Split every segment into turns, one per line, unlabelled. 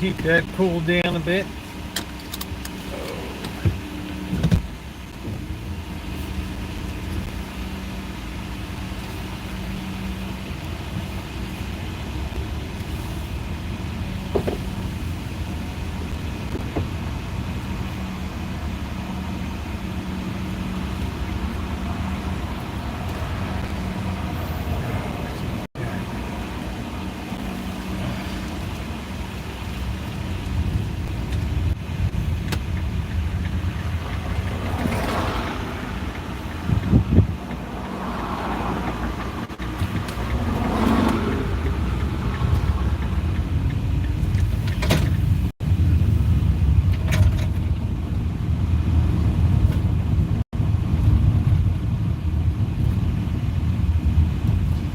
keep that cooled down a bit.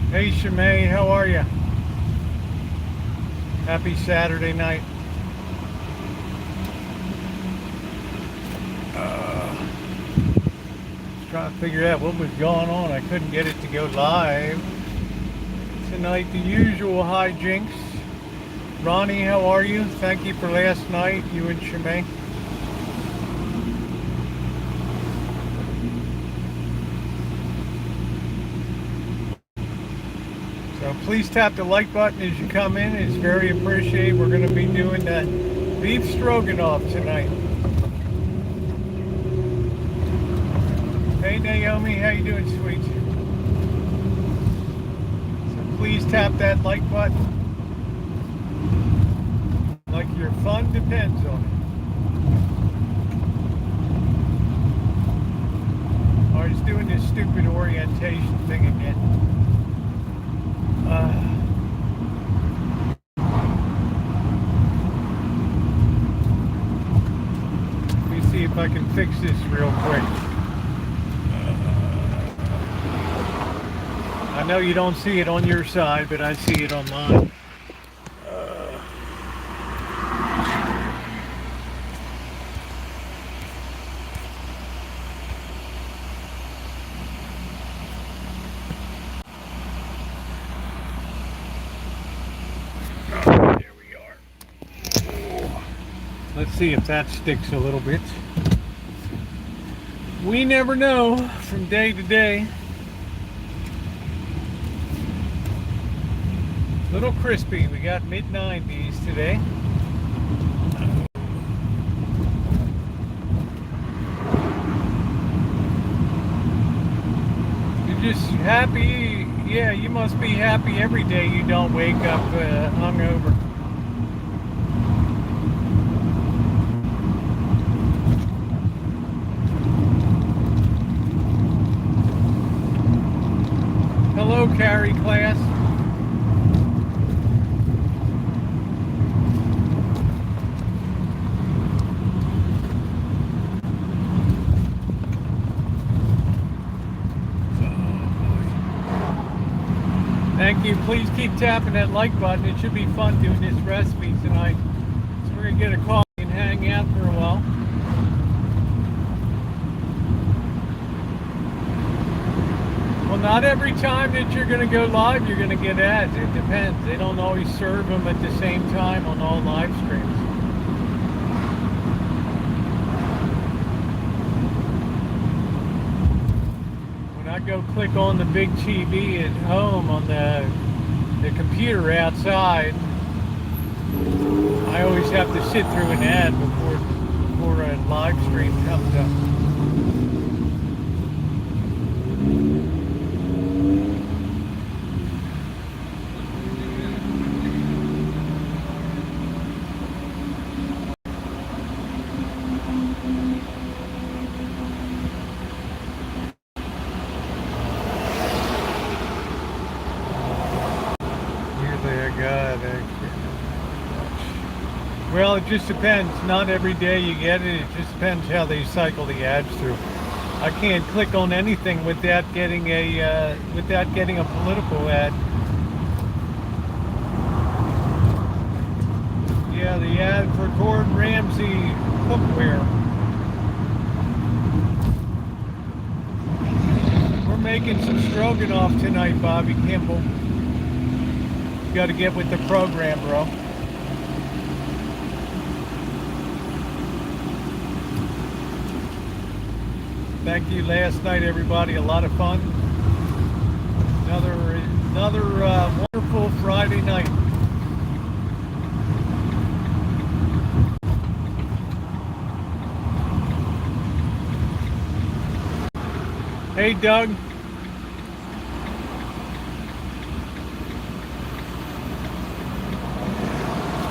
Hey Shimei, how are you? Happy Saturday night. Just trying to figure out what was going on. I couldn't get it to go live tonight. The usual hijinks. Ronnie, how are you? Thank you for last night, you and Shimei. So please tap the like button as you come in. It's very appreciated. We're going to be doing the beef stroganoff tonight. Hey Naomi, how you doing, sweet? So please tap that like button. Like your fun depends on it. I was doing this stupid orientation thing again. Let me see if I can fix this real quick. I know you don't see it on your side, but I see it on mine. Let's see if that sticks a little bit. We never know from day to day. Little crispy. We got mid-90s today. You're just happy. Yeah, you must be happy every day you don't wake up hungover. Hello, Carrie class. Thank you. Please keep tapping that like button. It should be fun doing this recipe tonight. So we're going to get a coffee and hang out for a while. Well, not every time that you're going to go live, you're going to get ads. It depends. They don't always serve them at the same time on all live streams. When I go click on the big TV at home on the computer outside, I always have to sit through an ad before a live stream comes up. Well, it just depends. Not every day you get it. It just depends how they cycle the ads through. I can't click on anything without getting a political ad. Yeah, the ad for Gordon Ramsay cookware. We're making some stroganoff tonight, Bobby Kimball. You got to get with the program, bro. Thank you last night, everybody. A lot of fun. Another wonderful Friday night. Hey, Doug.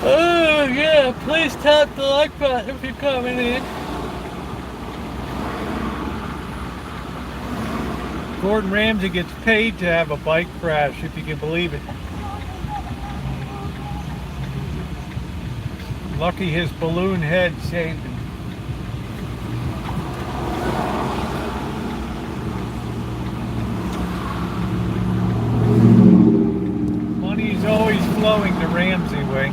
Oh, yeah. Please tap the like button if you're coming in. Gordon Ramsay gets paid to have a bike crash, if you can believe it. Lucky his balloon head saved him. Money's always flowing the Ramsay way.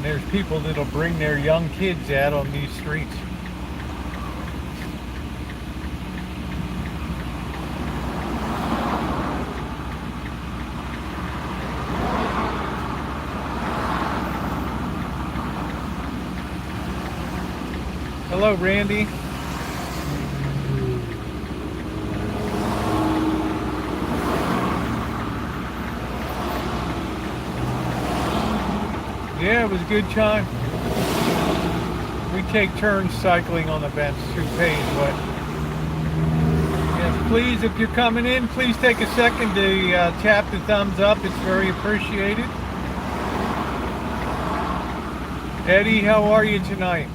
There's people that'll bring their young kids out on these streets. Hello, Randy. Yeah, it was a good time. We take turns cycling on the bench. Who pays what? Yes, please, if you're coming in, please take a second to tap the thumbs up. It's very appreciated. Eddie, how are you tonight?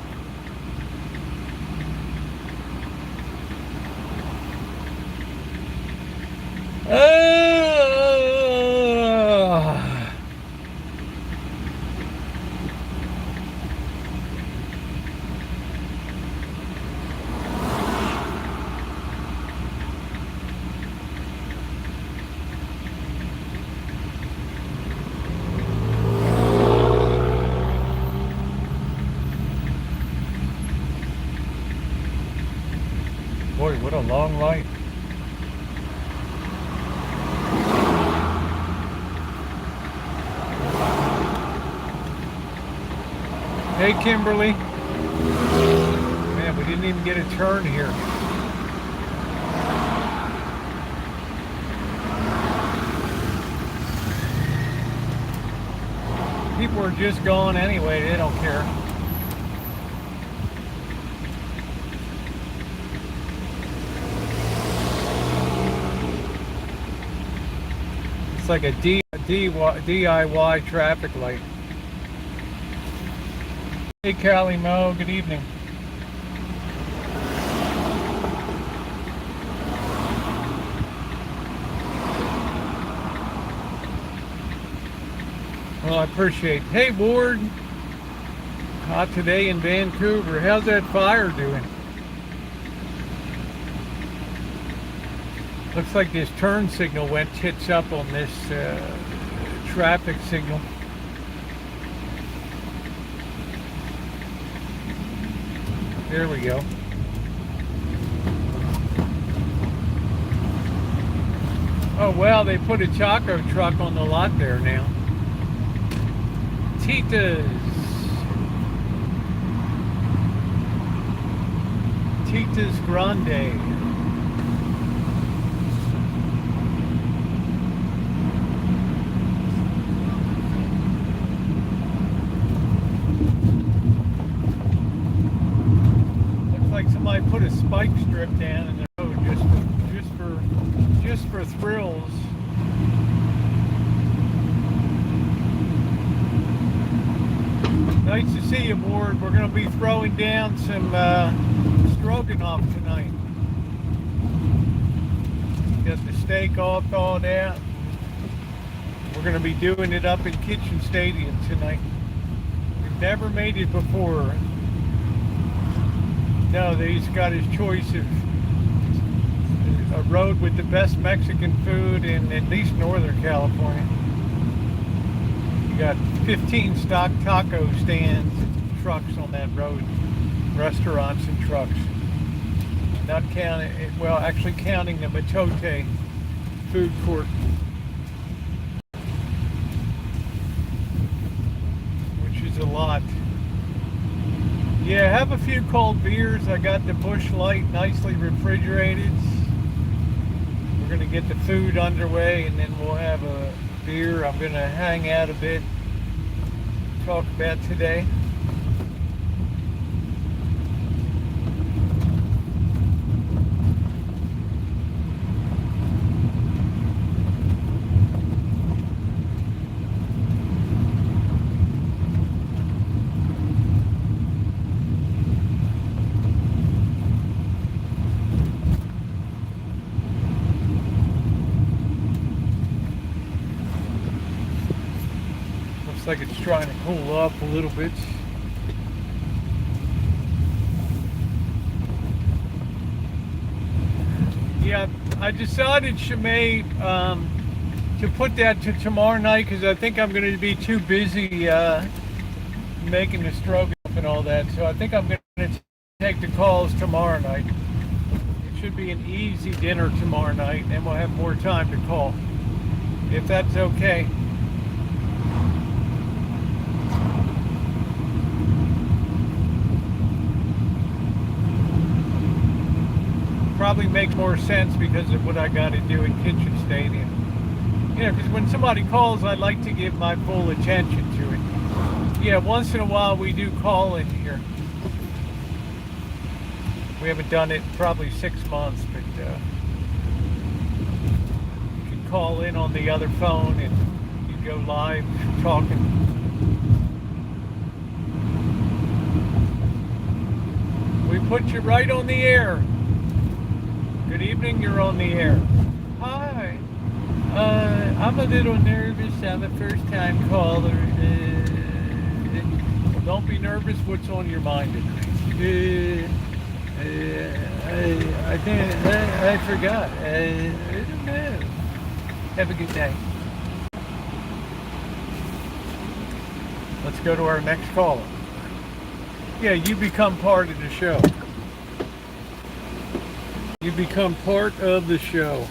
Boy, what a long light. Hey, Kimberly. Man, we didn't even get a turn here. People are just going anyway. They don't care. It's like a DIY traffic light. Hey, Callie Mo, good evening. Well, I appreciate it. Hey, Ward. Hot today in Vancouver. How's that fire doing? Looks like this turn signal went tits up on this traffic signal. There we go. Oh, well, they put a taco truck on the lot there now. Tita's Grande. Somebody put a spike strip down in the road just for thrills. Nice to see you, Ward. We're going to be throwing down some Stroganoff tonight. Got the steak all thawed out. We're going to be doing it up in Kitchen Stadium tonight. We've never made it before. No, he's got his choice of a road with the best Mexican food in at least Northern California. You got 15 stock taco stands, trucks on that road, restaurants and trucks. not counting, well, actually counting the Matote food court, which is a lot. Yeah, have a few cold beers. I got the Busch Light nicely refrigerated. We're going to get the food underway and then we'll have a beer. I'm going to hang out a bit, talk about today. Like it's trying to cool off a little bit. Yeah, I decided, Shemay, to put that to tomorrow night because I think I'm going to be too busy making the stroganoff and all that. So I think I'm going to take the calls tomorrow night. It should be an easy dinner tomorrow night, and we'll have more time to call, if that's okay. Probably makes more sense because of what I got to do in Kitchen Stadium. You know, because when somebody calls, I like to give my full attention to it. Yeah, once in a while we do call in here. We haven't done it in probably 6 months, but you can call in on the other phone and you go live talking. We put you right on the air. Good evening, you're on the air. Hi. I'm a little nervous. I'm a first-time caller. Well, don't be nervous. What's on your mind today? I forgot. I don't know. Have a good day. Let's go to our next caller. Yeah, you become part of the show. You become part of the show.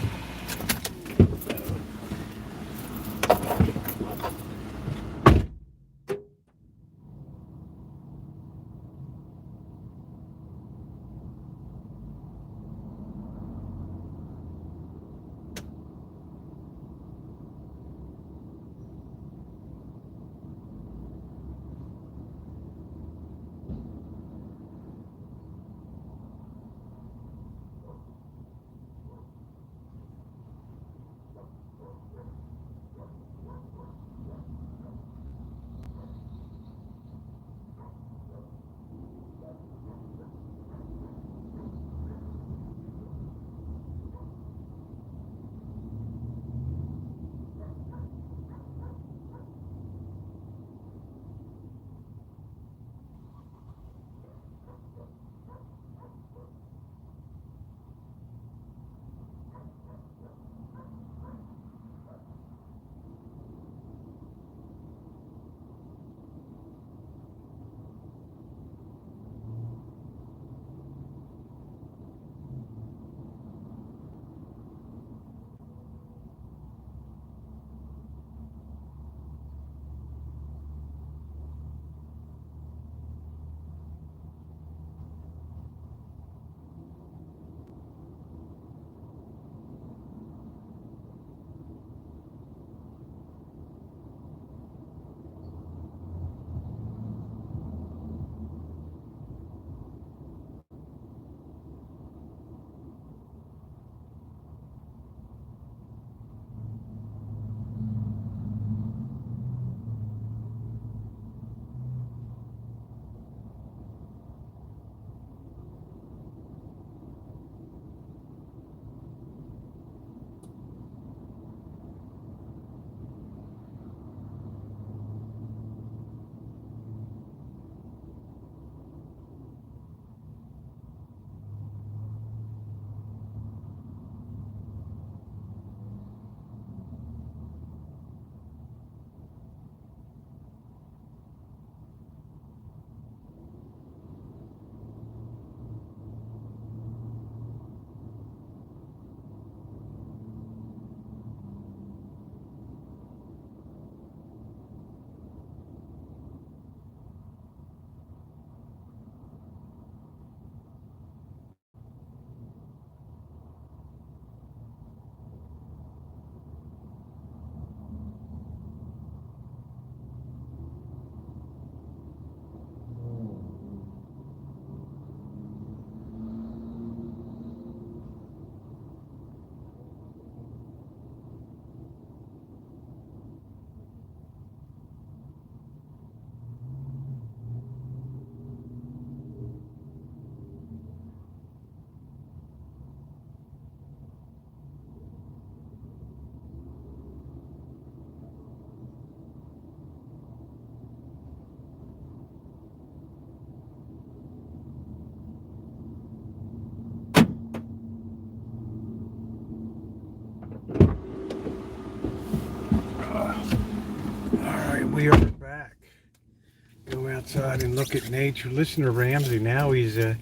Go outside and look at nature. Listen to Ramsey. Now he's a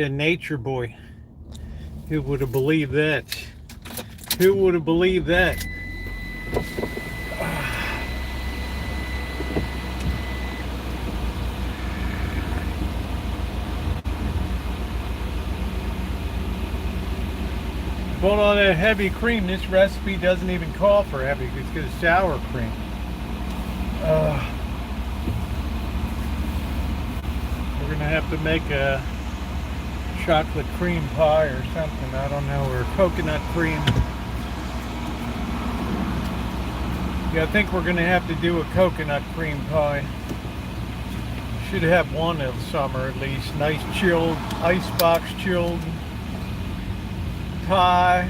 nature boy. Who would have believed that? Who would have believed that? Bought all that heavy cream. This recipe doesn't even call for heavy. It's got sour cream. We're gonna have to make a chocolate cream pie or something. I don't know, or coconut cream. Yeah, I think we're gonna have to do a coconut cream pie. Should have one in summer at least. Nice chilled, icebox chilled pie.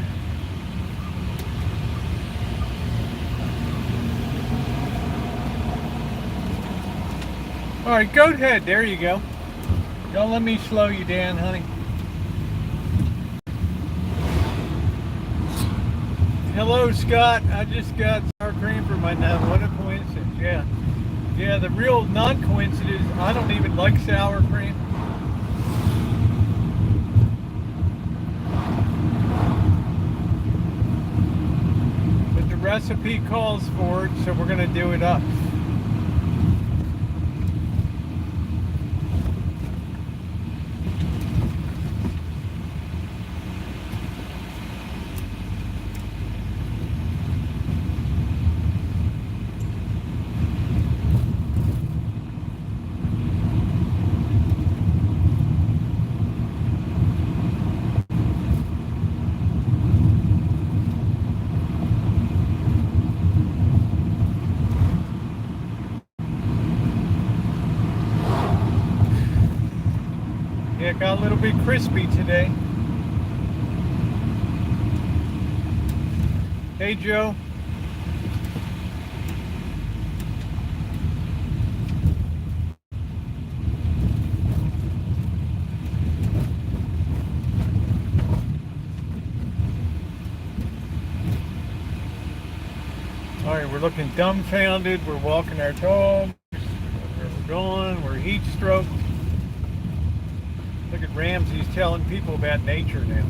All right, go ahead. There you go. Don't let me slow you down, honey. Hello, Scott. I just got sour cream for my now. What a coincidence. Yeah. Yeah, the real non-coincidence, I don't even like sour cream. But the recipe calls for it, so we're going to do it up. It got a little bit crispy today. Hey, Joe. All right, we're looking dumbfounded. We're walking our dog. We're going. We're heat stroked. Look at Ramsey's telling people about nature now.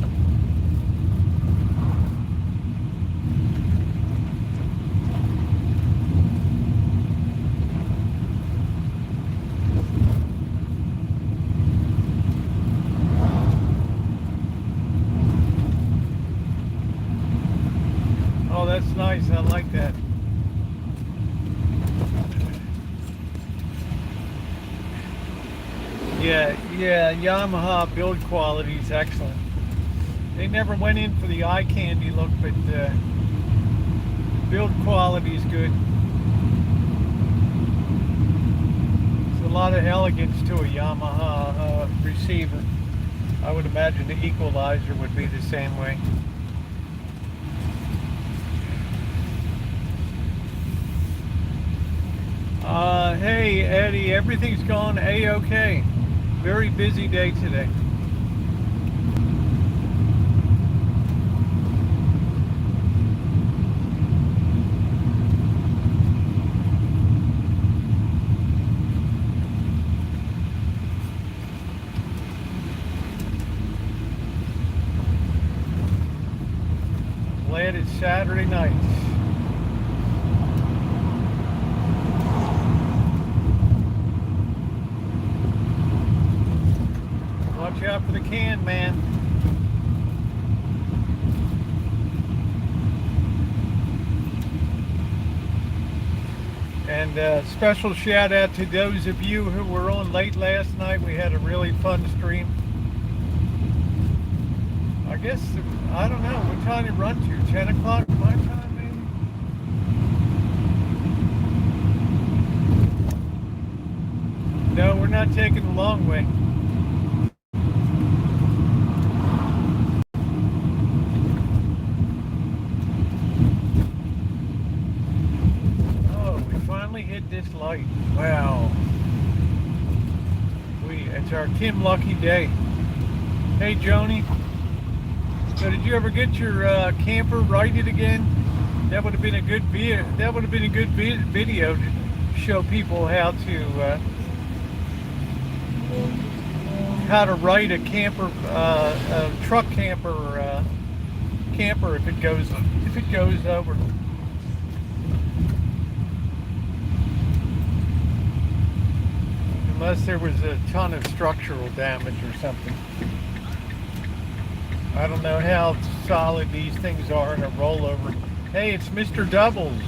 Oh, that's nice. I like that. Yeah, Yamaha build quality is excellent. They never went in for the eye candy look, but build quality is good. There's a lot of elegance to a Yamaha receiver. I would imagine the equalizer would be the same way. Hey Eddie, everything's going A-OK. Very busy day today. Glad it's Saturday night. Watch out for the can, man. And special shout out to those of you who were on late last night. We had a really fun stream. I guess, I don't know, what time you run to? 10 o'clock my time, maybe? No, we're not taking the long way. Hit this light. Wow. It's our Kim Lucky day. Hey Joni. So did you ever get your camper righted again? That would have been a good video. That would have been a good video to show people how to ride a camper, a truck camper, camper if it goes over. Unless there was a ton of structural damage or something. I don't know how solid these things are in a rollover. Hey, it's Mr. Doubles.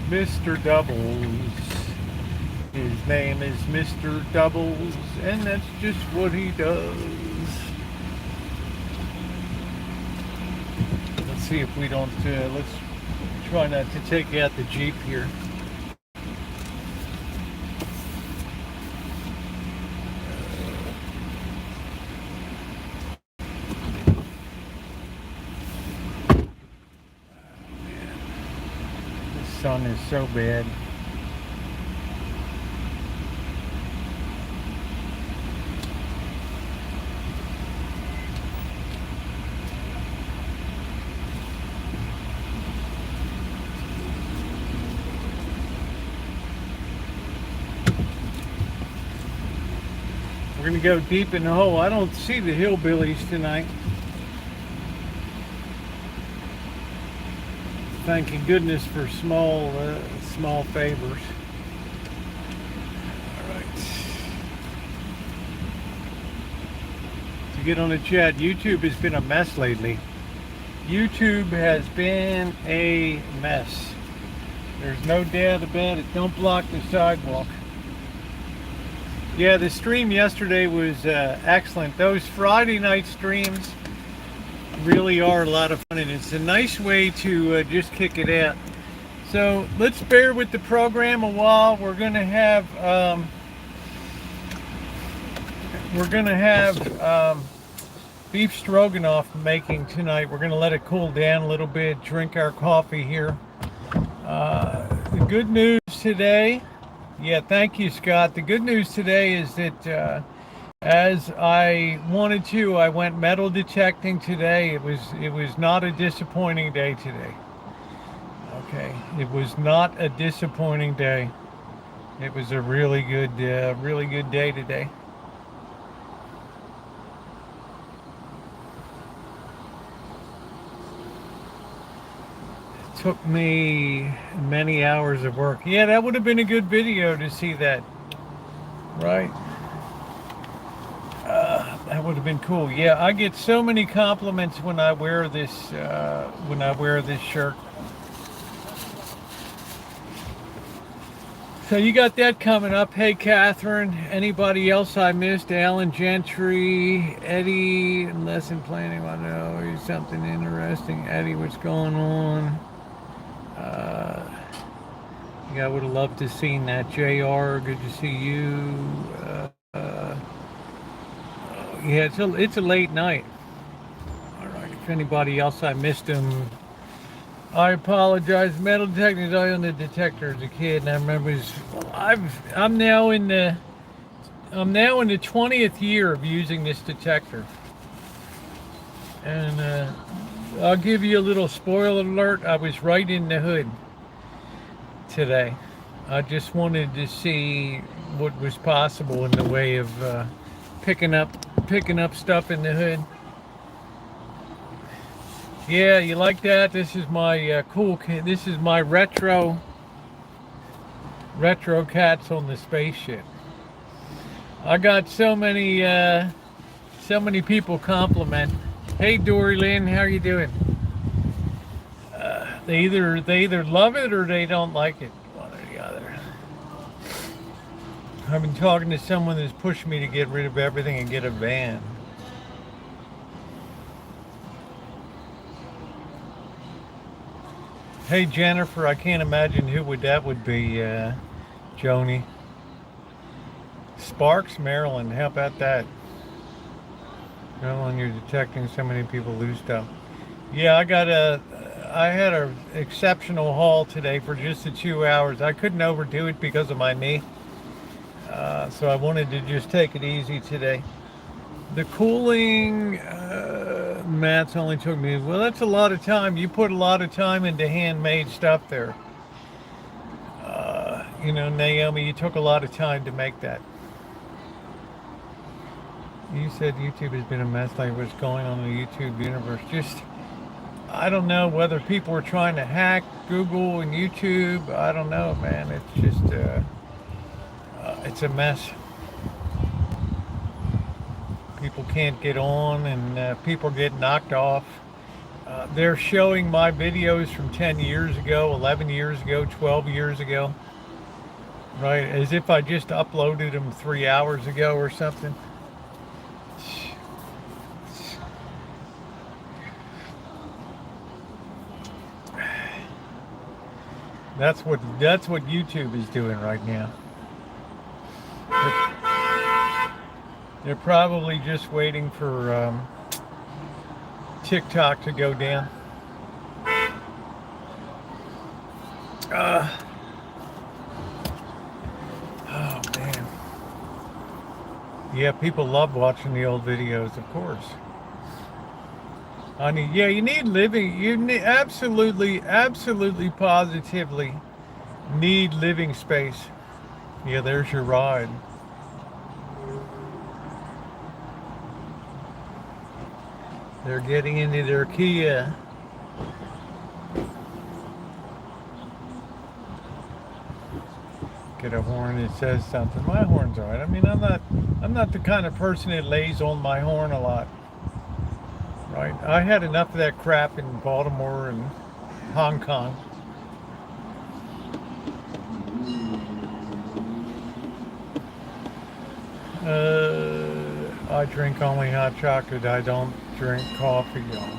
Mr. Doubles. His name is Mr. Doubles, and that's just what he does. Let's see if we don't, let's try not to take out the Jeep here. The sun is so bad. We're going to go deep in the hole. I don't see the hillbillies tonight. Thanking goodness for small favors. All right. To get on the chat, YouTube has been a mess lately. YouTube has been a mess. There's no doubt about it. Don't block the sidewalk. Yeah, the stream yesterday was excellent. Those Friday night streams really are a lot of fun, and it's a nice way to just kick it out. So let's bear with the program a while. We're gonna have beef stroganoff making tonight. We're gonna let it cool down a little bit, drink our coffee here. The good news today. Yeah, thank you, Scott. The good news today is that as I wanted to, I went metal detecting today. It was not a disappointing day today. Okay, it was not a disappointing day. It was a really good day today. Took me many hours of work. Yeah, that would have been a good video to see that, right? That would have been cool. Yeah, I get so many compliments when I wear this shirt. So you got that coming up. Hey, Catherine. Anybody else I missed? Alan Gentry, Eddie. Lesson planning. I know something interesting. Eddie, what's going on? Yeah, I would have loved to have seen that. JR, good to see you. Yeah, it's a late night. All right, if anybody else I missed them, I apologize. Metal detectors, I owned the detector as a kid, and I remember I'm now in the 20th year of using this detector. And I'll give you a little spoiler alert. I was right in the hood today. I just wanted to see what was possible in the way of picking up stuff in the hood. Yeah, you like that? This is my this is my retro cats on the spaceship. I got so many people compliment. Hey, Dory Lynn, how are you doing? They either love it or they don't like it, one or the other. I've been talking to someone that's pushed me to get rid of everything and get a van. Hey, Jennifer, I can't imagine who that would be, Joni. Sparks, Maryland, how about that? Maryland, you're detecting so many people lose stuff. Yeah, I had an exceptional haul today for just the 2 hours. I couldn't overdo it because of my knee. So I wanted to just take it easy today. The cooling mats only took me, well, that's a lot of time. You put a lot of time into handmade stuff there. You know, Naomi, you took a lot of time to make that. You said YouTube has been a mess. Like what's going on in the YouTube universe? Just, I don't know whether people are trying to hack Google and YouTube. I don't know, man. It's just, it's a mess. People can't get on, and people get knocked off. They're showing my videos from 10 years ago, 11 years ago, 12 years ago, right? As if I just uploaded them 3 hours ago or something. That's what YouTube is doing right now. They're probably just waiting for TikTok to go down. Oh man. Yeah, people love watching the old videos, of course. I mean, yeah, you need living. You need absolutely, positively need living space. Yeah, there's your ride. They're getting into their Kia. Get a horn that says something. My horn's all right. I mean, I'm not the kind of person that lays on my horn a lot. Right? I had enough of that crap in Baltimore and Hong Kong. I drink only hot chocolate. I don't drink coffee, y'all.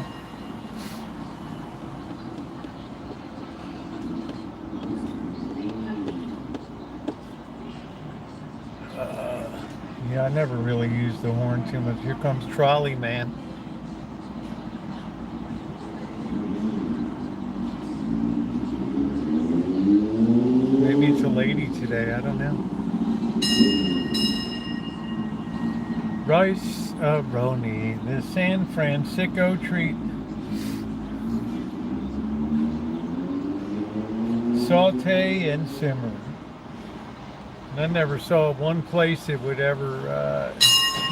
Yeah, I never really use the horn too much. Here comes Trolley Man. Maybe it's a lady today, I don't know. Rice Roni, the San Francisco treat. Saute and simmer. I never saw one place that would ever.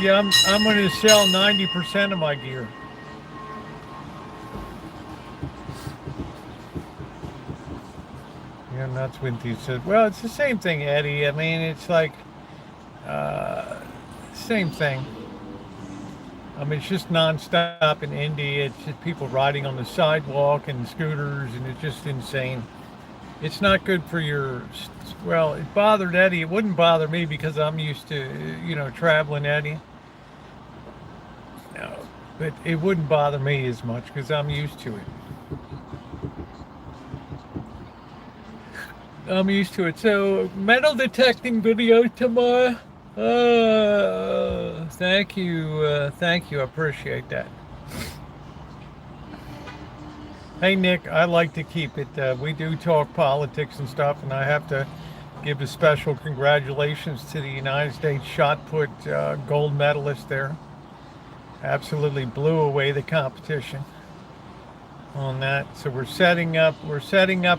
Yeah, I'm going to sell 90% of my gear. Yeah, that's what you said. Well, it's the same thing, Eddie. I mean, it's like same thing. I mean, it's just nonstop in Indy. It's just people riding on the sidewalk and scooters, and it's just insane. It's not good for your, well, it bothered Eddie. It wouldn't bother me because I'm used to, you know, traveling, Eddie. No, but it wouldn't bother me as much because I'm used to it. I'm used to it. So, metal detecting video tomorrow. Thank you. I appreciate that. Hey Nick, I like to keep it. We do talk politics and stuff, and I have to give a special congratulations to the United States shot put gold medalist there. Absolutely blew away the competition on that. So we're setting up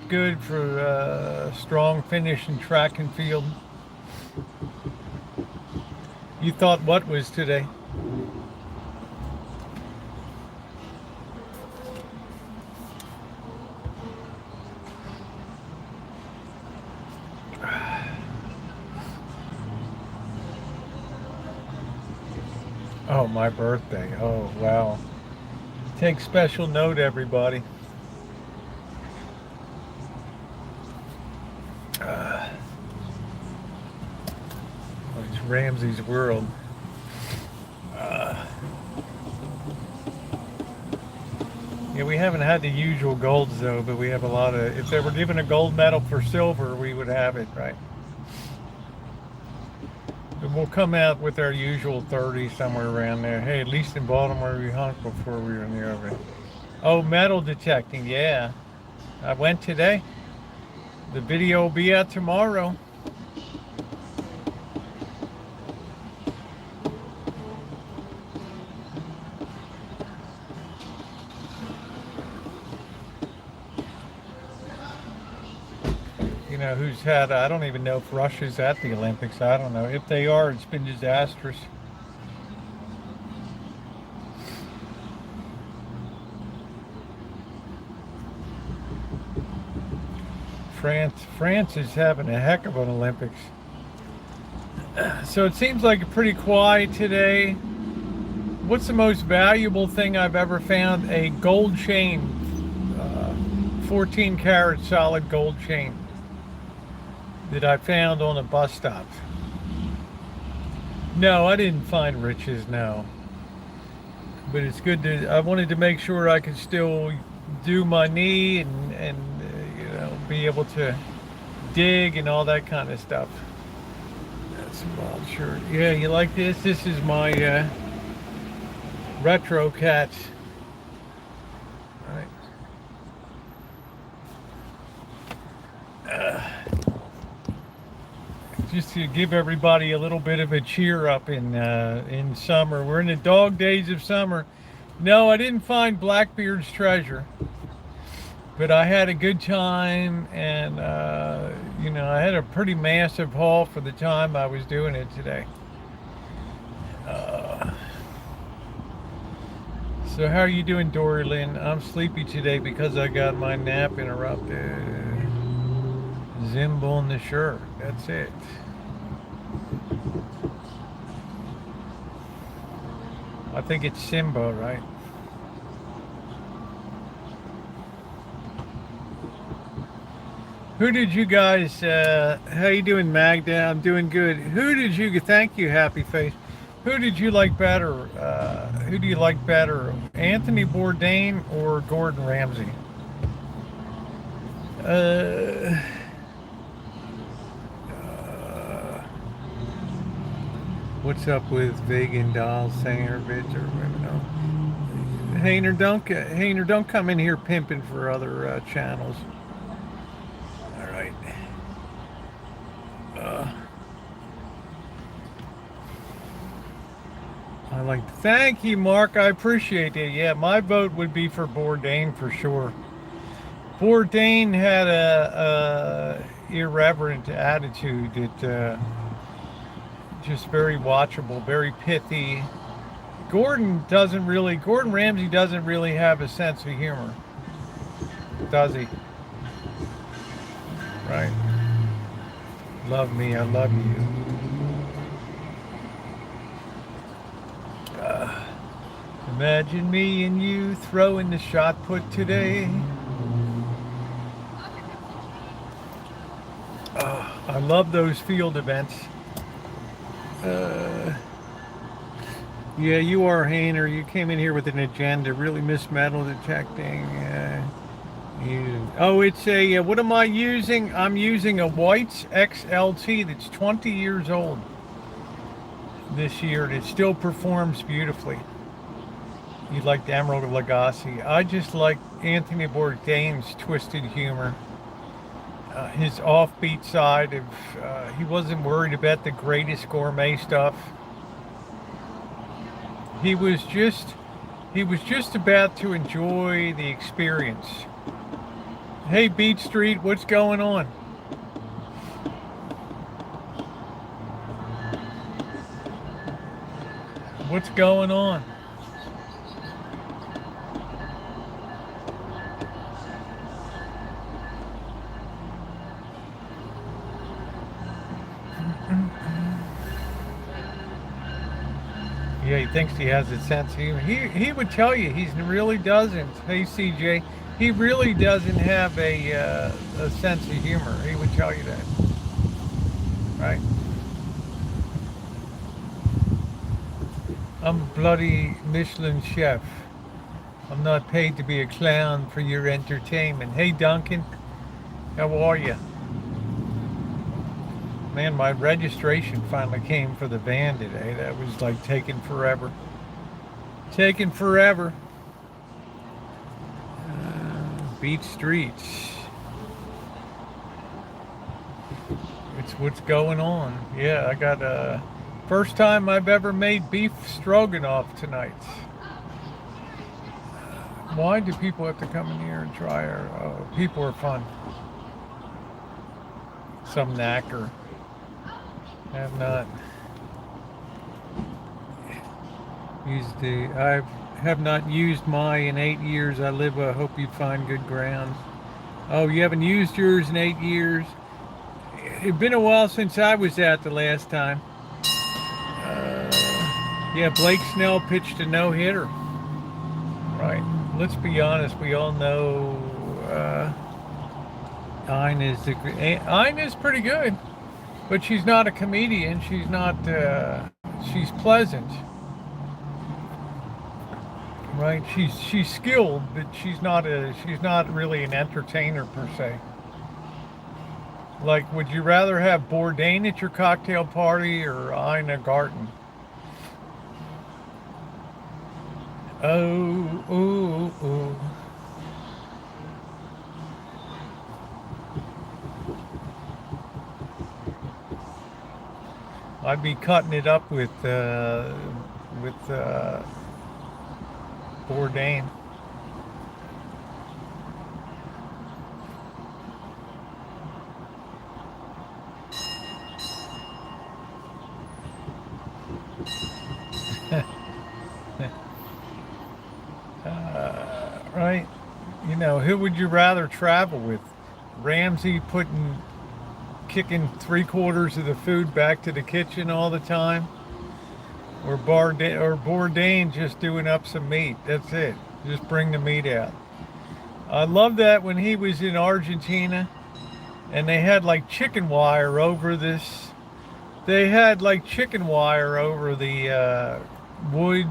good for a strong finish in track and field. You thought what was today? Oh, my birthday. Oh, wow. Take special note, everybody. It's Ramsey's World. Yeah, we haven't had the usual golds, though, but we have a lot of... If they were given a gold medal for silver, we would have it, right? We'll come out with our usual 30 somewhere around there. Hey, at least in Baltimore we hunked before we were in the oven. Oh, metal detecting, yeah. I went today. The video will be out tomorrow. know, who's had, I don't even know if Russia's at the Olympics. I don't know. If they are, it's been disastrous. France is having a heck of an Olympics. So it seems like pretty quiet today. What's the most valuable thing I've ever found? A gold chain, 14 karat solid gold chain that I found on a bus stop. No, I didn't find riches, no. But it's good to, I wanted to make sure I could still do my knee and you know, be able to dig and all that kind of stuff. That's a wild shirt. Yeah, you like this? This is my retro cats. All right. Just to give everybody a little bit of a cheer up in summer. We're in the dog days of summer. No, I didn't find Blackbeard's treasure, but I had a good time, and you know, I had a pretty massive haul for the time I was doing it today. So how are you doing, Dory Lynn? I'm sleepy today because I got my nap interrupted. Zimb on the shirt. That's it. I think it's Simba, right? Who did you guys, how you doing, Magda? I'm doing good. Who did you, thank you, Happy Face. Who did you like better? Who do you like better? Anthony Bourdain or Gordon Ramsay? What's up with vegan dolls, singer, bitch, or women? Hainer, don't come in here pimping for other channels. All right. I like to thank you, Mark. I appreciate it. Yeah, my vote would be for Bourdain for sure. Bourdain had a irreverent attitude that just very watchable, very pithy. Gordon Ramsay doesn't really have a sense of humor, does he? Right. Love me, I love you. Imagine me and you throwing the shot put today. I love those field events. Yeah, you are, Hainer. You came in here with an agenda. Really miss metal detecting. Oh, it's a, what am I using? I'm using a White's XLT that's 20 years old this year. It still performs beautifully. You like the Emerald Lagasse. I just like Anthony Bourdain's twisted humor. His offbeat side of, he wasn't worried about the greatest gourmet stuff. He was just about to enjoy the experience. Hey, Beat Street, what's going on? What's going on? Yeah, he thinks he has a sense of humor. He would tell you he really doesn't. Hey, CJ, he really doesn't have a sense of humor. He would tell you that, right? I'm a bloody Michelin chef. I'm not paid to be a clown for your entertainment. Hey, Duncan, how are you? Man, my registration finally came for the van today. That was like taking forever. Taking forever. Beat Streets. It's what's going on. Yeah, I got a first time I've ever made beef stroganoff tonight. Why do people have to come in here and try our, people are fun. some knacker. Have not I have not used my in 8 years. I live. I hope you find good grounds. Oh, you haven't used yours in 8 years? It's been a while since I was out the last time. Yeah, Blake Snell pitched a no-hitter. Right. Let's be honest. We all know Ein is pretty good, but she's not a comedian. She's not. She's pleasant. Right. She's skilled, but she's not really an entertainer per se. Like, would you rather have Bourdain at your cocktail party or Ina Garten? Oh. I'd be cutting it up with Bourdain. Right? You know, who would you rather travel with? Ramsey kicking 3/4 of the food back to the kitchen all the time? Or Bourdain just doing up some meat? That's it. Just bring the meat out. I love that when he was in Argentina and they had like chicken wire over this. They had like chicken wire over the wood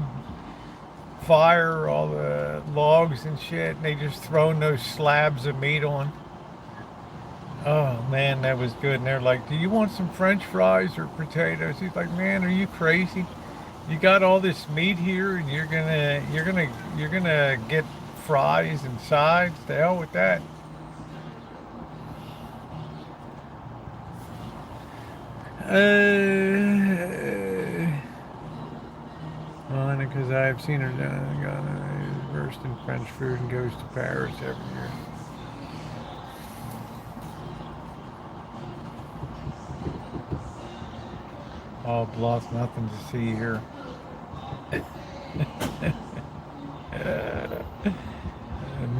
fire, all the logs and shit, and they just thrown those slabs of meat on. Oh man, that was good. And they're like, "Do you want some French fries or potatoes?" He's like, "Man, are you crazy? You got all this meat here, and you're gonna get fries and sides? The hell with that." Because I've seen her versed in French food and goes to Paris every year. Oh, Bluff, nothing to see here.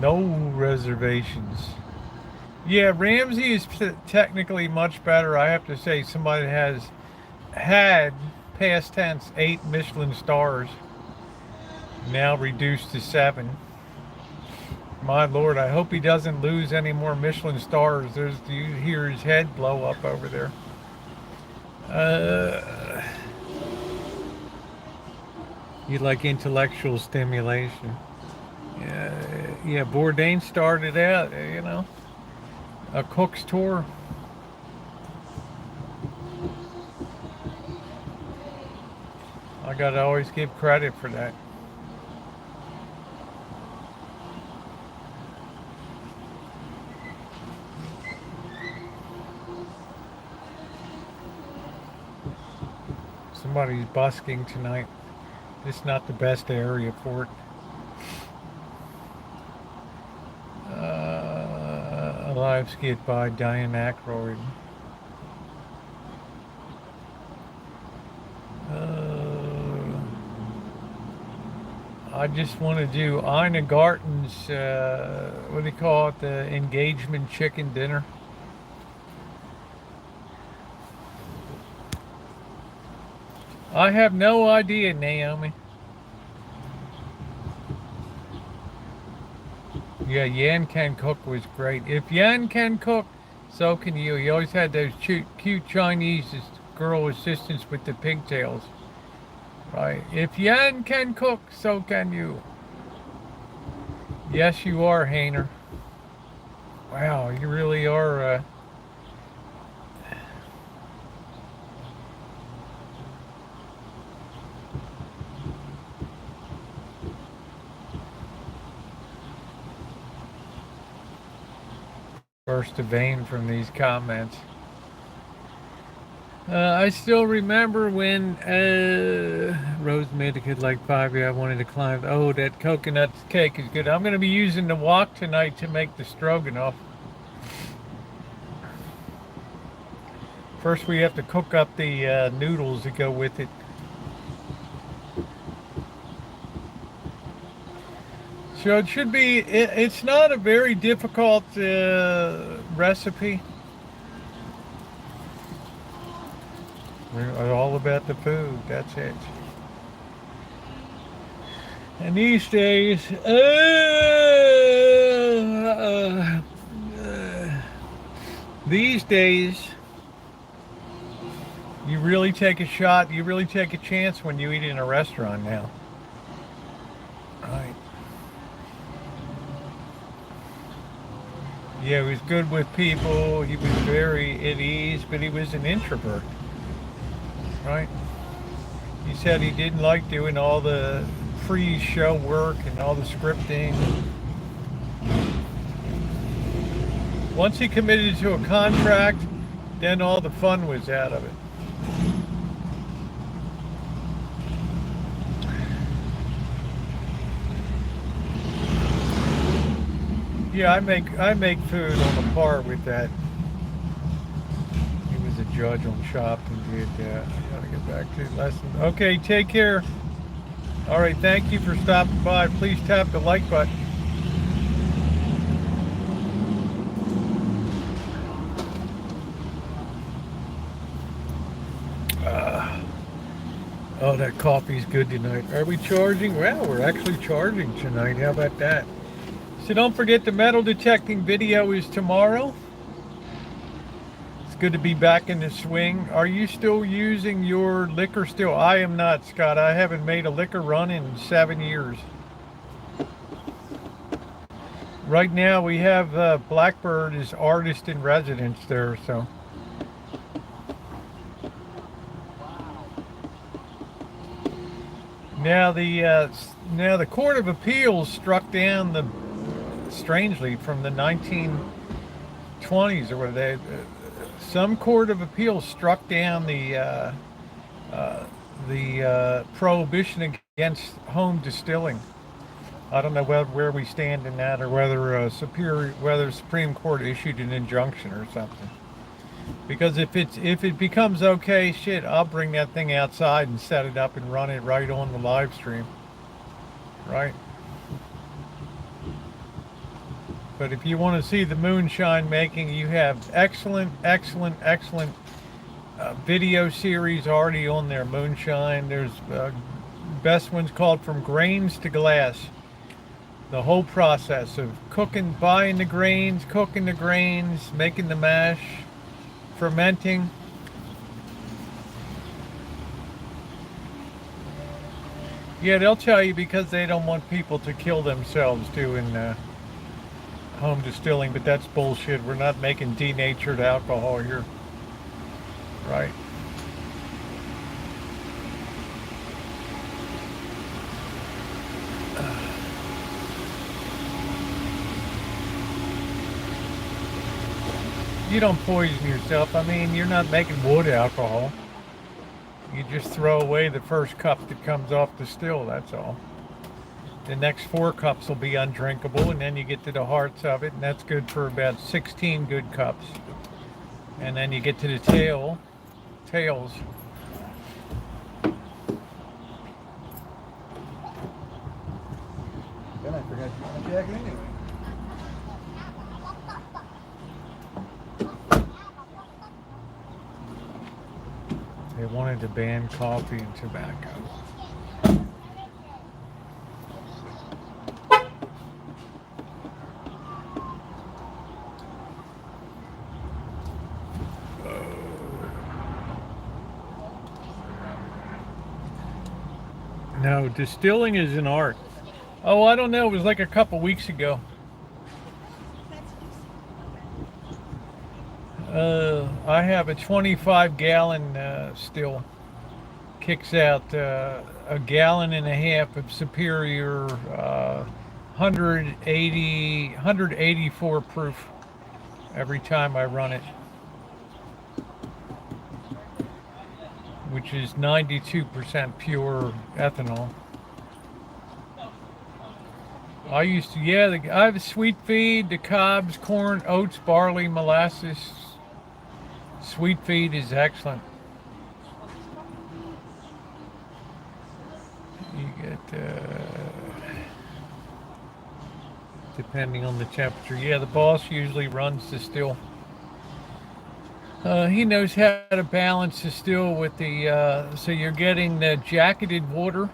No reservations. Yeah, Ramsey is technically much better. I have to say, somebody has had, past tense, 8 Michelin stars, now reduced to 7. My Lord, I hope he doesn't lose any more Michelin stars. You hear his head blow up over there. You like intellectual stimulation. Yeah, Bourdain started out, a cook's tour. I gotta always give credit for that. Somebody's busking tonight. It's not the best area for it. A live skit by Diane Aykroyd. I just want to do Ina Garten's, what do you call it, the engagement chicken dinner. I have no idea, Naomi. Yeah, Yan Can Cook was great. If Yan can cook, so can you. He always had those cute Chinese girl assistants with the pigtails. Right. If Yan can cook, so can you. Yes, you are, Hainer. Wow, you really are. Burst of vein from these comments. I still remember when Rose made a kid like 5 years. I wanted to climb. Oh, that coconut cake is good. I'm going to be using the wok tonight to make the stroganoff. First we have to cook up the noodles that go with it. So it should be, it's not a very difficult recipe. We're all about the food, that's it. And these days, you really take a shot, you really take a chance when you eat in a restaurant now. Right. Yeah, he was good with people, he was very at ease, but he was an introvert. Right? He said he didn't like doing all the pre-show work and all the scripting. Once he committed to a contract, then all the fun was out of it. Yeah, I make food on the par with that. He was a judge on Chopped and did that. I gotta get back to the lesson. Okay, take care. All right, thank you for stopping by. Please tap the like button. Oh, that coffee's good tonight. Are we charging? Well, we're actually charging tonight. How about that? So don't forget the metal detecting video is tomorrow. It's good to be back in the swing. Are you still using your liquor still? I am not, Scott. I haven't made a liquor run in 7 years. Right now we have Blackbird as artist in residence there, so. Now the Court of Appeals struck down the, strangely, from the 1920s or whatever, some Court of Appeals struck down the prohibition against home distilling. I don't know where we stand in that, or whether Supreme Court issued an injunction or something. Because if it becomes okay, shit, I'll bring that thing outside and set it up and run it right on the live stream. Right? But if you want to see the moonshine making, you have excellent video series already on there. Moonshine. There's best one's called From Grains to Glass. The whole process of cooking, buying the grains, cooking the grains, making the mash, fermenting. Yeah, they'll tell you because they don't want people to kill themselves doing home distilling, but that's bullshit. We're not making denatured alcohol here. Right? You don't poison yourself. I mean, you're not making wood alcohol. You just throw away the first cup that comes off the still, that's all. The next 4 cups will be undrinkable, and then you get to the hearts of it, and that's good for about 16 good cups. And then you get to the tails. Then I forgot to put my jacket anyway. They wanted to ban coffee and tobacco. No, distilling is an art. Oh, I don't know. It was like a couple weeks ago. I have a 25-gallon still. Kicks out a gallon and a half of superior 184 proof every time I run it, which is 92% pure ethanol. I used to, I have a sweet feed, the cobs, corn, oats, barley, molasses, Sweet feed is excellent. You get, depending on the temperature. Yeah, the boss usually runs the still. He knows how to balance the still with the, so you're getting the jacketed water.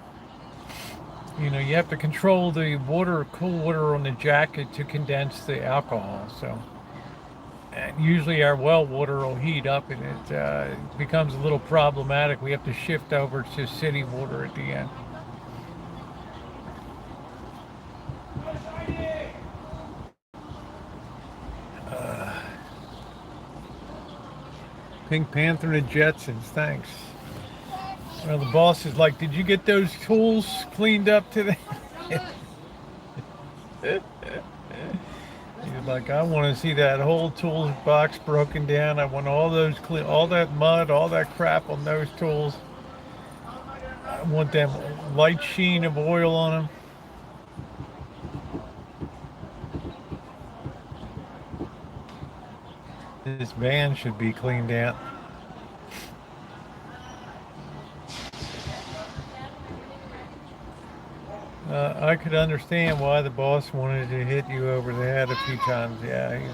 You know, you have to control the water, cool water on the jacket to condense the alcohol. So, and usually our well water will heat up and it becomes a little problematic. We have to shift over to city water at the end. Pink Panther and the Jetsons, thanks. Well, the boss is like, did you get those tools cleaned up today? He's like, I want to see that whole tools box broken down. I want all those clean, all that mud, all that crap on those tools. I want them light sheen of oil on them. This van should be cleaned out. I could understand why the boss wanted to hit you over the head a few times. Yeah,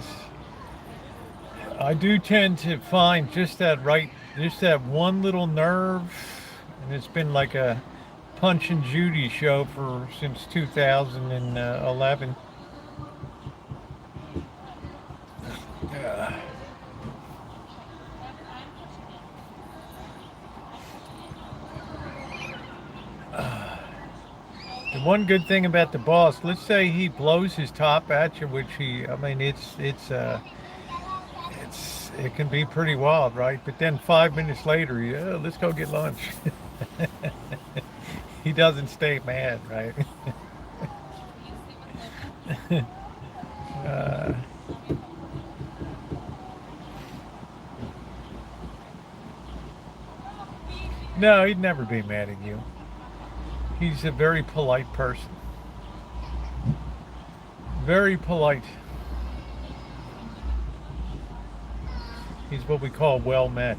I do tend to find just that one little nerve, and it's been like a Punch and Judy show since 2011. The one good thing about the boss, let's say he blows his top at you, which I mean, it can be pretty wild, right? But then 5 minutes later, let's go get lunch. He doesn't stay mad, right? No, he'd never be mad at you. He's a very polite person. Very polite. He's what we call well met.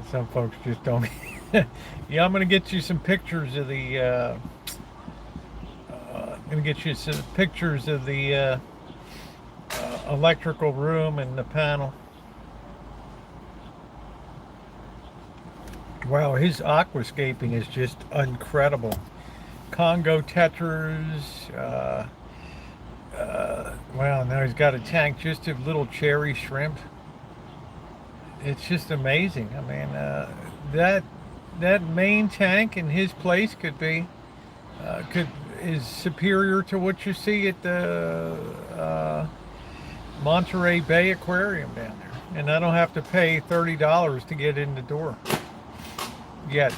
Some folks just don't. Yeah, I'm going to get you some pictures of the. I'm going to get you some pictures of the electrical room and the panel. Wow, his aquascaping is just incredible. Congo tetras. Wow, now he's got a tank just of little cherry shrimp. It's just amazing. I mean, that main tank in his place is superior to what you see at the Monterey Bay Aquarium down there, and I don't have to pay $30 to get in the door yet.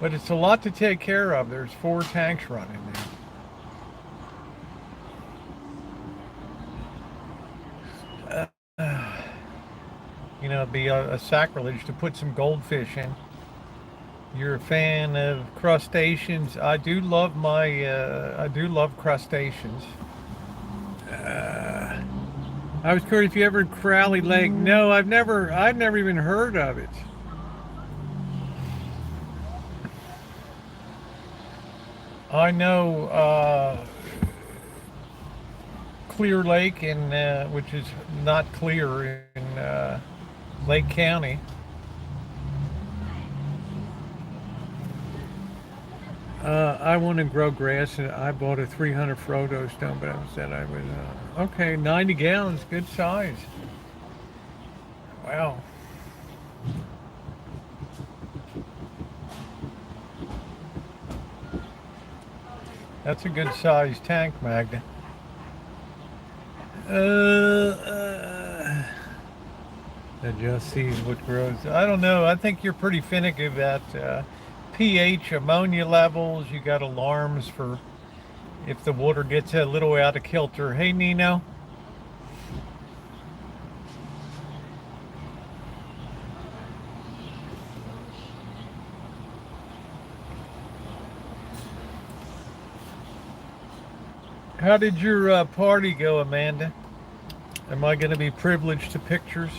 But it's a lot to take care of. There's 4 tanks running there. You know, it'd be a sacrilege to put some goldfish in. You're a fan of crustaceans. I do love crustaceans. I was curious if you ever heard Crowley Lake. No, I've never even heard of it. I know Clear Lake, which is not clear in Lake County. I want to grow grass, and I bought a 300 Frodo stone, but I said I would. Okay, 90 gallons, good size. Wow. That's a good size tank, Magda. That just sees what grows. I don't know. I think you're pretty finicky about pH, ammonia levels. You got alarms for if the water gets a little out of kilter. Hey, Nino. How did your party go, Amanda? Am I going to be privileged to pictures?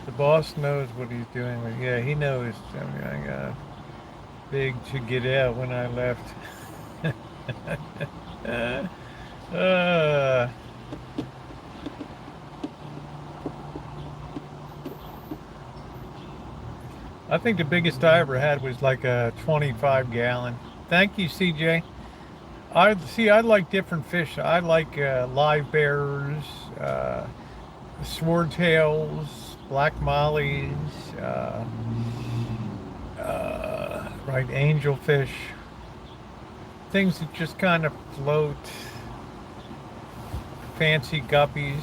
The boss knows what he's doing. Yeah, he knows. I mean, I got big to get out when I left. uh, I think the biggest I ever had was like a 25 gallon. Thank you, CJ. I see. I like different fish. I like live bears, swordtails, black mollies, right, angelfish, things that just kind of float, fancy guppies.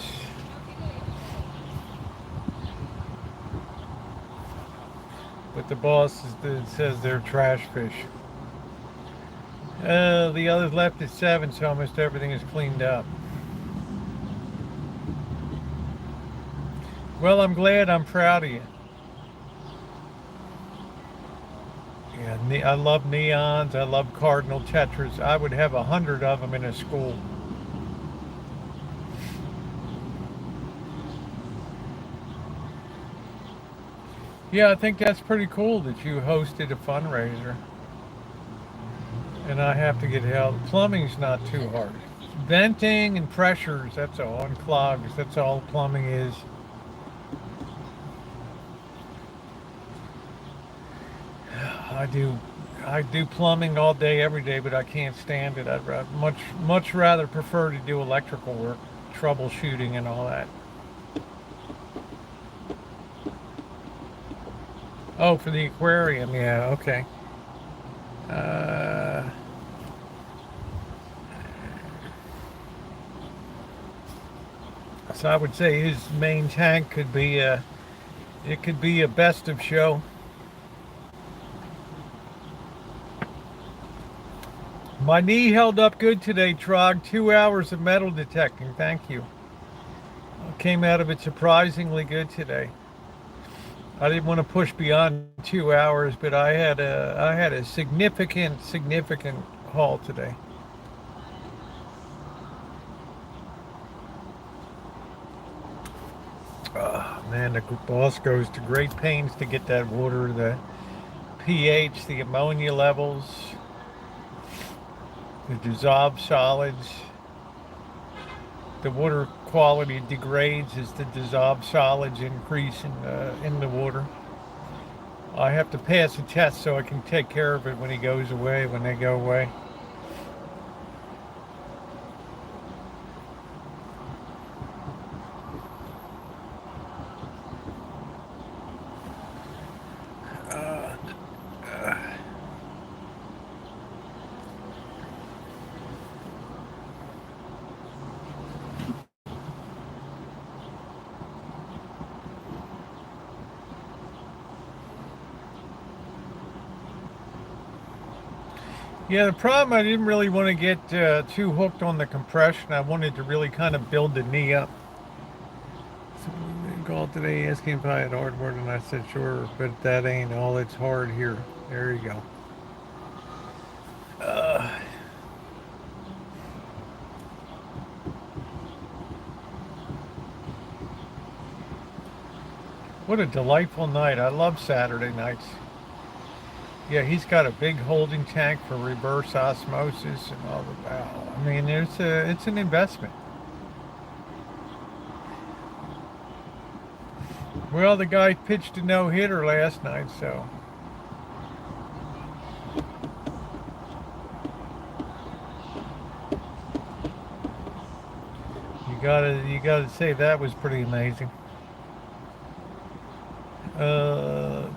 But the boss says they're trash fish. The others left at 7, so almost everything is cleaned up. Well, I'm glad. I'm proud of you. Yeah, I love neons. I love cardinal tetras. I would have 100 of them in a school. Yeah, I think that's pretty cool that you hosted a fundraiser. And I have to get help. Plumbing's not too hard. Venting and pressures, that's all. And clogs, that's all plumbing is. I do I do plumbing all day, every day, but I can't stand it. I'd much rather prefer to do electrical work, troubleshooting and all that. Oh, for the aquarium, yeah, okay. Uh, so I would say his main tank could be it could be a best of show. My knee held up good today, Trog. 2 hours of metal detecting. Thank you. Came out of it surprisingly good today. I didn't want to push beyond 2 hours, but I had a significant haul today. Oh, man, the boss goes to great pains to get that water, the pH, the ammonia levels, the dissolved solids. The water quality degrades as the dissolved solids increase in the water. I have to pass a test so I can take care of it when he goes away, when they go away. Yeah, the problem, I didn't really want to get too hooked on the compression. I wanted to really kind of build the knee up. So we called today asking if I had hardware, and I said sure, but that ain't all it's hard here. There you go. What a delightful night. I love Saturday nights. Yeah, he's got a big holding tank for reverse osmosis and all the wow. I mean, it's an investment. Well, the guy pitched a no-hitter last night, so you gotta say that was pretty amazing.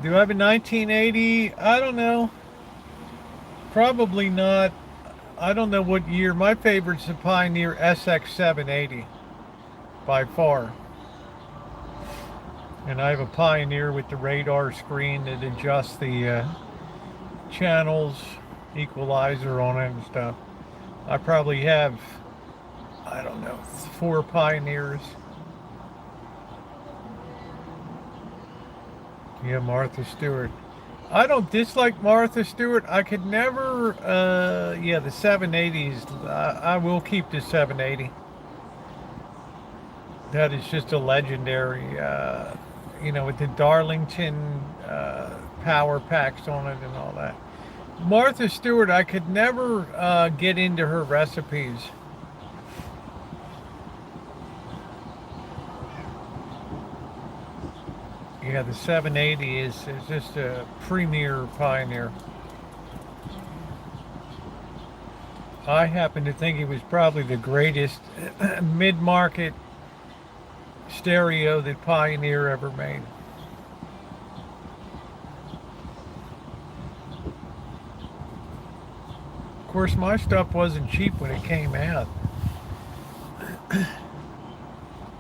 Do I have a 1980? I don't know. Probably not. I don't know what year. My favorite's the Pioneer SX780 by far. And I have a Pioneer with the radar screen that adjusts the channels, equalizer on it and stuff. I probably have, I don't know, 4 Pioneers. Yeah, Martha Stewart. I don't dislike Martha Stewart. I could never, yeah, the 780s. I will keep the 780. That is just a legendary, with the Darlington power packs on it and all that. Martha Stewart, I could never get into her recipes. Yeah, the 780 is just a premier pioneer. I happen to think he was probably the greatest mid-market stereo that Pioneer ever made. Of course, my stuff wasn't cheap when it came out.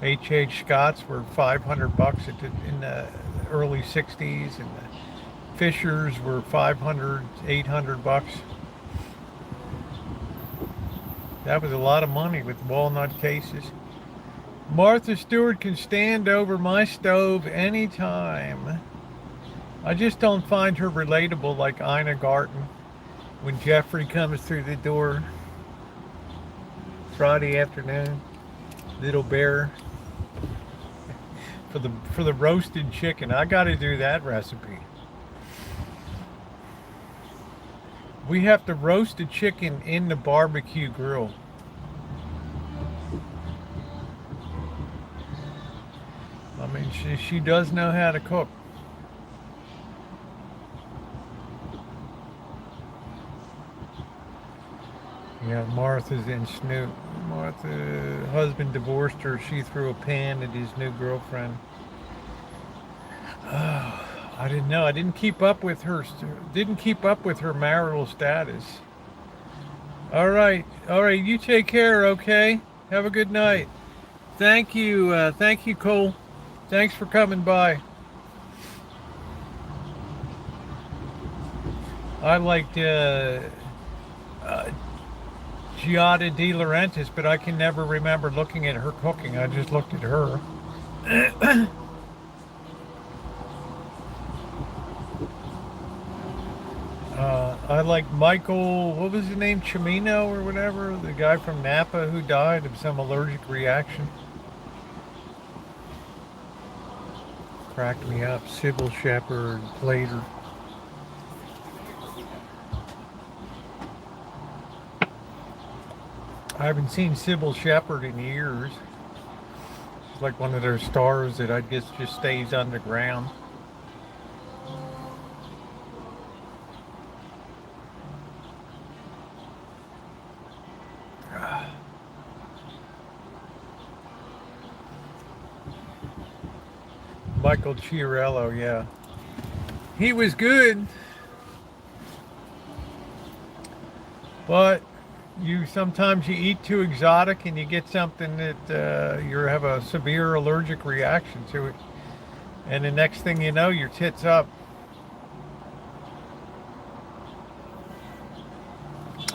H.H. Scott's were $500 in the early 60s, and the Fishers were $500, $800. That was a lot of money with walnut cases. Martha Stewart can stand over my stove anytime. I just don't find her relatable like Ina Garten when Jeffrey comes through the door Friday afternoon. Little bear for the roasted chicken. I got to do that recipe. We have to roast the chicken in the barbecue grill. I mean, she does know how to cook. Yeah, Martha's in Snoop. Martha, husband divorced her. She threw a pan at his new girlfriend. Oh, I didn't know. I didn't keep up with her. Didn't keep up with her marital status. All right, you take care. Okay. Have a good night. Thank you, Cole. Thanks for coming by. I liked Giada De Laurentiis, but I can never remember looking at her cooking. I just looked at her. I like Michael, what was his name, Cimino or whatever, the guy from Napa who died of some allergic reaction. Cracked me up. Sybil Shepherd, Plater. I haven't seen Sybil Shepherd in years. She's like one of those stars that I guess just stays underground. Michael Chiarello, yeah. He was good. But sometimes you eat too exotic and you get something that you have a severe allergic reaction to it. And the next thing you know, your tits up.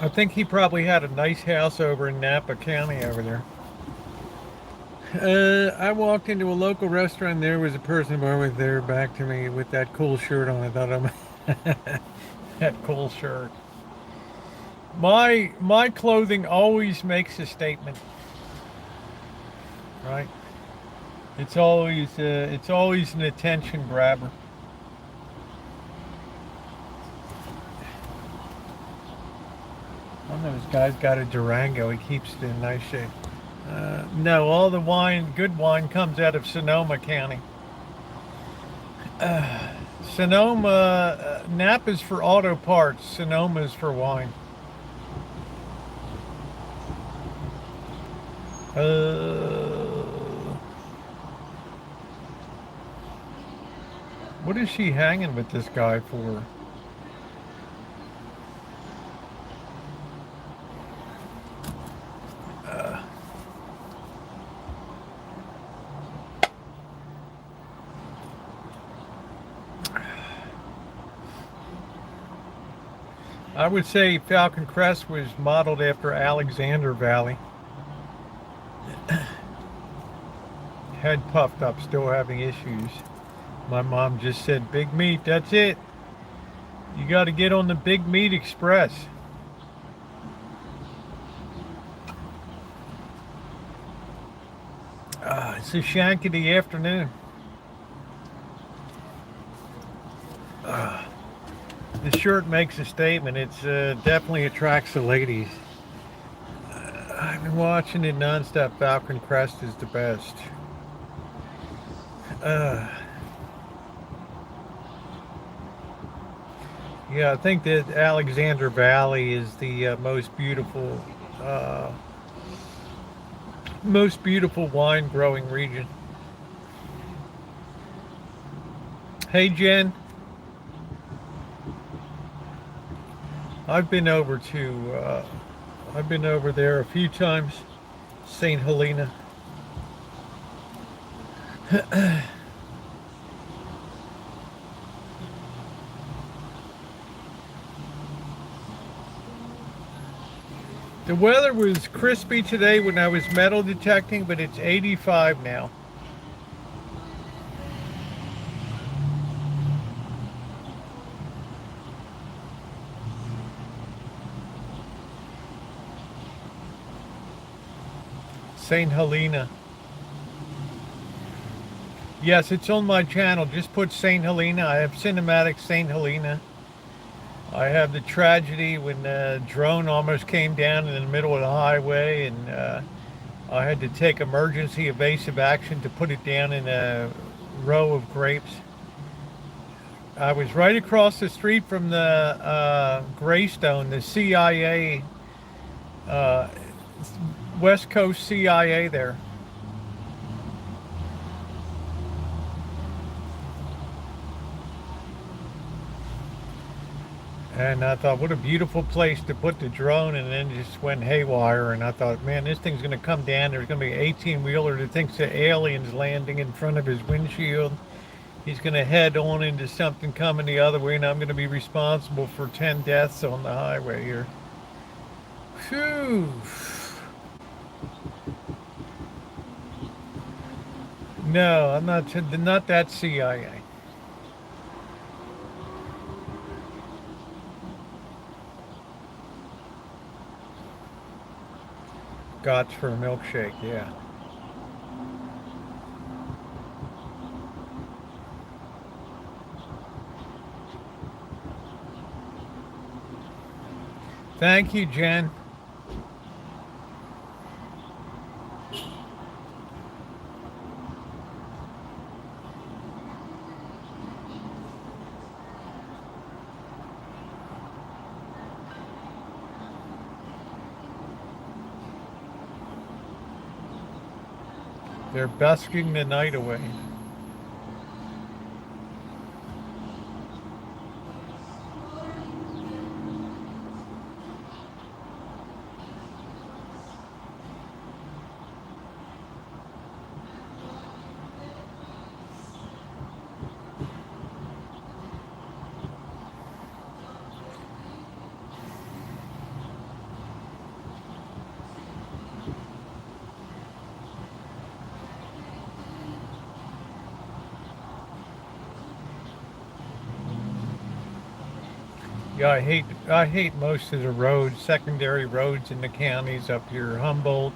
I think he probably had a nice house over in Napa County over there. I walked into a local restaurant and there was a person over there back to me with that cool shirt on. I thought I'm that cool shirt. My clothing always makes a statement. Right? It's always an attention grabber. One of those guys got a Durango. He keeps it in nice shape. No, all the good wine comes out of Sonoma County. Sonoma, Napa's for auto parts. Sonoma's for wine. What is she hanging with this guy for? I would say Falcon Crest was modeled after Alexander Valley. Head puffed up, still having issues. My mom just said, big meat, that's it. You got to get on the Big Meat Express. It's a shank of the afternoon. The shirt makes a statement. It's definitely attracts the ladies. I've been watching it nonstop. Falcon Crest is the best. Yeah, I think that Alexander Valley is the most beautiful wine growing region. Hey Jen, I've been over there a few times. St. Helena. The weather was crispy today when I was metal detecting, but it's 85 now. St. Helena. Yes, it's on my channel. Just put St. Helena. I have cinematic St. Helena. I have the tragedy when the drone almost came down in the middle of the highway, and I had to take emergency evasive action to put it down in a row of grapes. I was right across the street from the Greystone, the CIA, West Coast CIA there. And I thought, what a beautiful place to put the drone, and then just went haywire. And I thought, man, this thing's going to come down. There's going to be an 18-wheeler that thinks the alien's landing in front of his windshield. He's going to head on into something coming the other way, and I'm going to be responsible for 10 deaths on the highway here. Phew. No, I'm not that CIA. Gots for a milkshake, yeah. Thank you, Jen. They're busking the night away. Yeah, I hate most of the roads, secondary roads in the counties up here, Humboldt,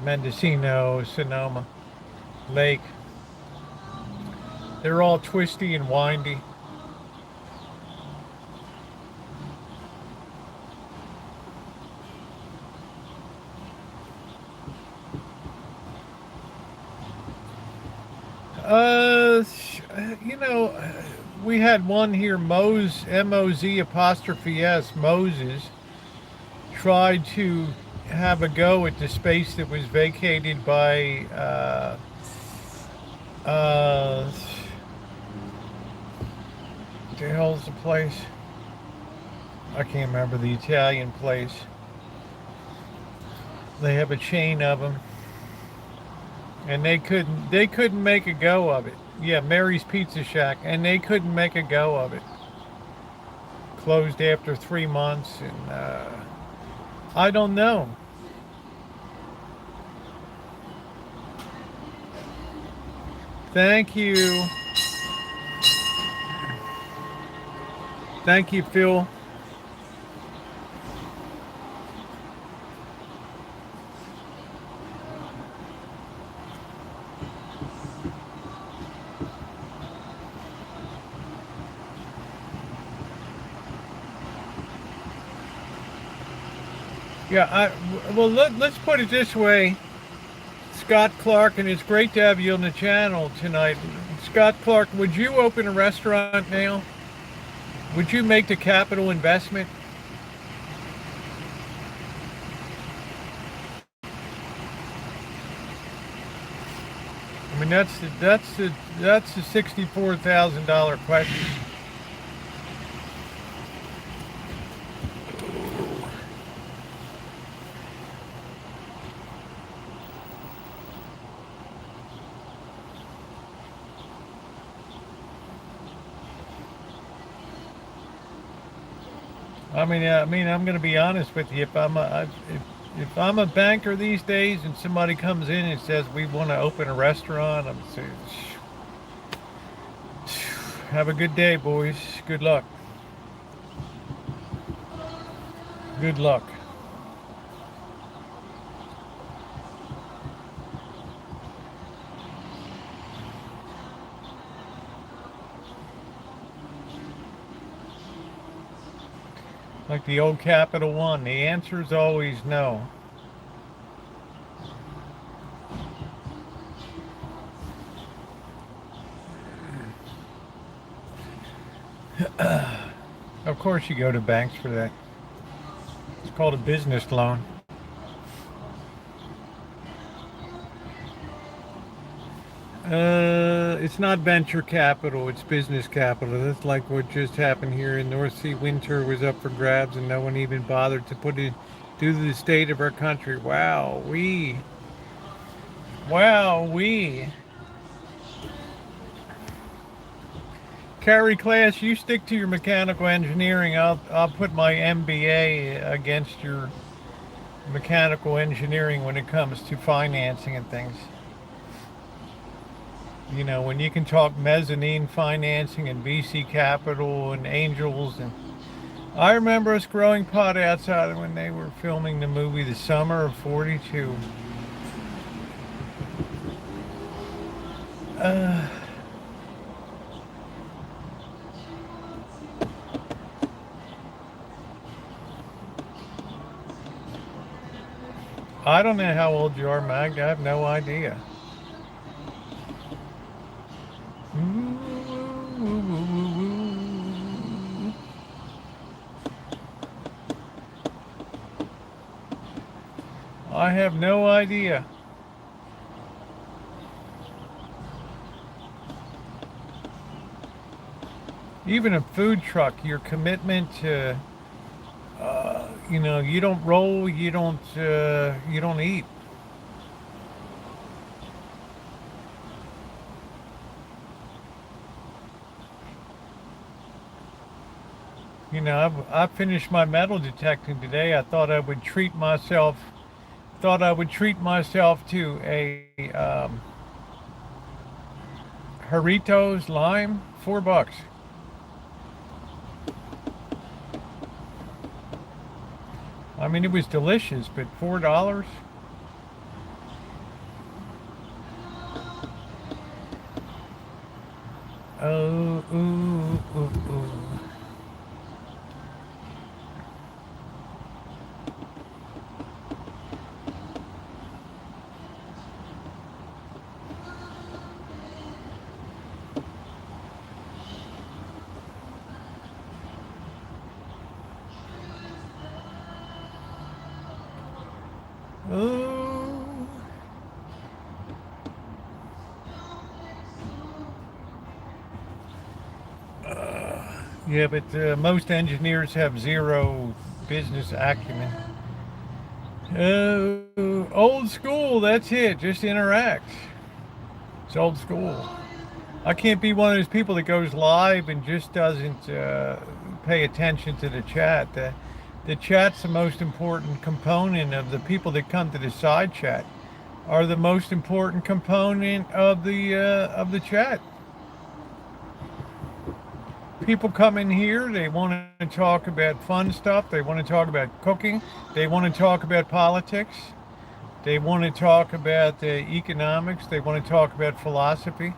Mendocino, Sonoma, Lake. They're all twisty and windy. You know, we had one here, M-O-Z apostrophe S, Moses, tried to have a go at the space that was vacated by the hell's the place? I can't remember the Italian place. They have a chain of them, and they couldn't make a go of it. Yeah, Mary's Pizza Shack, and they couldn't make a go of it. Closed after 3 months, and I don't know. Thank you. Thank you, Phil. Yeah, well, let's put it this way. Scott Clark, and it's great to have you on the channel tonight. Scott Clark, would you open a restaurant now? Would you make the capital investment? I mean, that's the $64,000 question. I'm going to be honest with you. If I'm a banker these days, and somebody comes in and says we want to open a restaurant, I'm saying, have a good day, boys. Good luck. Good luck. Like the old Capital One, the answer is always no. Of course you go to banks for that. It's called a business loan. It's not venture capital, it's business capital. That's like what just happened here in North Sea. Winter was up for grabs and no one even bothered to put it due to the state of our country. Wow, we. Carrie class, you stick to your mechanical engineering. I'll put my MBA against your mechanical engineering when it comes to financing and things. You know, when you can talk mezzanine financing and VC capital and angels, and I remember us growing pot outside when they were filming the movie The Summer of 42. I don't know how old you are, Mag. I have no idea. I have no idea. Even a food truck, your commitment to, you don't roll, you don't eat. You know, I finished my metal detecting today. I thought I would treat myself. Thought I would treat myself to a Doritos lime, $4. I mean, it was delicious, but $4. Oh, ooh, ooh, ooh. Oh. Yeah, but most engineers have zero business acumen. Old school, that's it. Just interact. It's old school. I can't be one of those people that goes live and just doesn't pay attention to the chat. The chat's the most important component of the people that come to the side chat. Are the most important component of the chat. People come in here, they want to talk about fun stuff, they want to talk about cooking, they want to talk about politics, they want to talk about economics, they want to talk about philosophy,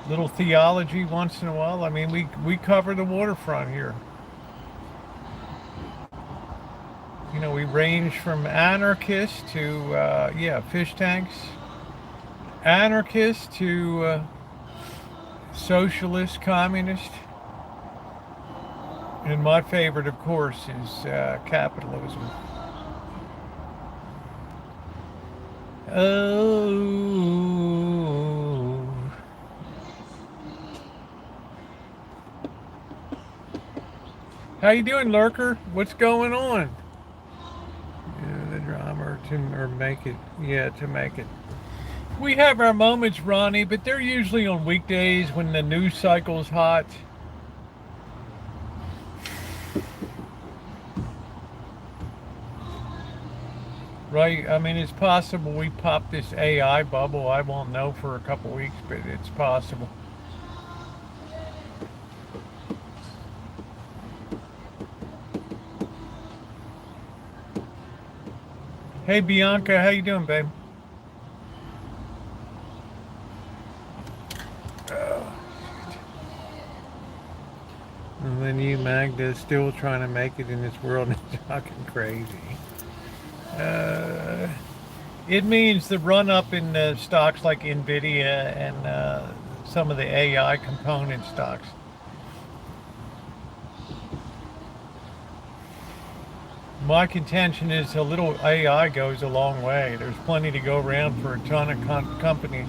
little theology once in a while. I mean, we cover the waterfront here. You know, we range from anarchists to, fish tanks, anarchists to socialist, communist. And my favorite, of course, is capitalism. Oh. How you doing, Lurker? What's going on? The drama or make it. Yeah, to make it. We have our moments, Ronnie, but they're usually on weekdays when the news cycle's hot. Right? I mean, it's possible we pop this AI bubble. I won't know for a couple weeks, but it's possible. Hey, Bianca, how you doing, babe? And then you, Magda, still trying to make it in this world and talking crazy. It means the run up in stocks like Nvidia and some of the AI component stocks. My contention is a little AI goes a long way. There's plenty to go around for a ton of companies.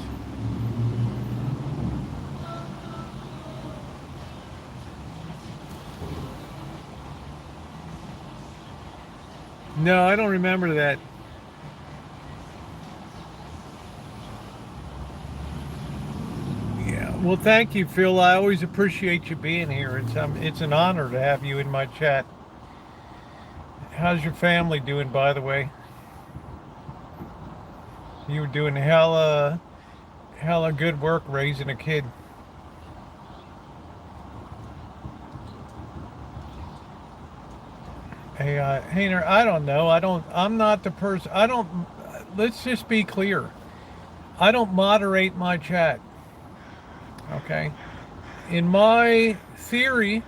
No, I don't remember that. Yeah, well, thank you, Phil. I always appreciate you being here. It's an honor to have you in my chat. How's your family doing, by the way? You were doing hella good work raising a kid. Hey, Hayner, I don't know. I'm not the person. Let's just be clear. I don't moderate my chat. Okay? In my theory,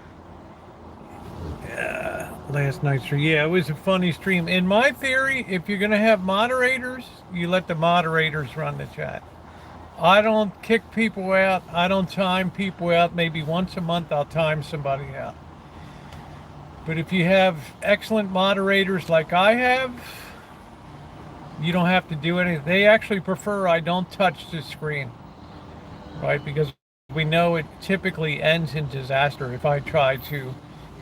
last night's stream, yeah, it was a funny stream. In my theory, if you're going to have moderators, you let the moderators run the chat. I don't kick people out. I don't time people out. Maybe once a month I'll time somebody out. But if you have excellent moderators like I have, you don't have to do anything. They actually prefer I don't touch the screen, right? Because we know it typically ends in disaster if I try to,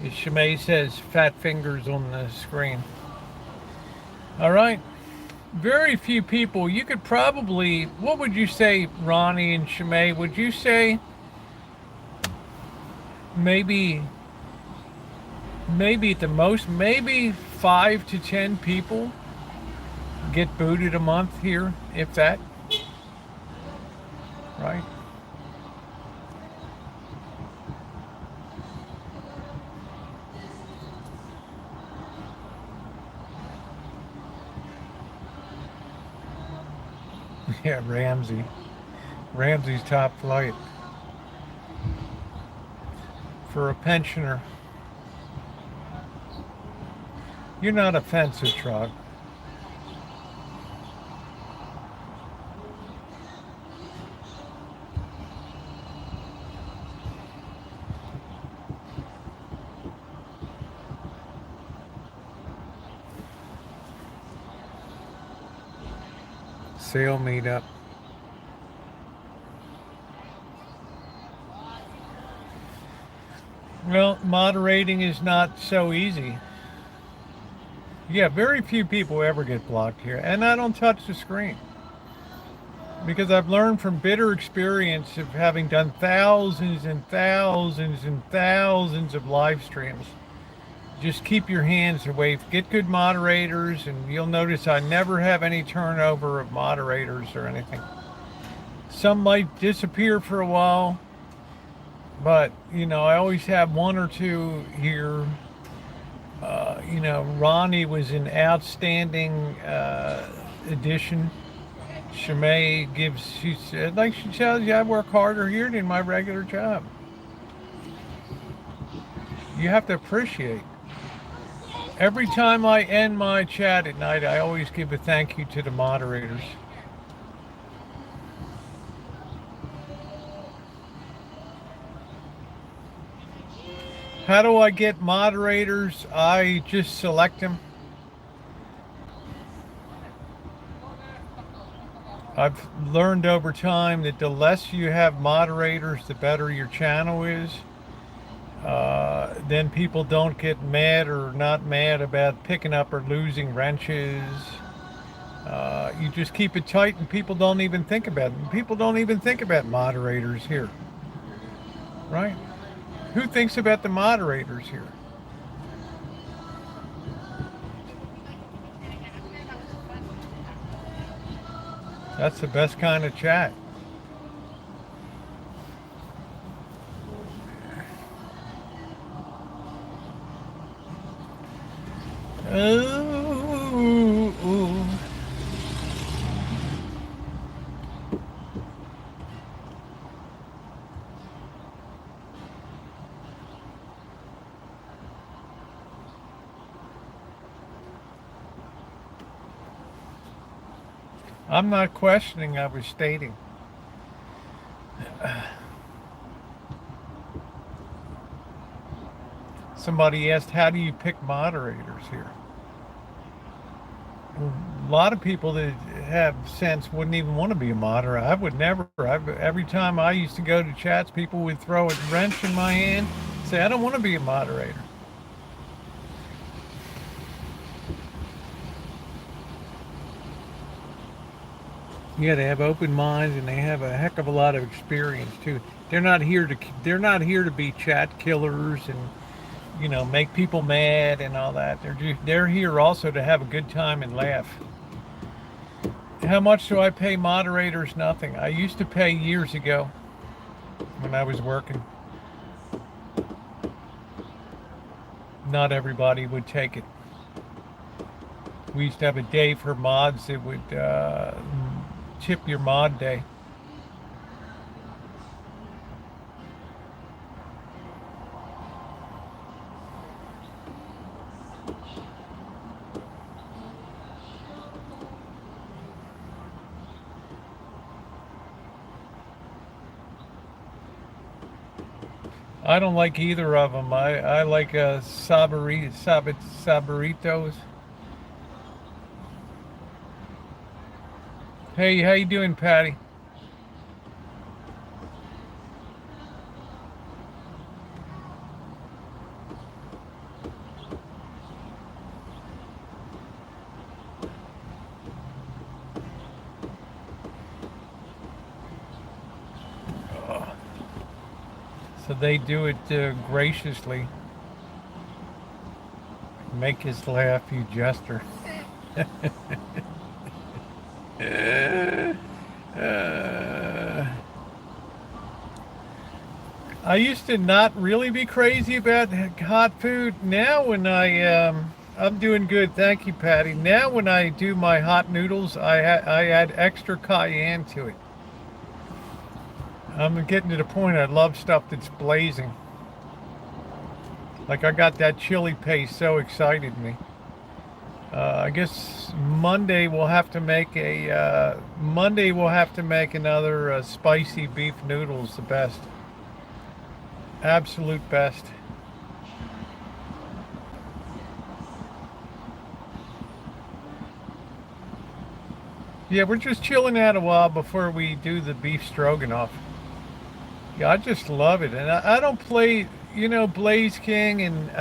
as Shimei says, fat fingers on the screen. All right. Very few people. You could probably, what would you say, Ronnie and Shimei? Would you say maybe at the most, maybe 5 to 10 people get booted a month here, if that, right? Yeah, Ramsey's top flight for a pensioner. You're not offensive, Trog. Sale meetup. Well, moderating is not so easy. Yeah, very few people ever get blocked here. And I don't touch the screen. Because I've learned from bitter experience of having done thousands and thousands and thousands of live streams. Just keep your hands away. Get good moderators, and you'll notice I never have any turnover of moderators or anything. Some might disappear for a while. But, I always have one or two here. Ronnie was an outstanding addition. She said, like she tells you, I work harder here than my regular job. You have to appreciate. Every time I end my chat at night, I always give a thank you to the moderators. How do I get moderators? I just select them. I've learned over time that the less you have moderators, the better your channel is. Then people don't get mad or not mad about picking up or losing wrenches. You just keep it tight and people don't even think about it. People don't even think about moderators here. Right? Who thinks about the moderators here? That's the best kind of chat. Ooh, ooh. I'm not questioning, I was stating. Somebody asked, how do you pick moderators here? A lot of people that have sense wouldn't even want to be a moderator. I would never. Every time I used to go to chats, people would throw a wrench in my hand, say, I don't want to be a moderator. You got to have open minds, and they have a heck of a lot of experience too. They're not here to be chat killers and make people mad and all that. They're here also to have a good time and laugh. How much do I pay moderators? Nothing. I used to pay years ago when I was working. Not everybody would take it. We used to have a day for mods that would tip your mod day. I don't like either of them. I like sabaritos. Hey, how you doing, Patty? So they do it graciously. Make us laugh, you jester. I used to not really be crazy about hot food. Now when I'm doing good, thank you, Patty. Now when I do my hot noodles, I add extra cayenne to it. I'm getting to the point I love stuff that's blazing. Like I got that chili paste, so excited me. I guess Monday we'll have to make another spicy beef noodles, the best. Absolute best. Yeah, we're just chilling out a while before we do the beef stroganoff. Yeah, I just love it. And I don't play, Blaze King and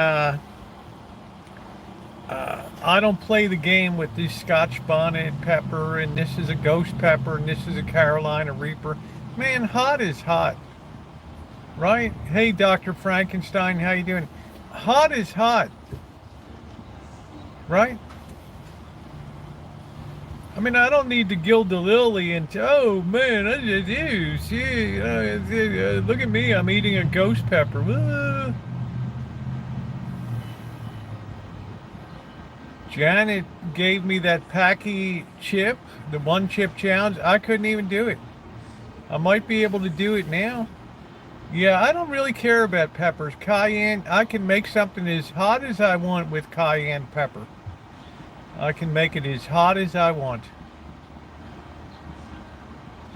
I don't play the game with this Scotch bonnet pepper and this is a ghost pepper and this is a Carolina Reaper. Man, hot is hot. Right? Hey, Dr. Frankenstein, how you doing? Hot is hot. Right? I mean, I don't need to gild the lily and oh man, I just do. See, look at me, I'm eating a ghost pepper. Janet gave me that Packy chip, the one chip challenge. I couldn't even do it. I might be able to do it now. Yeah, I don't really care about peppers. Cayenne, I can make something as hot as I want with cayenne pepper. I can make it as hot as I want.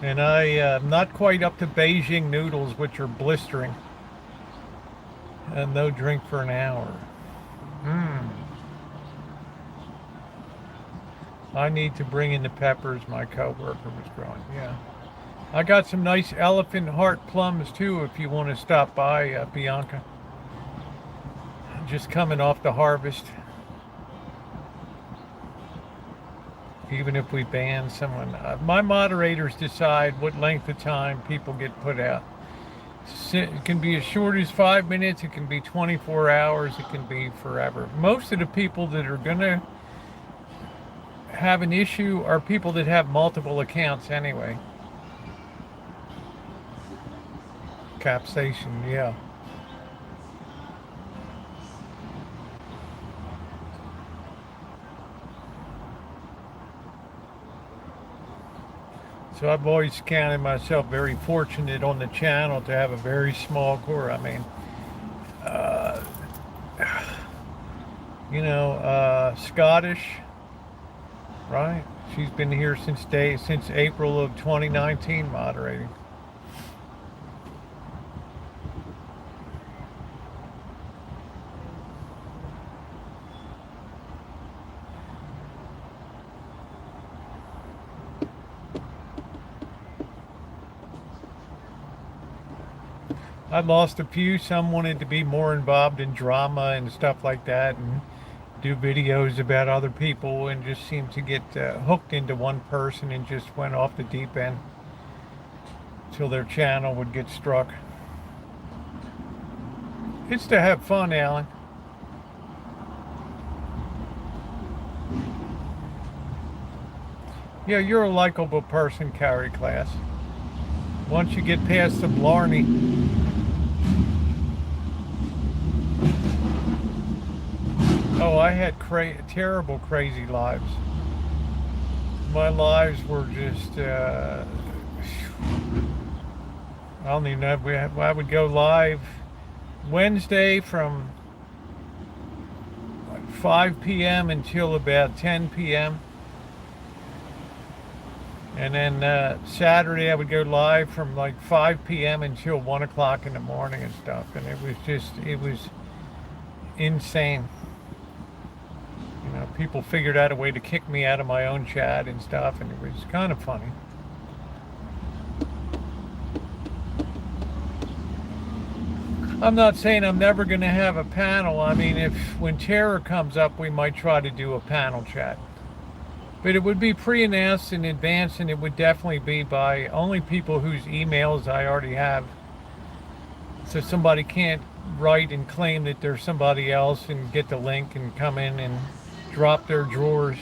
And I'm not quite up to Beijing noodles, which are blistering. And no drink for an hour. I need to bring in the peppers my coworker was growing. Yeah. I got some nice elephant heart plums too if you want to stop by, Bianca. Just coming off the harvest. Even if we ban someone. My moderators decide what length of time people get put out. It can be as short as 5 minutes, it can be 24 hours, it can be forever. Most of the people that are going to have an issue are people that have multiple accounts anyway. Capsation, yeah. So I've always counted myself very fortunate on the channel to have a very small core. I mean, Scottish, right? She's been here since April of 2019 moderating. I lost a few. Some wanted to be more involved in drama and stuff like that and do videos about other people and just seemed to get hooked into one person and just went off the deep end till their channel would get struck. It's to have fun, Alan. Yeah, you're a likable person, Carrie Class. Once you get past the blarney. Oh, I had terrible, crazy lives. My lives were just, I don't even know. I would go live Wednesday from like 5 p.m. until about 10 p.m. And then Saturday I would go live from like 5 p.m. until 1 o'clock in the morning and stuff. And it was insane. You know, people figured out a way to kick me out of my own chat and stuff, and it was kind of funny. I'm not saying I'm never going to have a panel. I mean, when terror comes up, we might try to do a panel chat. But it would be pre-announced in advance, and it would definitely be by only people whose emails I already have. So somebody can't write and claim that there's somebody else and get the link and come in and drop their drawers.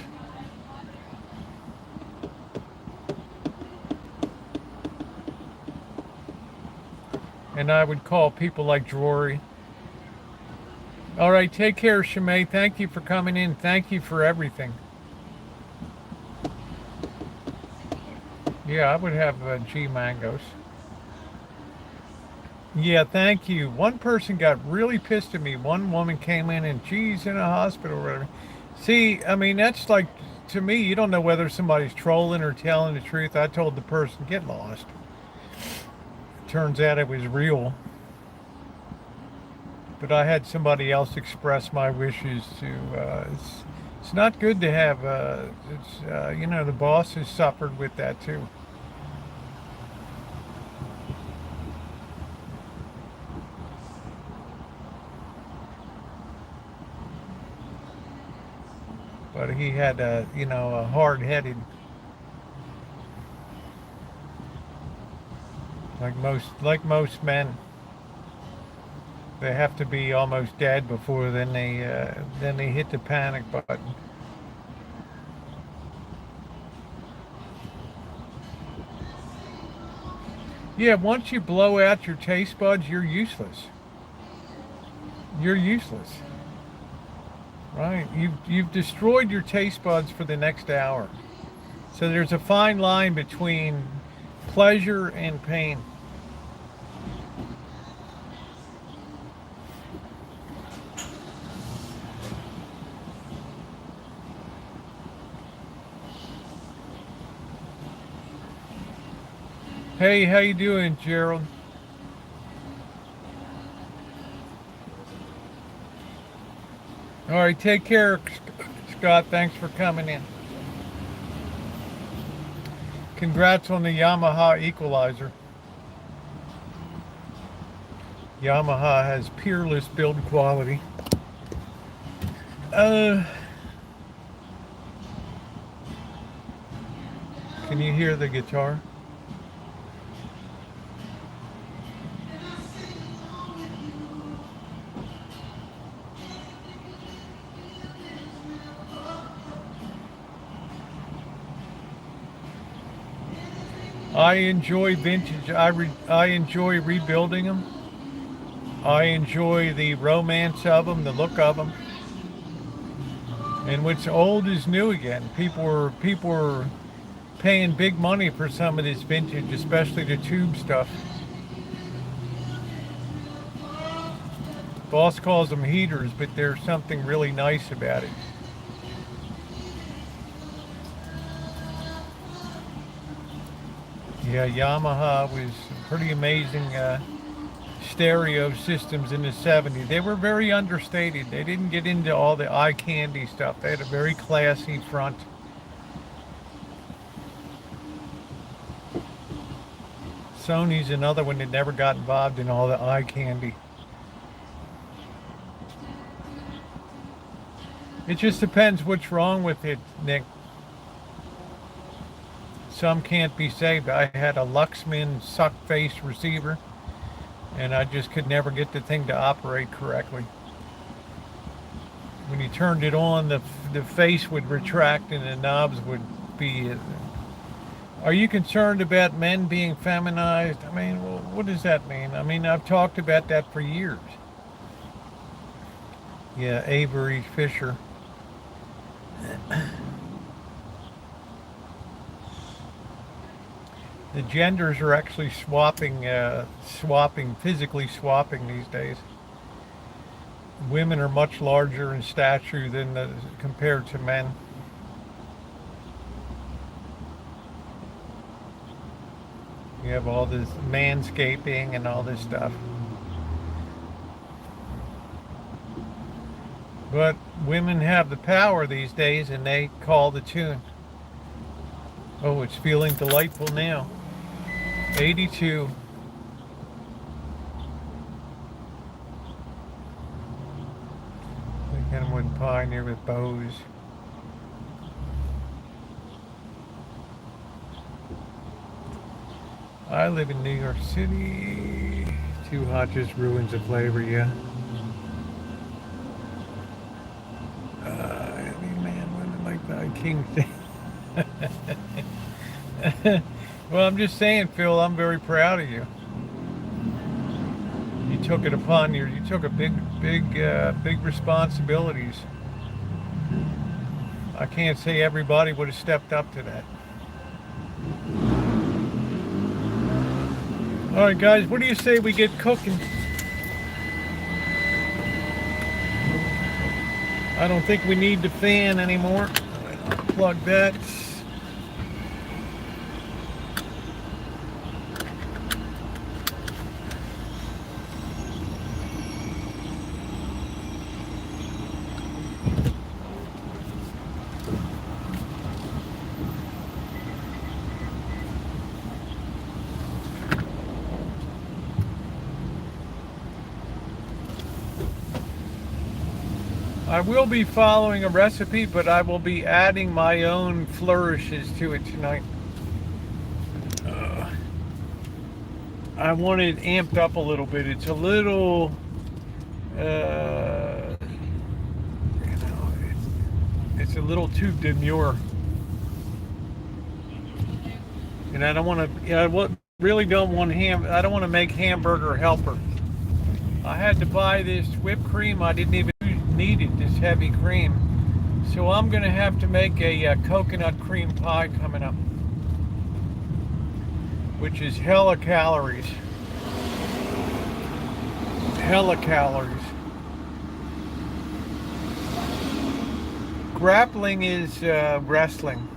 And I would call people like Drury. All right, take care, Shimei. Thank you for coming in. Thank you for everything. Yeah, I would have G mangoes. Yeah, thank you. One person got really pissed at me. One woman came in and she's in a hospital or whatever. See, I mean, that's like, to me, you don't know whether somebody's trolling or telling the truth. I told the person, get lost. Turns out it was real. But I had somebody else express my wishes to, it's not good to have, the boss has suffered with that too. But he had a hard-headed, like most men. They have to be almost dead before then they hit the panic button. Yeah, once you blow out your taste buds, you're useless. You're useless. Right? You've destroyed your taste buds for the next hour. So there's a fine line between pleasure and pain. Hey, how you doing, Gerald? All right, take care, Scott. Thanks for coming in. Congrats on the Yamaha equalizer. Yamaha has peerless build quality. Uh, can you hear the guitar? I enjoy vintage. I enjoy rebuilding them. I enjoy the romance of them, the look of them. And what's old is new again. People are paying big money for some of this vintage, especially the tube stuff. Boss calls them heaters, but there's something really nice about it. Yeah, Yamaha was pretty amazing stereo systems in the 70s. They were very understated. They didn't get into all the eye candy stuff. They had a very classy front. Sony's another one that never got involved in all the eye candy. It just depends what's wrong with it, Nick. Some can't be saved. I had a Luxman suck face receiver, and I just could never get the thing to operate correctly. When you turned it on, the face would retract and the knobs would be. Are you concerned about men being feminized? I mean, well, what does that mean? I mean, I've talked about that for years. Yeah, Avery Fisher. The genders are actually physically swapping these days. Women are much larger in stature compared to men. You have all this manscaping and all this stuff. But women have the power these days and they call the tune. Oh, it's feeling delightful now. 82. Kenwood Pioneer with bows. I live in New York City. Too hot just ruins the flavor, yeah. Heavy man, women like that. King. Well, I'm just saying, Phil, I'm very proud of you. You took it upon you. You took a big responsibilities. I can't say everybody would have stepped up to that. All right, guys, what do you say we get cooking? I don't think we need the fan anymore. Plug that. I will be following a recipe, but I will be adding my own flourishes to it tonight. I want it amped up a little bit. It's a little, it's a little too demure. And I don't want to, Really don't want I don't want to make hamburger helper. I had to buy this whipped cream. I didn't even need it, this heavy cream. So I'm going to have to make a coconut cream pie coming up, which is hella calories. Hella calories. Grappling is wrestling.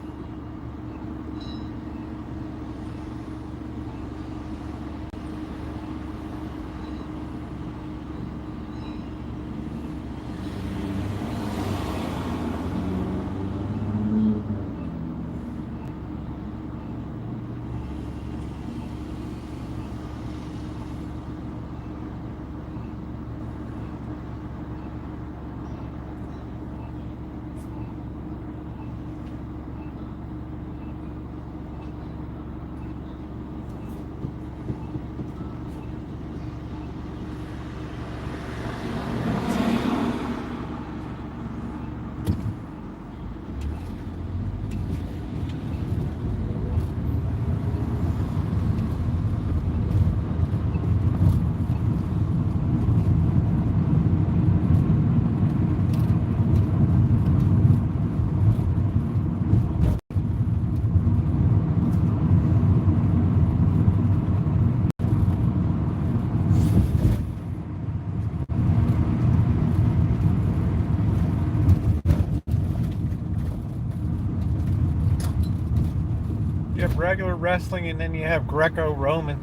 You have regular wrestling and then you have Greco-Roman.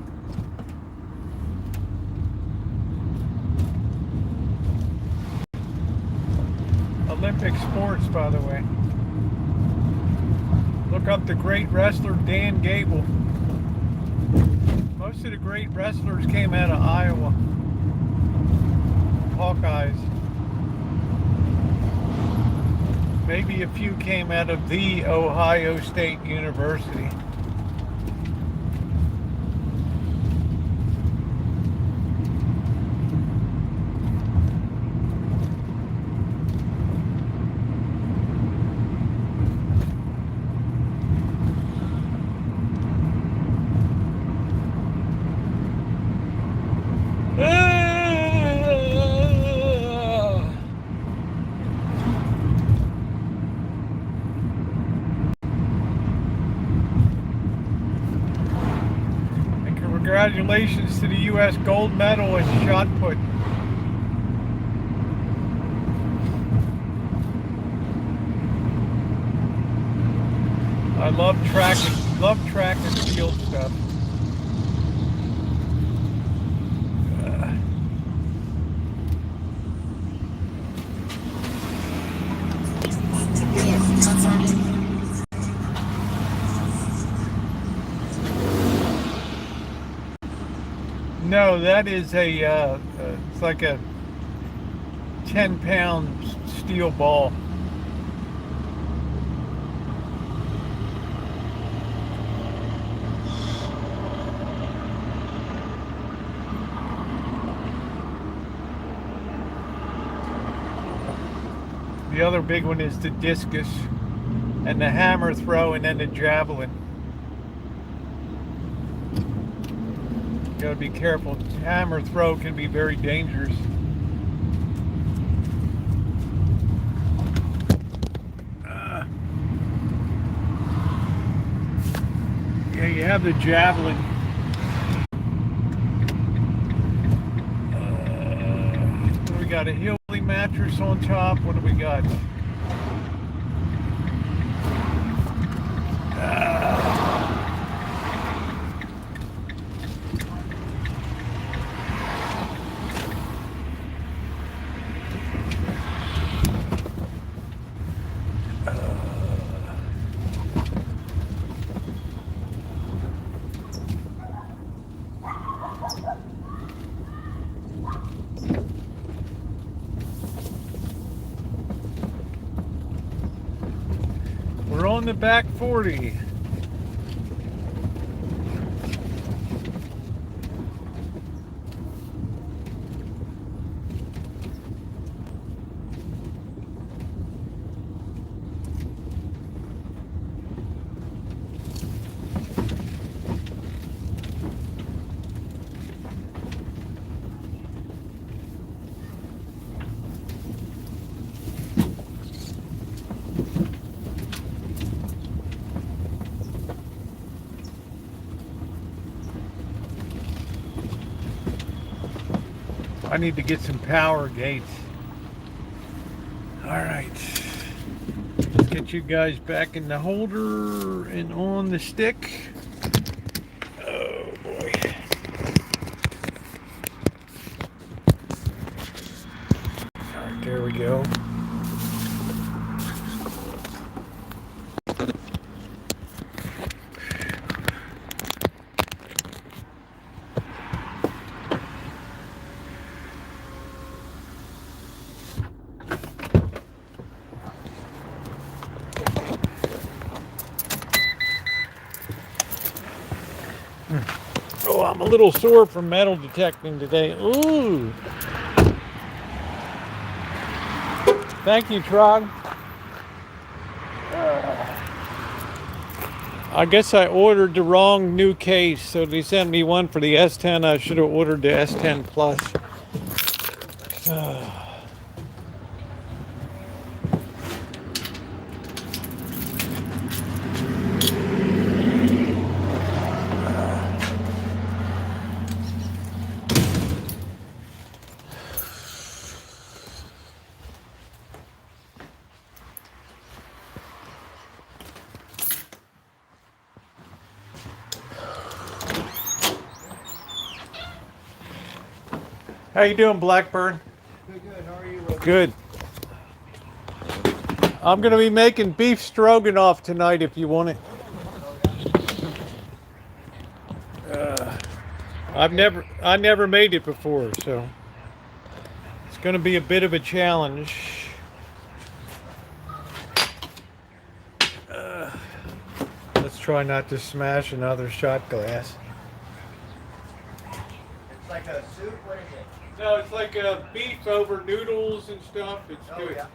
Olympic sports, by the way. Look up the great wrestler Dan Gable. Most of the great wrestlers came out of Iowa. Hawkeyes. Maybe a few came out of the Ohio State University. Congratulations to the U.S. gold medal in shot put. I love track and field stuff. No, that is it's like a 10-pound steel ball. The other big one is the discus and the hammer throw and then the javelin. You gotta be careful. Hammer throw can be very dangerous. Yeah, you have the javelin. We got a Hilly mattress on top. What do we got? We're on the back 40. I need to get some power gates. All right. Let's get you guys back in the holder and on the stick. Oh boy. All right, there we go. Oh, I'm a little sore from metal detecting today. Ooh. Thank you, Trog. I guess I ordered the wrong new case, so they sent me one for the S10. I should have ordered the S10 Plus. How you doing, Blackburn?
Good. How are you, Rosie?
Good. I'm gonna be making beef stroganoff tonight if you want it. I never made it before, so it's gonna be a bit of a challenge. Let's try not to smash another shot glass.
It's like a soup. What is it?
No, it's like beef over noodles and stuff. It's good.
Yeah.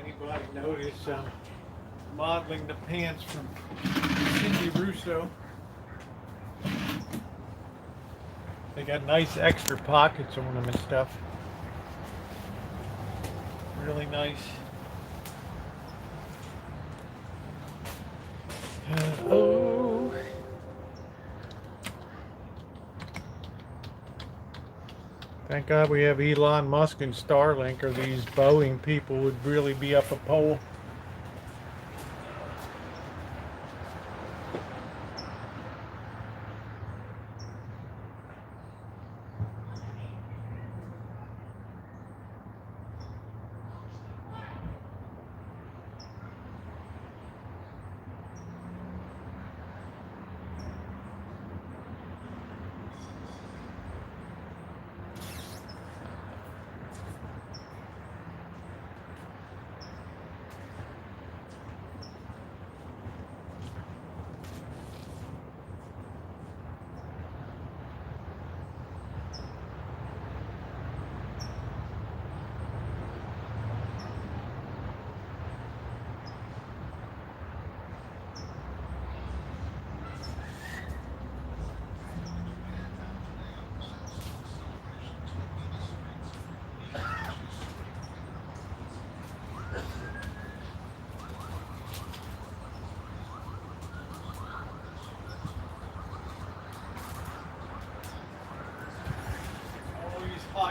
Anybody notice modeling the pants from Cindy Russo? They got nice extra pockets on them and stuff. Really nice. Oh. Thank God we have Elon Musk and Starlink, or these Boeing people would really be up a pole.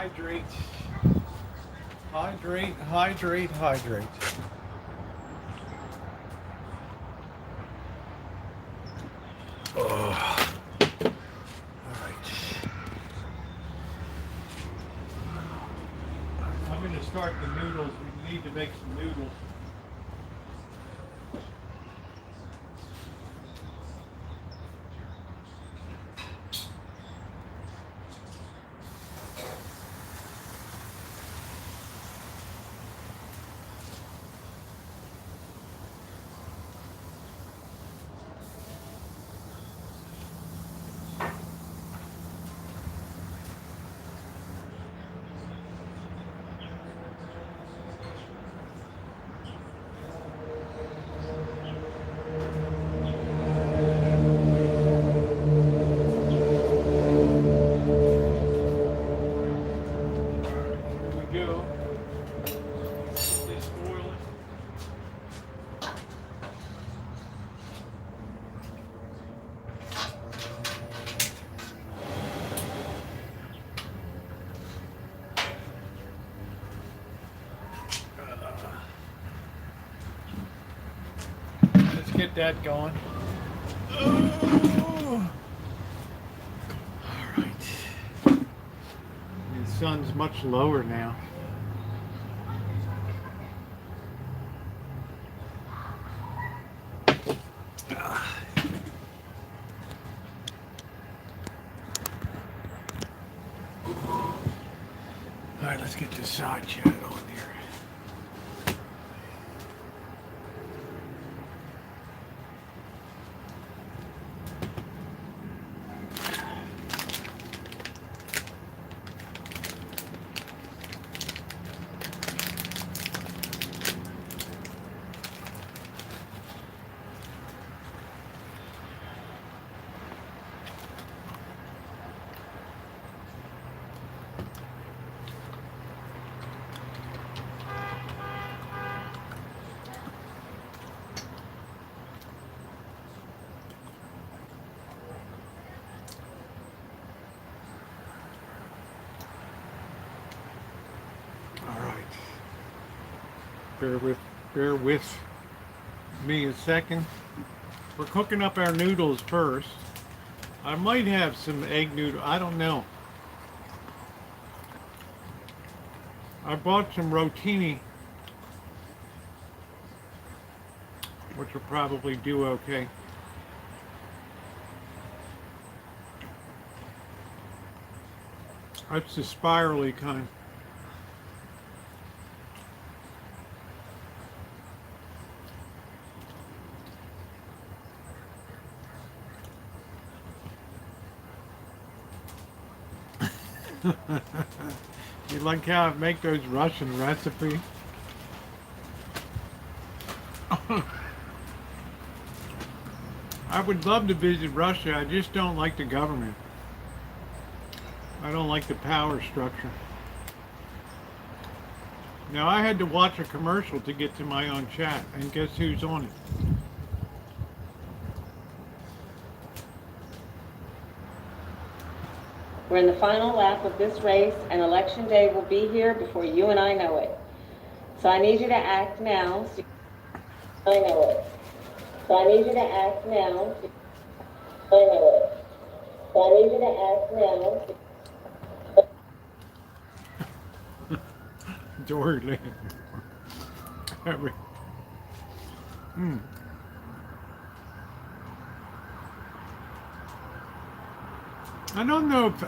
Hydrate. Hydrate, hydrate, hydrate. Oh. Alright. I'm going to start the noodles. We need to make some noodles. Get that going. Oh. All right. The sun's much lower now. All right, let's get this side chat on here. Bear with me a second. We're cooking up our noodles first. I might have some egg noodle. I don't know. I bought some rotini, which will probably do okay. That's the spirally kind. You like how I make those Russian recipes? I would love to visit Russia. I just don't like the government. I don't like the power structure. Now I had to watch a commercial to get to my own chat, and guess who's on it?
We're in the final lap of this race, and election day will be here before you and I know it. So I need you to act now. I know it. So I need you to act now. I know it. So I need you to act now.
Dory. I don't know if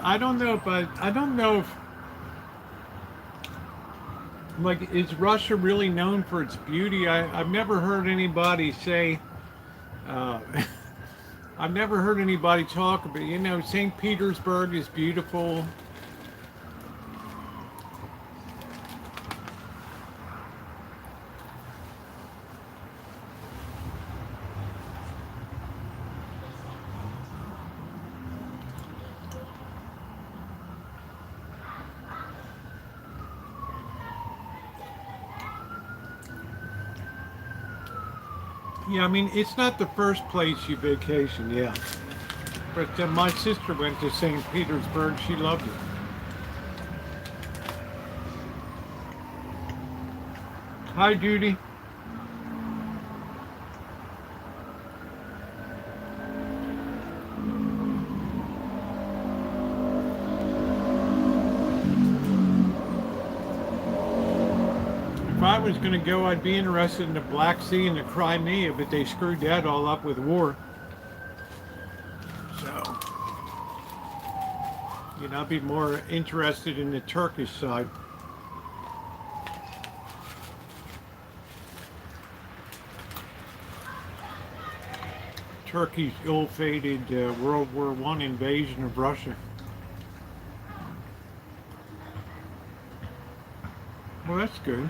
like, is Russia really known for its beauty? I've never heard anybody say, I've never heard anybody talk about, you know, St. Petersburg is beautiful. Yeah, I mean, it's not the first place you vacation, yeah. But my sister went to St. Petersburg. She loved it. Hi, Judy. If I was going to go, I'd be interested in the Black Sea and the Crimea, but they screwed that all up with war. So, you know, I'd be more interested in the Turkish side. Turkey's ill-fated World War I invasion of Russia. Well, that's good.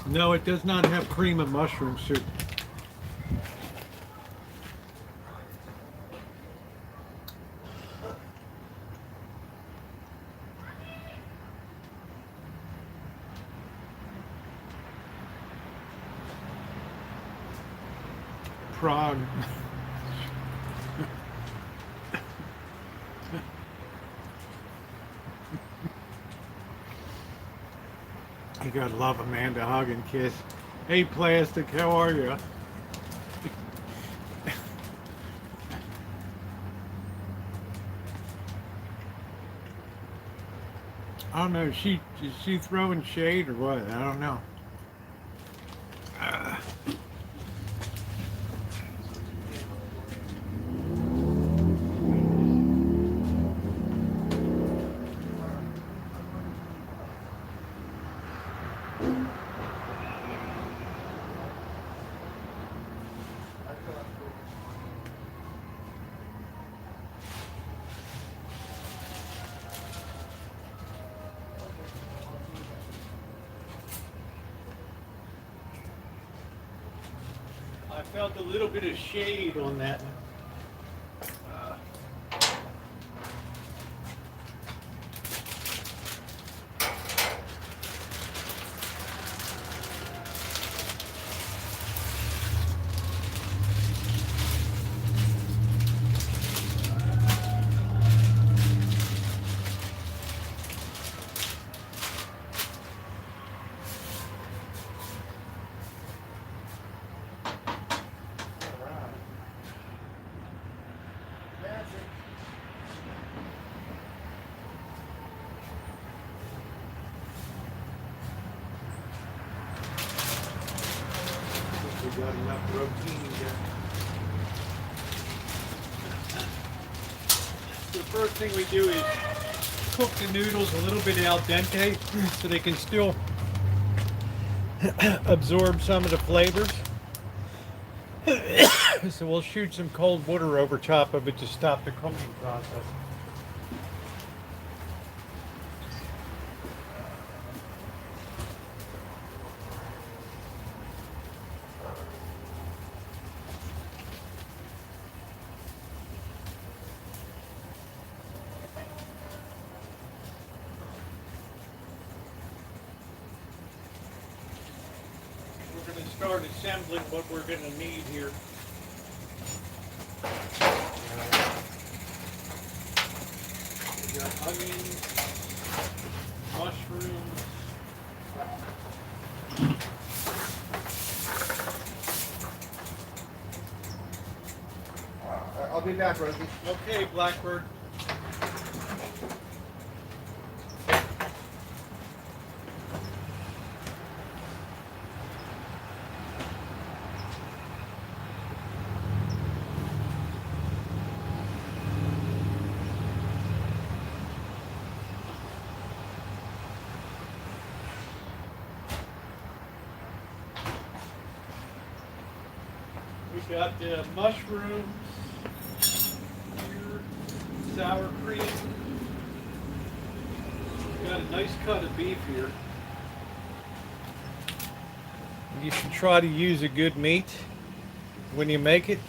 No, it does not have cream of mushroom soup. Prague. You gotta love Amanda hug and kiss. Hey, Plastic, how are you? I don't know. Is she throwing shade or what? I don't know. I felt a little bit of shade on that. We got enough protein here. The first thing we do is cook the noodles a little bit al dente so they can still absorb some of the flavors. So we'll shoot some cold water over top of it to stop the cooking process. We're going to start assembling what we're going to need here. We got onions, mushrooms,
I'll be back, Rosie.
okay, Blackbird. We got mushrooms, here, sour cream. Got a nice cut of beef here. You should try to use a good meat when you make it.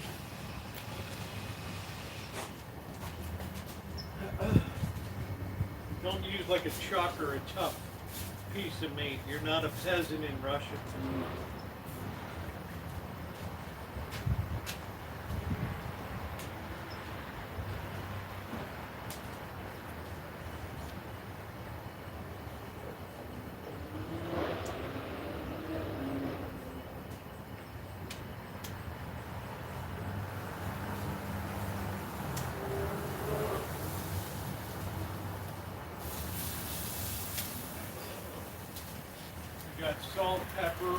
Don't use like a chuck or a tough piece of meat. You're not a peasant in Russia. salt, pepper.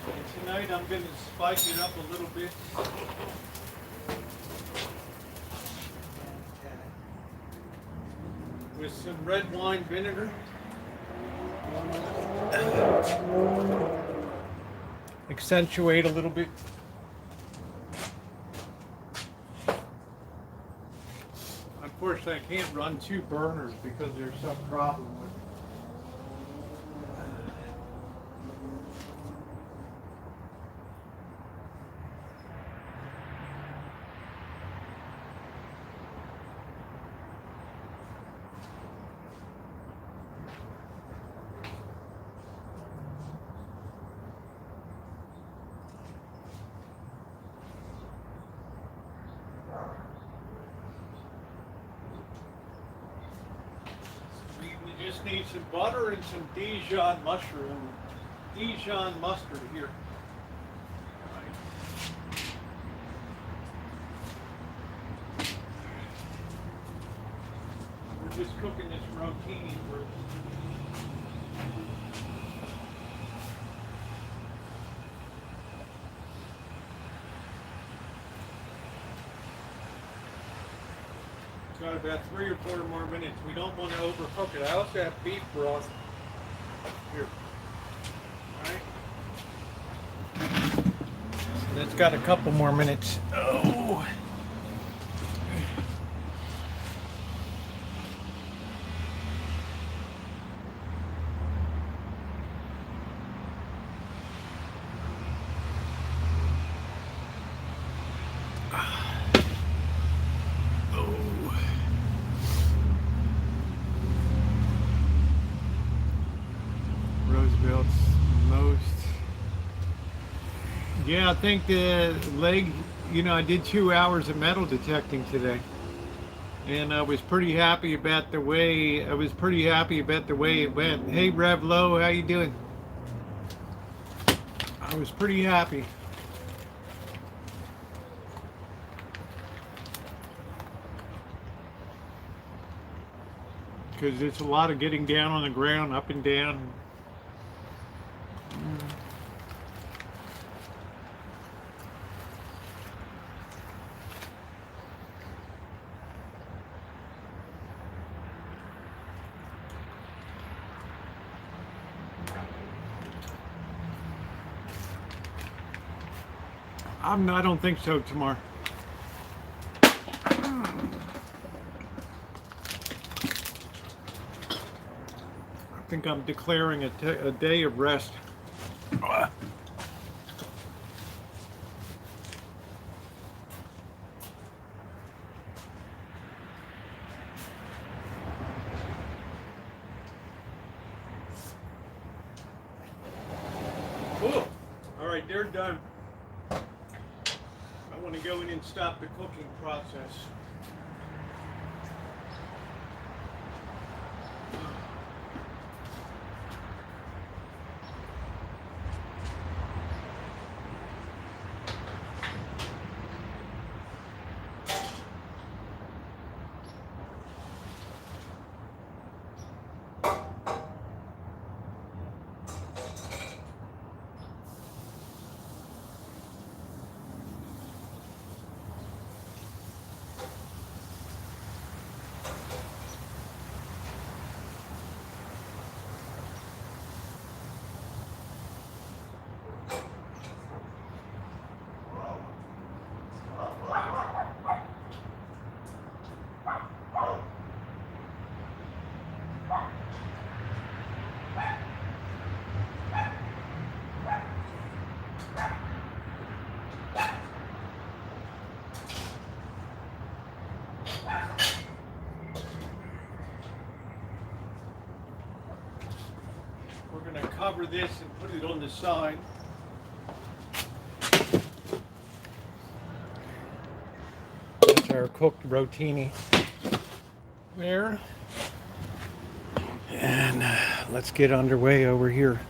And tonight I'm going to spice it up a little bit. With some red wine vinegar. Accentuate a little bit. Unfortunately, I can't run 2 burners because there's some problem with it. We just need some butter and some Dijon mustard here. We're just cooking this rotini first. Got about 3 or 4 more minutes. We don't want to overcook it. I also have beef broth here. Alright. So that's got a couple more minutes. Oh. Yeah, I think the leg, I did 2 hours of metal detecting today. And I was pretty happy about the way it went. Hey Rev Low, how you doing? I was pretty happy. Because it's a lot of getting down on the ground, up and down. I don't think so tomorrow. I think I'm declaring a day of rest. Cool. All right, they're done. I want to go in and stop the cooking process. We're going to cover this and put it on the side. That's our cooked rotini there. And let's get underway over here.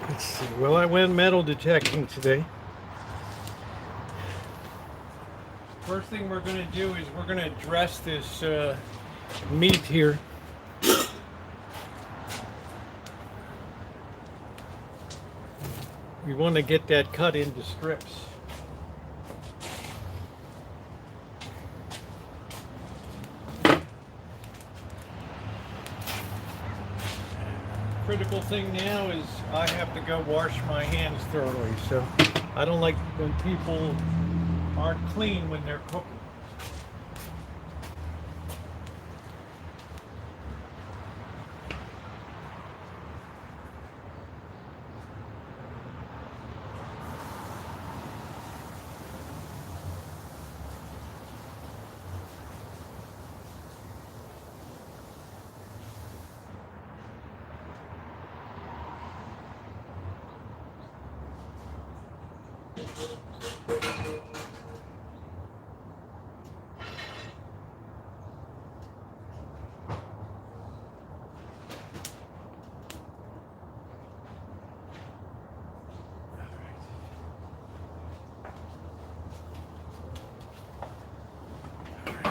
Let's see. Well, I went metal detecting today. First thing we're going to do is we're going to dress this meat here. We want to get that cut into strips. Critical thing now is I have to go wash my hands thoroughly, so I don't like when people aren't clean when they're cooking.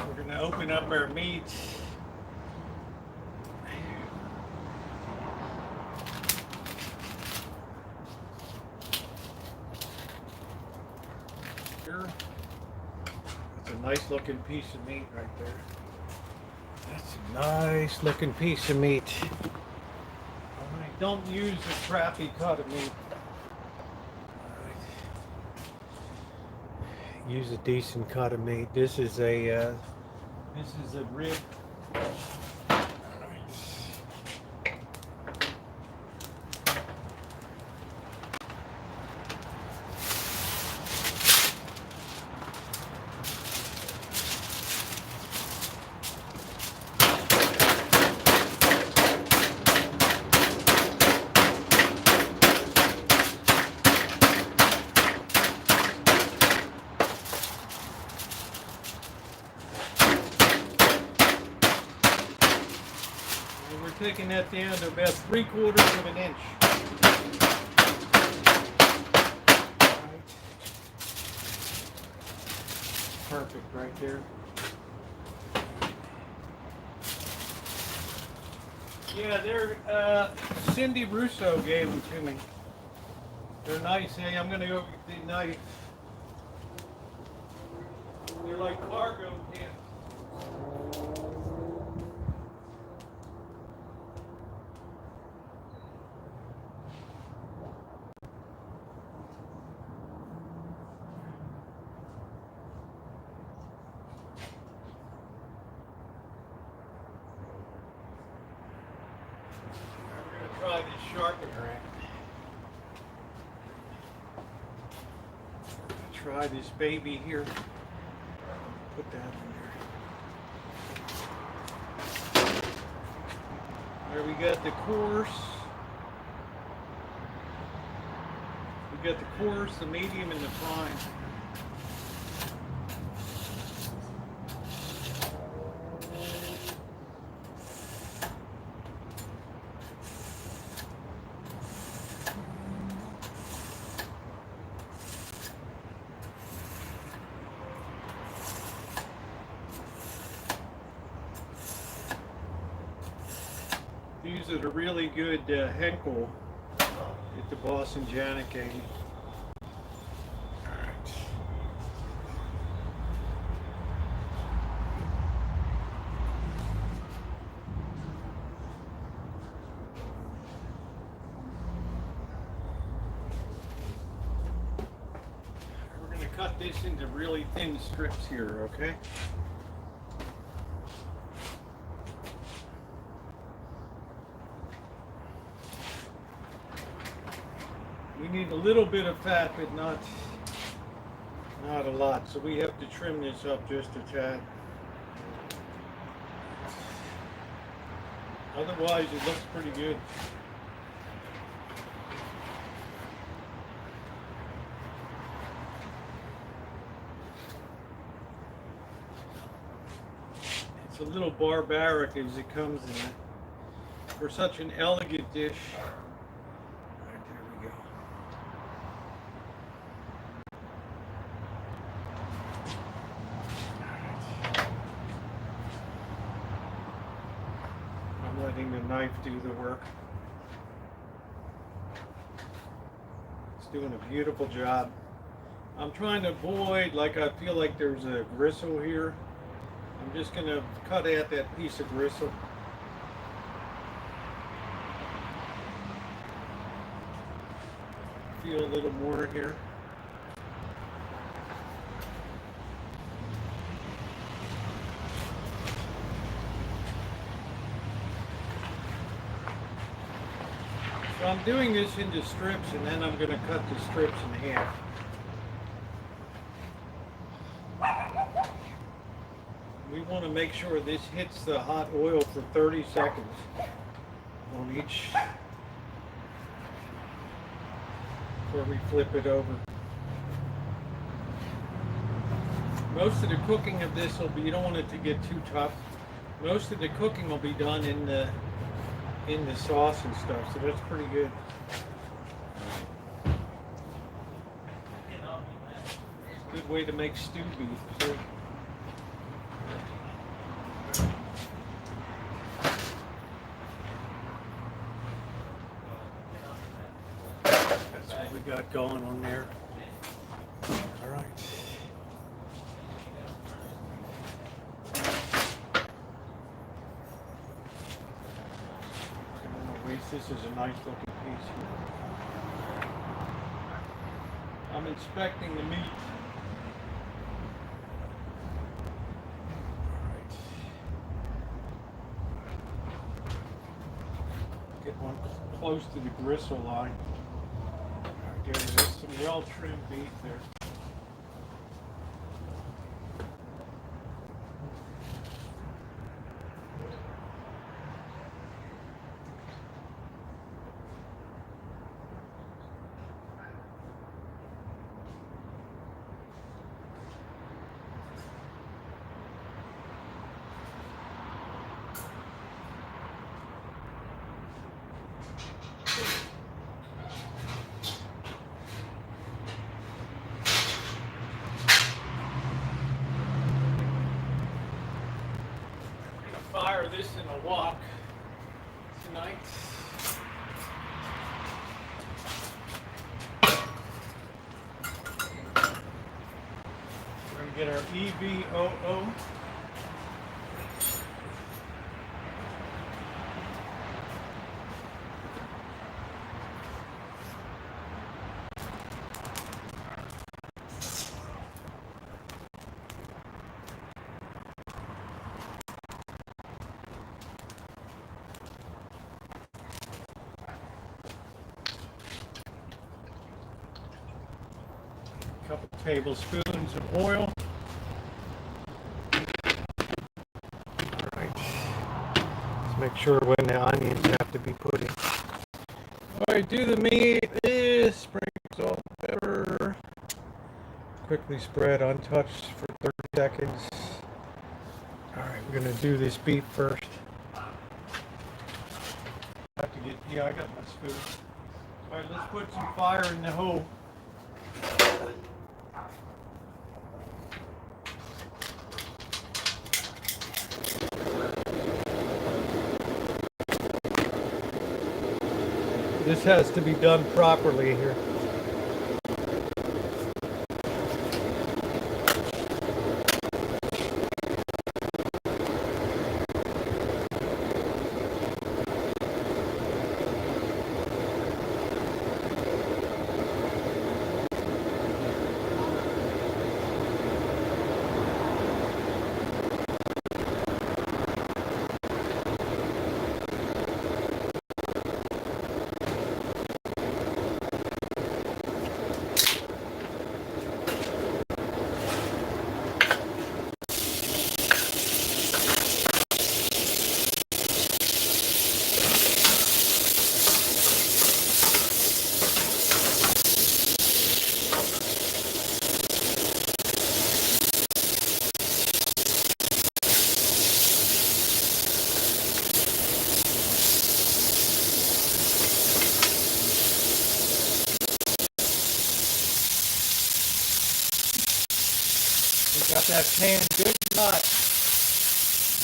We're going to open up our meat. That's a nice looking piece of meat right there. That's a nice looking piece of meat. Alright, don't use a crappy cut of meat. Alright. Use a decent cut of meat. This is a rib. Taking that down to about 3/4 of an inch. Perfect right there. Yeah, they're Cindy Russo gave them to me. They're nice. Hey, I'm gonna go get the knife. They're like cargo pants. Try this sharpening rack. Try this baby here. Put that in there. There we got the coarse. We got the coarse, the medium, and the fine. These are the really good Henkel at the Boston Janet gave me. Alright. We're going to cut this into really thin strips here, okay? We need a little bit of fat, but not a lot. So we have to trim this up just a tad. Otherwise, it looks pretty good. It's a little barbaric as it comes in. For such an elegant dish. letting the knife do the work. It's doing a beautiful job. I'm trying to avoid, like I feel like there's a gristle here. I'm just going to cut at that piece of gristle. Feel a little more here. So I'm doing this into strips, and then I'm going to cut the strips in half. We want to make sure this hits the hot oil for 30 seconds on each before we flip it over. Most of the cooking of this will be, you don't want it to get too tough. Most of the cooking will be done in the sauce and stuff, so that's pretty good. Good way to make stew beef too. That's what we got going on there. All right. This is a nice looking piece here. I'm inspecting the meat. Alright. Get one close to the gristle line. Alright, there's some well trimmed beef there. Fire this in a wok tonight. We're going to get our EVOO. Couple tablespoons of oil. All right. Let's make sure when the onions have to be put in. All right, do the meat. Sprinkle salt, pepper. Quickly spread untouched for 30 seconds. All right, we're gonna do this beef first. I have to get. Yeah, I got my spoon. All right, let's put some fire in the hole. This has to be done properly here. We got that pan good and hot.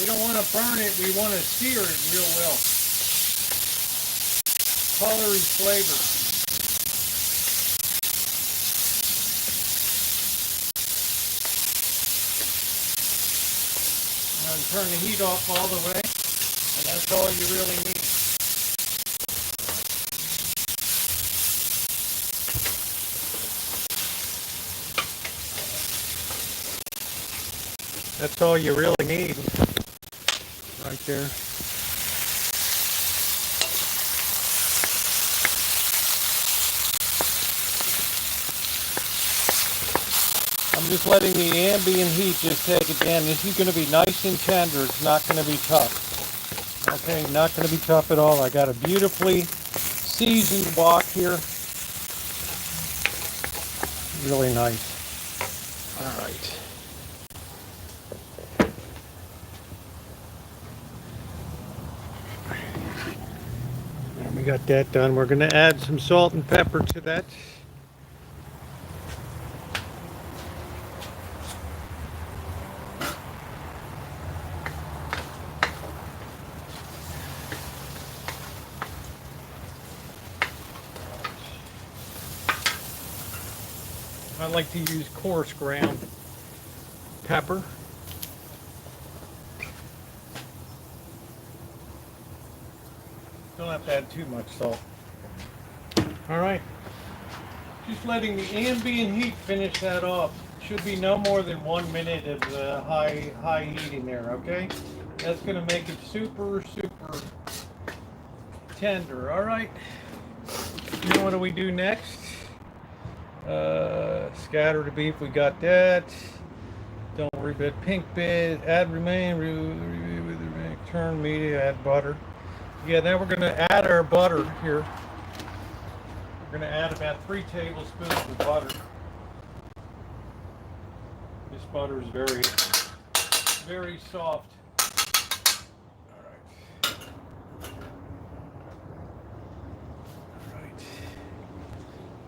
We don't want to burn it, we want to sear it real well. Color is flavor. And turn the heat off all the way, and that's all you really need. That's all you really need right there. I'm just letting the ambient heat just take it down. This is going to be nice and tender. It's not going to be tough. Okay, not going to be tough at all. I got a beautifully seasoned wok here. Really nice. All right. And we got that done. We're going to add some salt and pepper to that. I like to use coarse ground pepper. Don't have to add too much salt. All right. Just letting the ambient heat finish that off. Should be no more than 1 minute of the high heat in there, okay? That's going to make it super tender. All right. Now what do we do next? Scatter the beef, we got that. Don't worry about pink bit. Add remain, turn media, add butter. Yeah, now we're going to add our butter here. We're going to add about 3 tablespoons of butter. This butter is very soft.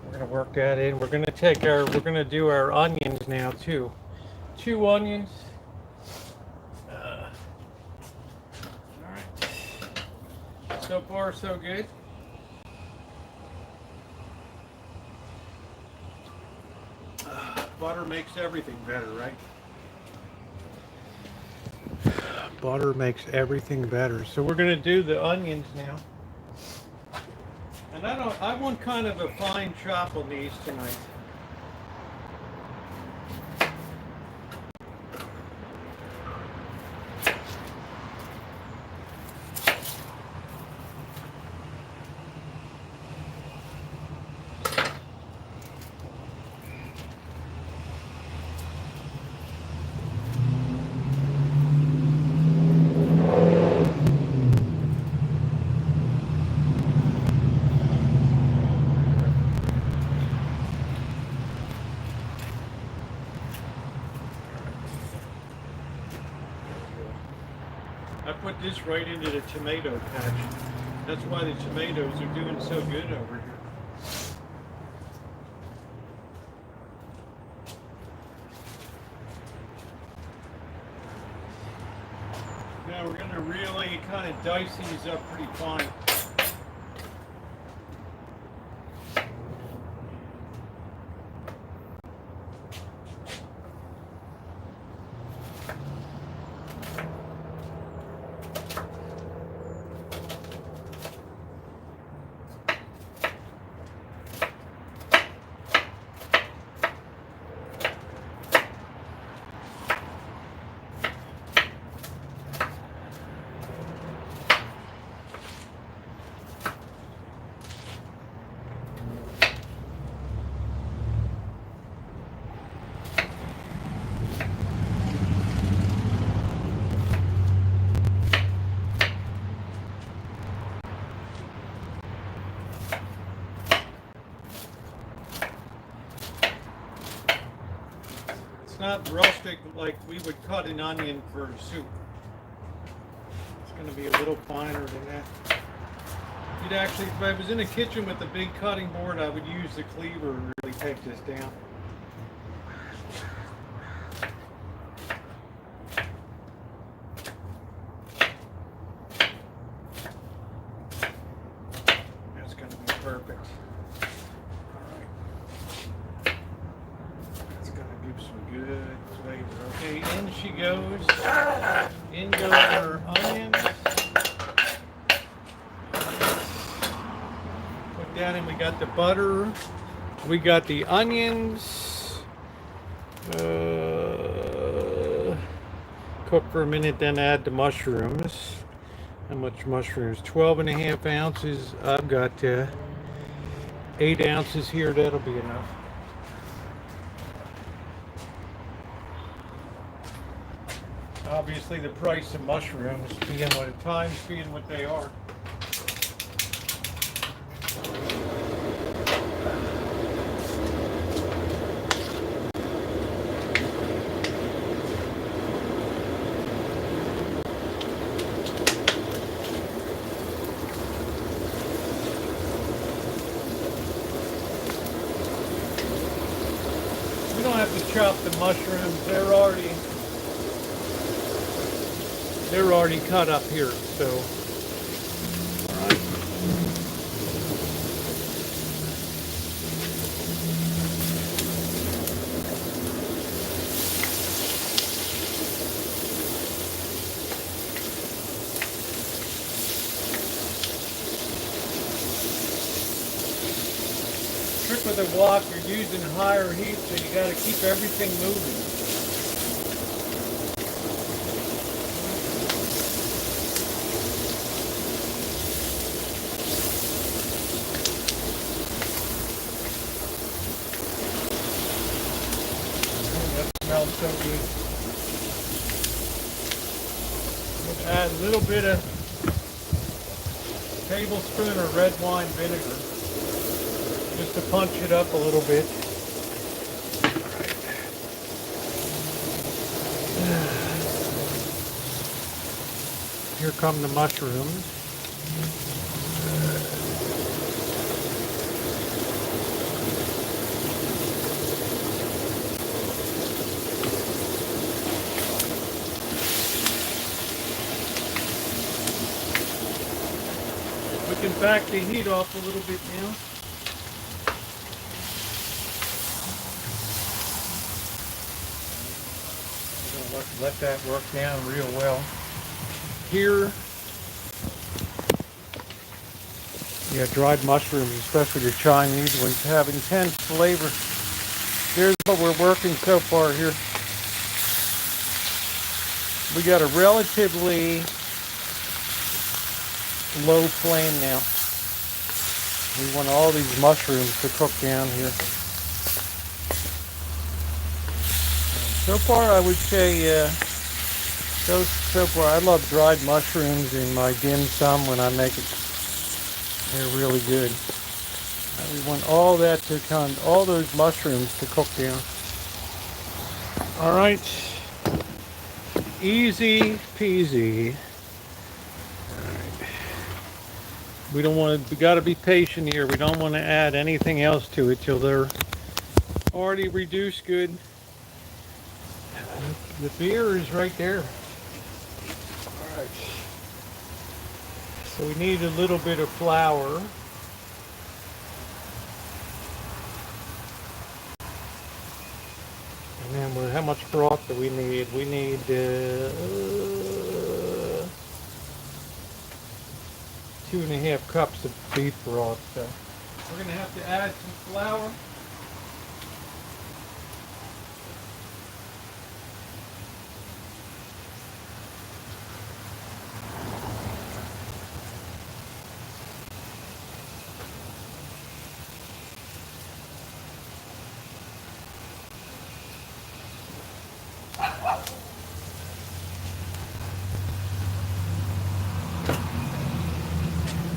We're going to work that in. We're going to do our onions now too. 2 onions. All right. So far, so good. Butter makes everything better, right? Butter makes everything better. So we're going to do the onions now. And I want kind of a fine chop on these tonight. I put this right into the tomato patch. That's why the tomatoes are doing so good over here. Now we're going to really kind of dice these up pretty fine. It's not rustic like we would cut an onion for soup. It's going to be a little finer than that. You'd actually, if I was in a kitchen with a big cutting board, I would use the cleaver and really take this down. goes. In go our onions. Put that in. We got the butter. We got the onions. Cook for a minute, then add the mushrooms. How much mushrooms? 12.5 ounces. I've got 8 ounces here. That'll be enough. Obviously, the price of mushrooms, being what at times being what they are. We don't have to chop the mushrooms. They're already cut up here, so. All right. Trick with the wok, you're using higher heat, so you got to keep everything moving. Smells so good. We'll add a little bit of tablespoon of red wine vinegar just to punch it up a little bit. Here come the mushrooms. We can back the heat off a little bit now. We're going to let that work down real well. Here, yeah, dried mushrooms, especially the Chinese ones, have intense flavor. Here's what we're working so far here. We got a relatively low flame now. We want all these mushrooms to cook down here. So far, I would say, so far, I love dried mushrooms in my dim sum when I make it. They're really good. We want all that to all those mushrooms to cook down. All right, easy peasy. We don't want to, we got to be patient here. We don't want to add anything else to it till they're already reduced good. The beer is right there. All right. So we need a little bit of flour. And then how much broth do we need? We need 2.5 cups of beef broth. So we're going to have to add some flour.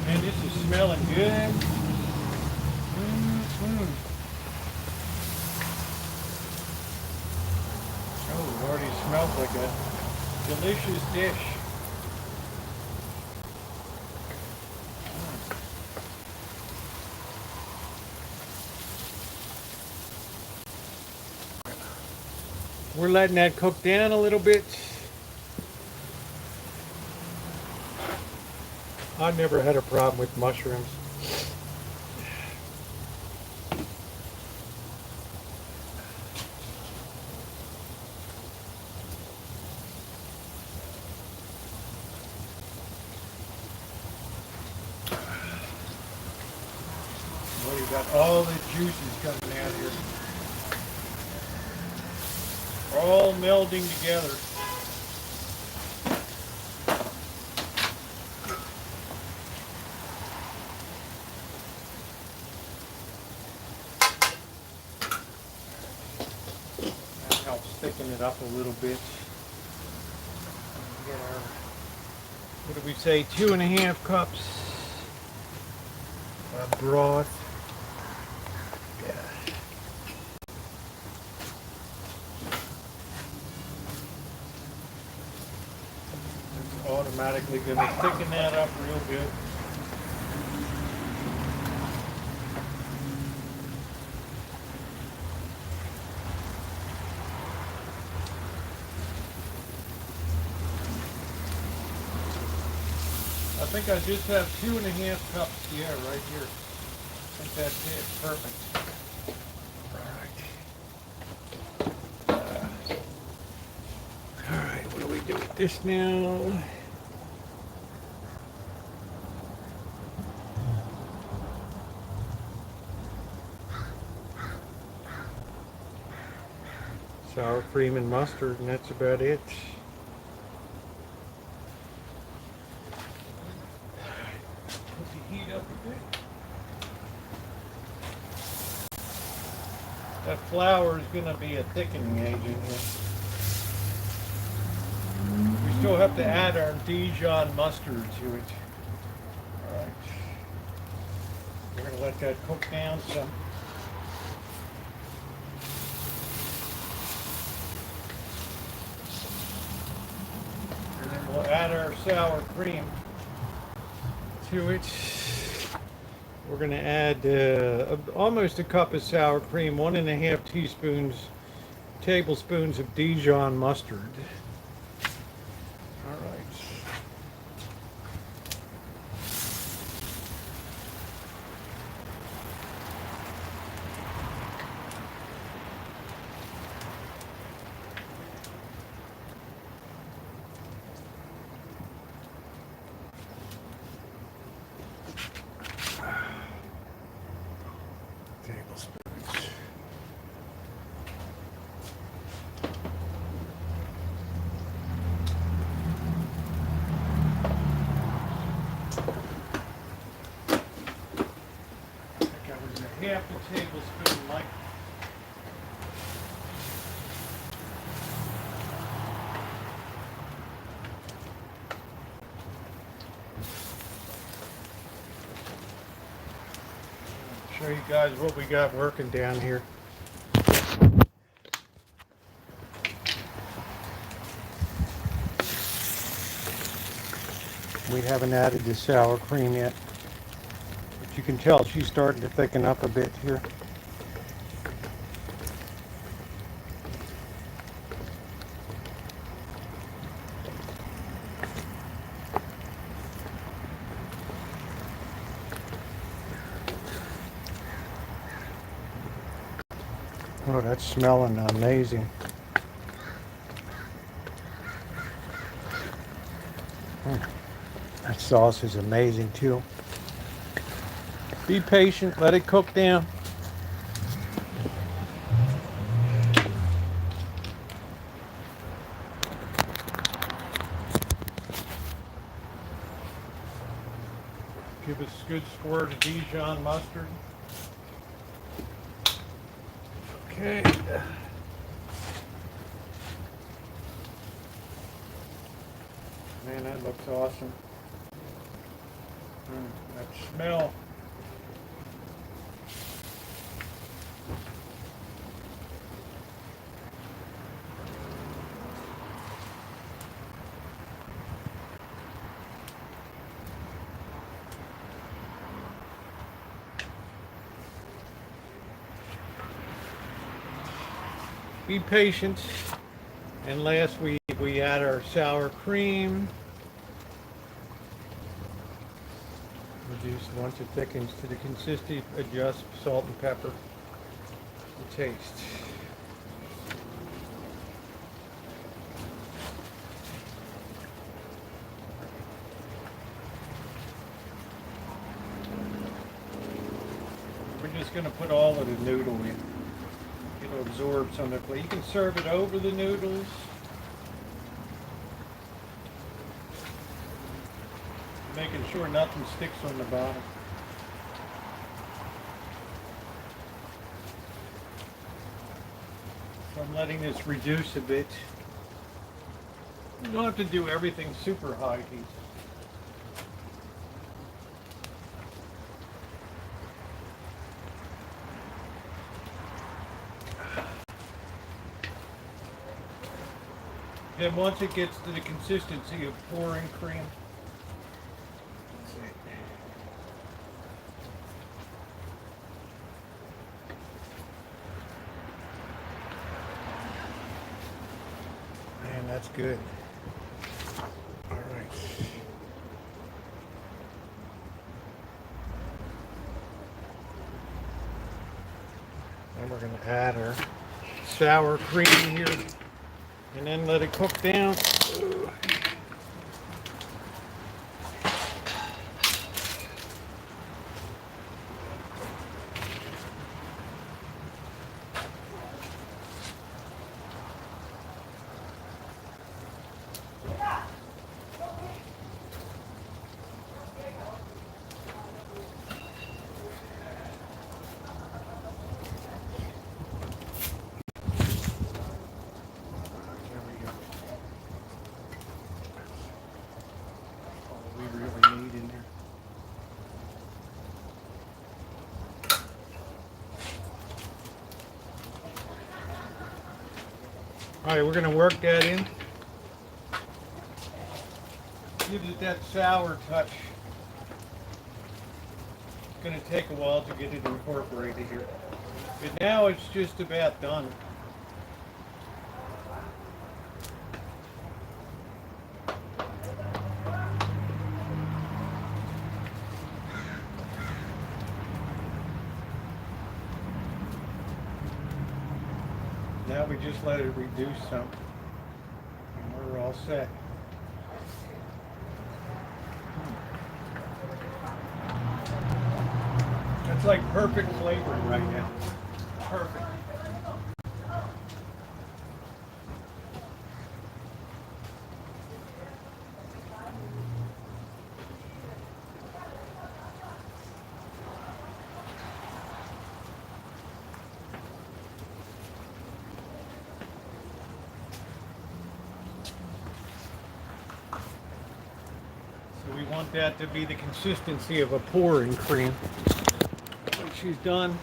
Man, this is smelling good. Oh, it already smells like a delicious dish. We're letting that cook down a little bit. I've never had a problem with mushrooms. got all the juices coming out here. All melding together. That helps thicken it up a little bit. Get our, what do we say, 2.5 cups of broth. Automatically going to thicken that up real good. I think I just have 2.5 cups. Yeah, right here. I think that's it. Perfect. All right, what do we do with this now? Sour cream and mustard, and that's about it. Put the heat up a bit. That flour is going to be a thickening agent here. We still have to add our Dijon mustard to it. All right. We're going to let that cook down some. And then we'll add our sour cream to it. We're going to add almost a cup of sour cream, 1.5 tablespoons of Dijon mustard. All right. Tablespoons. I think I was a 1/2 tablespoon light. Show you guys what we got working down here. We haven't added the sour cream yet, but you can tell she's starting to thicken up a bit here. Oh, that's smelling amazing. That sauce is amazing too. Be patient, let it cook down. Give us a good squirt of Dijon mustard. Okay. Man, that looks awesome. That smell. Be patient. And last we add our sour cream. Reduce once it thickens to the consistency, adjust salt and pepper to taste. We're just going to put all of the noodle in. It'll absorb some of the plate. You can serve it over the noodles. Making sure nothing sticks on the bottom. So I'm letting this reduce a bit. You don't have to do everything super high heat. Then once it gets to the consistency of pouring cream, that's it. Man, that's good. All right. Then we're going to add our sour cream here. And then let it cook down. All right, we're going to work that in. Give it that sour touch. It's going to take a while to get it incorporated here. But now it's just about done. Now we just let it reduce some, and we're all set. That's like perfect flavor right now. Perfect. We want that to be the consistency of a pouring cream. When she's done,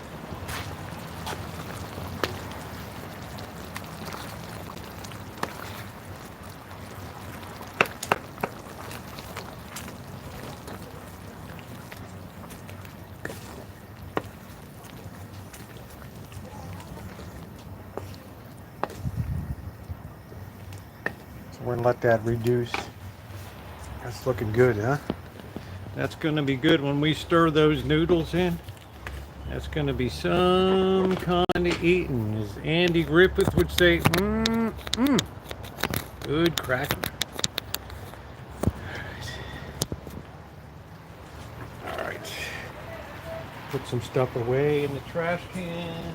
so we're gonna let that reduce. That's looking good, huh? That's going to be good when we stir those noodles in. That's going to be some kind of eating, as Andy Griffith would say. Good cracker. All right. Put some stuff away in the trash can.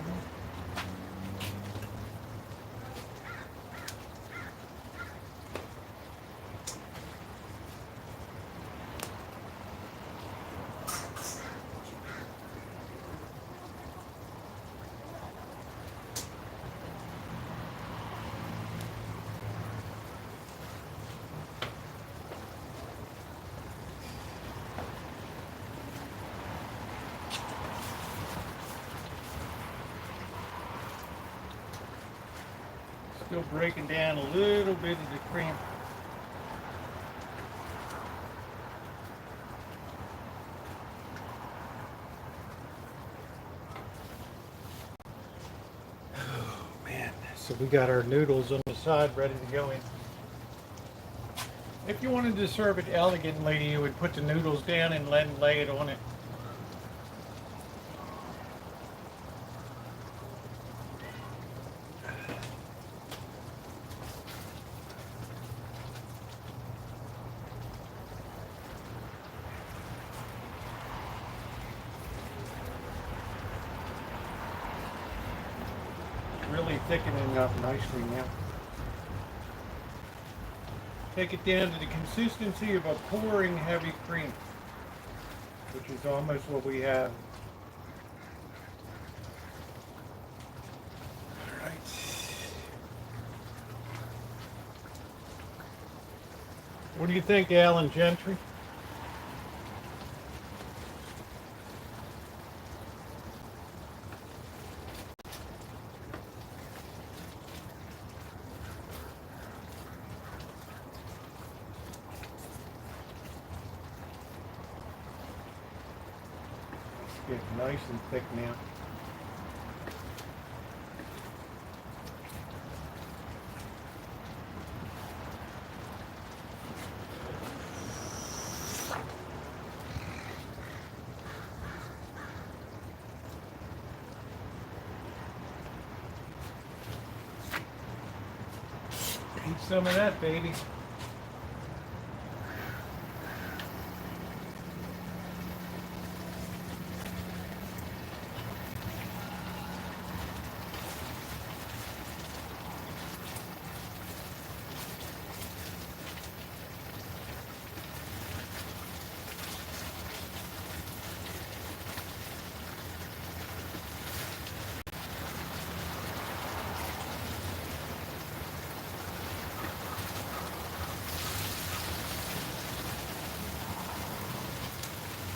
Still breaking down a little bit of the cream. Oh man, so we got our noodles on the side ready to go in. If you wanted to serve it elegantly, you would put the noodles down and then lay it on it. really thickening up nicely now. Take it down to the consistency of a pouring heavy cream, which is almost what we have. All right. What do you think, Alan Gentry? Get nice and thick now. Eat some of that, baby.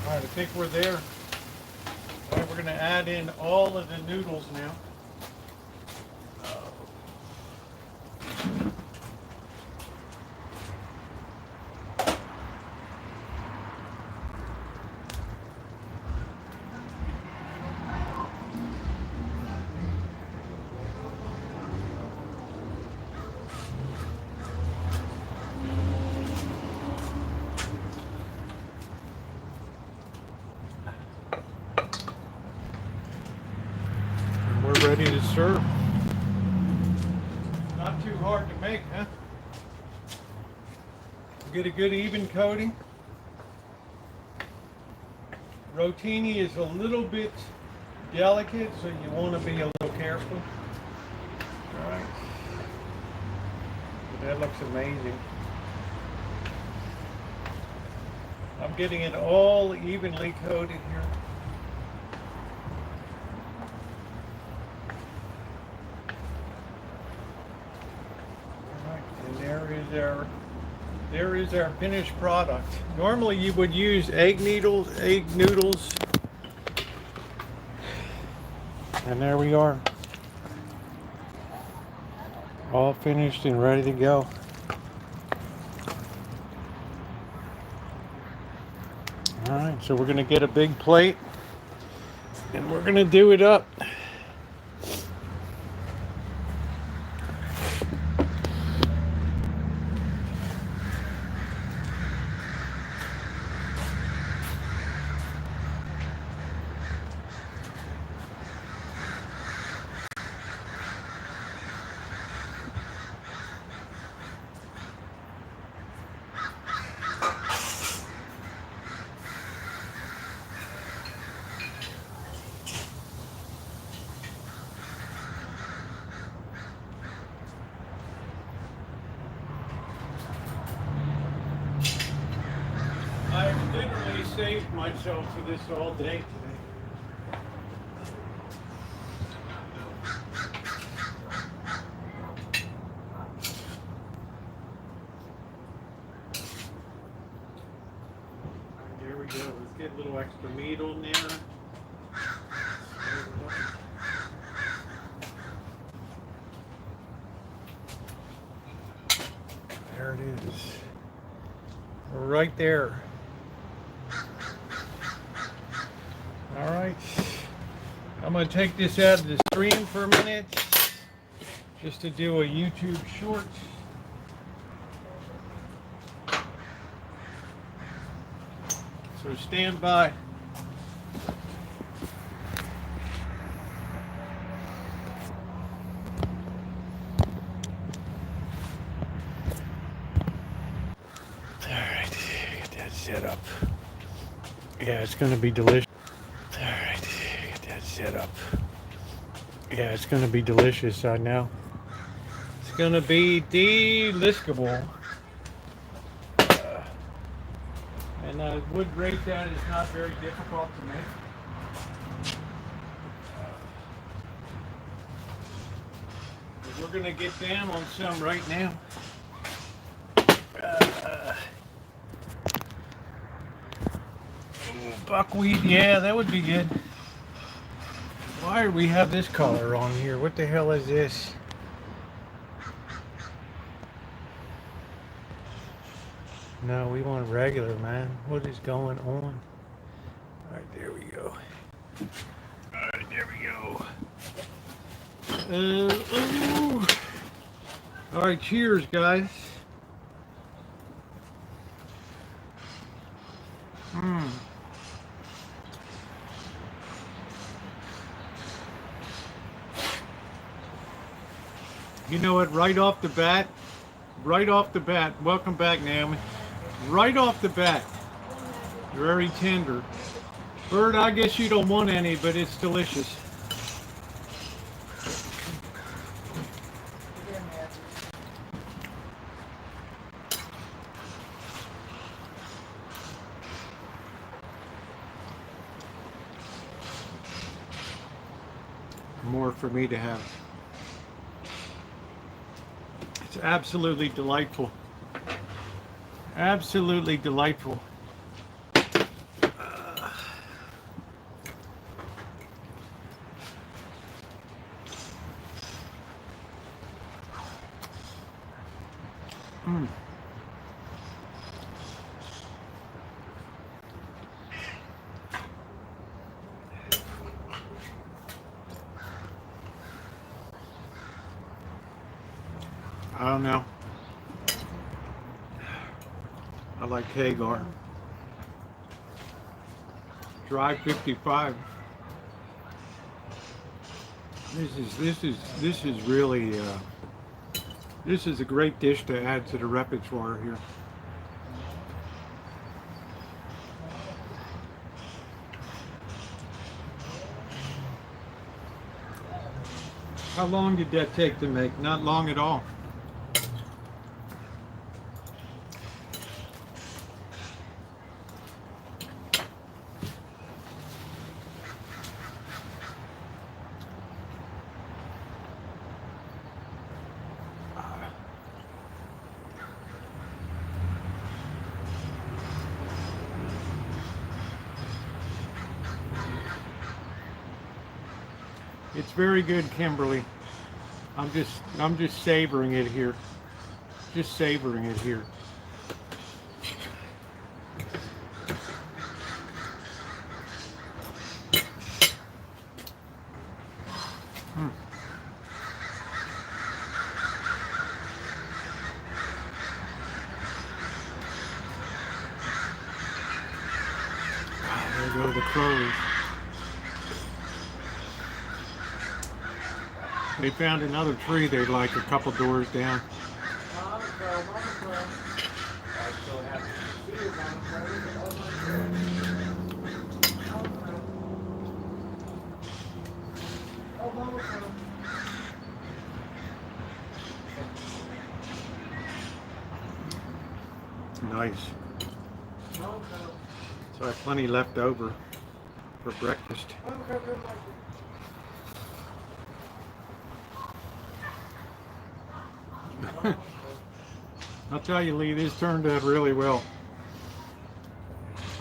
All right, I think we're there. All right, we're going to add in all of the noodles now. We're ready to serve. Not too hard to make, huh? Get a good even coating. Rotini is a little bit delicate, so you want to be a little careful. All right. But that looks amazing. I'm getting it all evenly coated here. There is our finished product. Normally you would use egg noodles, and there we are, all finished and ready to go. All right, so we're gonna get a big plate, and we're gonna do it up. I've literally saved myself for this all day today. There we go. Let's get a little extra meat on there. There it is. Right there. All right, I'm going to take this out of the stream for a minute just to do a YouTube short. So stand by. All right, get that set up. Yeah, it's going to be delicious. All right, get that set up. Yeah, it's gonna be delicious, I know. It's gonna be delicable. And I would rate that as not very difficult to make. But we're gonna get down on some right now. Buckwheat, yeah, that would be good. Why do we have this color on here? What the hell is this? No, we want regular, man. What is going on? Alright, there we go. Alright, there we go. Ooh. Alright, cheers, guys. You know what, right off the bat, welcome back, Naomi. Right off the bat, very tender. Bird, I guess you don't want any, but it's delicious. More for me to have. It's absolutely delightful. Absolutely delightful. I don't know. I like Hagar. Drive 55. This is really this is a great dish to add to the repertoire here. How long did that take to make? Not long at all. It's very good, Kimberly. I'm just savoring it here. Just savoring it here. There go the crows. They found another tree they like a couple doors down. Nice. So I have plenty left over for breakfast. I'll tell you, Lee, this turned out really well.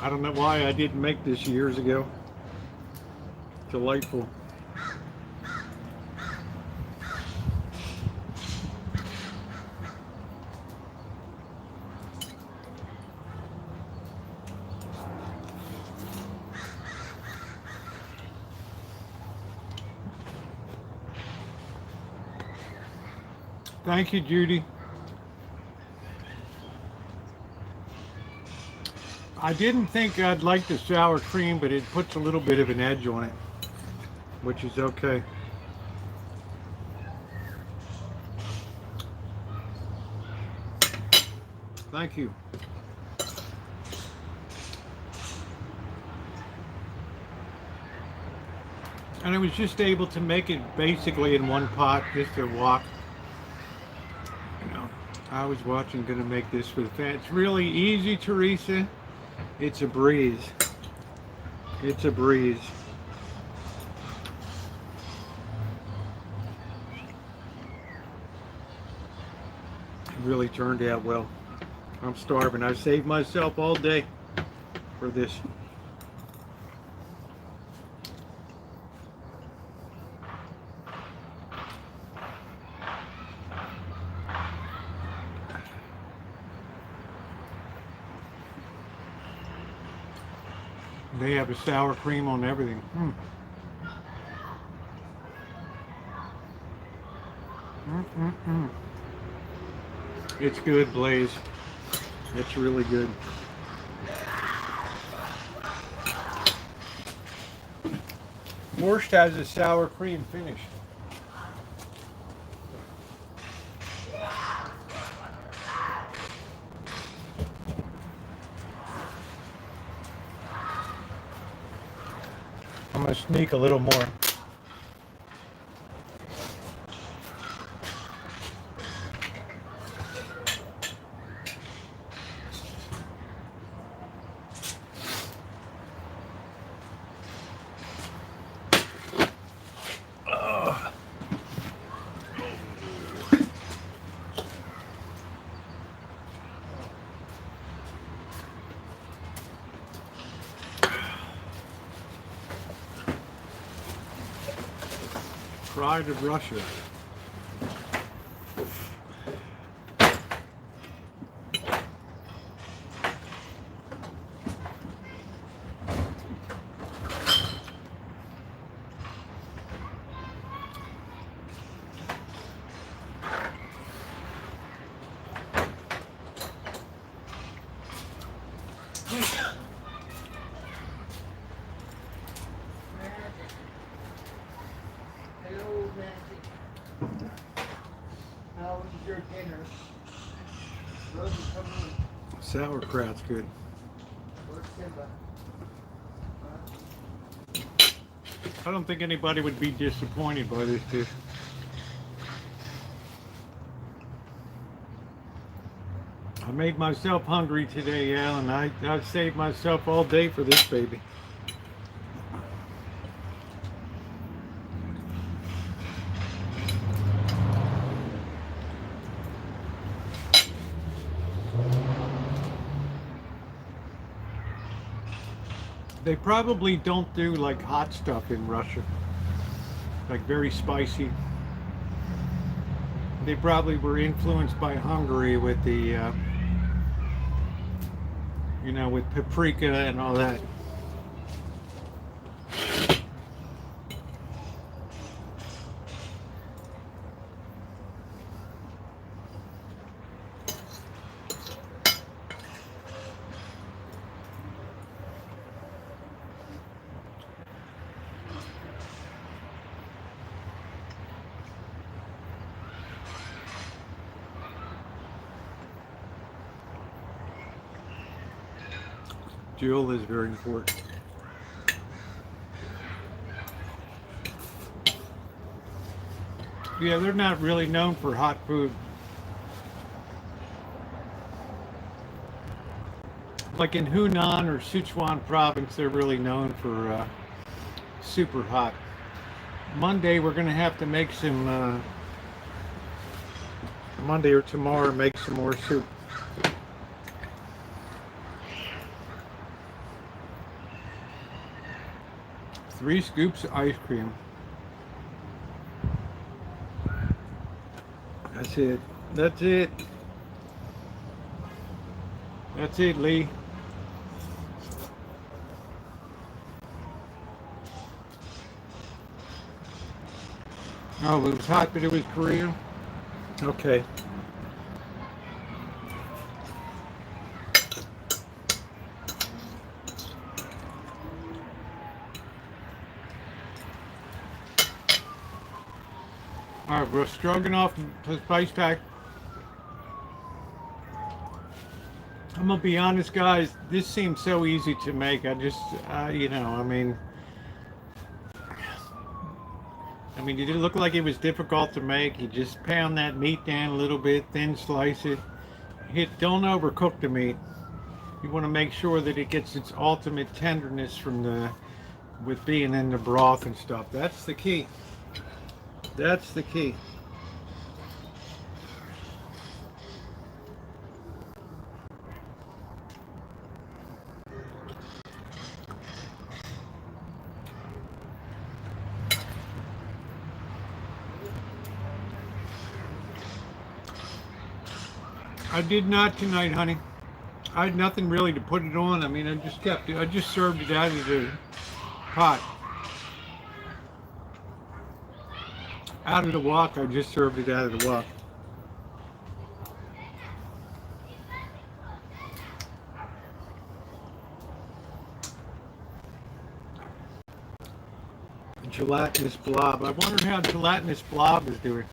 I don't know why I didn't make this years ago. Delightful. Thank you, Judy. I didn't think I'd like the sour cream, but it puts a little bit of an edge on it, which is okay. Thank you. And I was just able to make it basically in one pot, just to walk. You know, I was watching, gonna make this for the fans. It's really easy, Teresa. It's a breeze. It's a breeze. It really turned out well. I'm starving. I saved myself all day for this. They have a sour cream on everything. It's good, Blaze. It's really good. Borscht has a sour cream finish. I'm gonna sneak a little more. Pride of Russia.
Hello, Nancy. How was your dinner? Rosie, come in.
Sauerkraut's good.
Where's Simba?
I don't think anybody would be disappointed by this dish. I made myself hungry today, Alan. I saved myself all day for this baby. They probably don't do like hot stuff in Russia, like very spicy. They probably were influenced by Hungary with the, you know, with paprika and all that. Jill is very important. Yeah, they're not really known for hot food. Like in Hunan or Sichuan province, they're really known for super hot. Monday we're gonna have to make some, Monday or tomorrow, make some more soup. Three scoops of ice cream. That's it. That's it. That's it, Lee. Oh, it was hot, but it was Korean? Okay. Alright, we're Stroganoff spice pack. I'm gonna be honest, guys, this seems so easy to make. I just, you know, I mean, I mean, it didn't look like it was difficult to make. You just pound that meat down a little bit, thin slice it. Don't overcook the meat. You want to make sure that it gets its ultimate tenderness from with being in the broth and stuff. That's the key. That's the key. I did not tonight, honey. I had nothing really to put it on. I mean, I just served it out of the pot. Out of the wok, I just served it out of the wok. Gelatinous blob. I wonder how gelatinous blob is doing.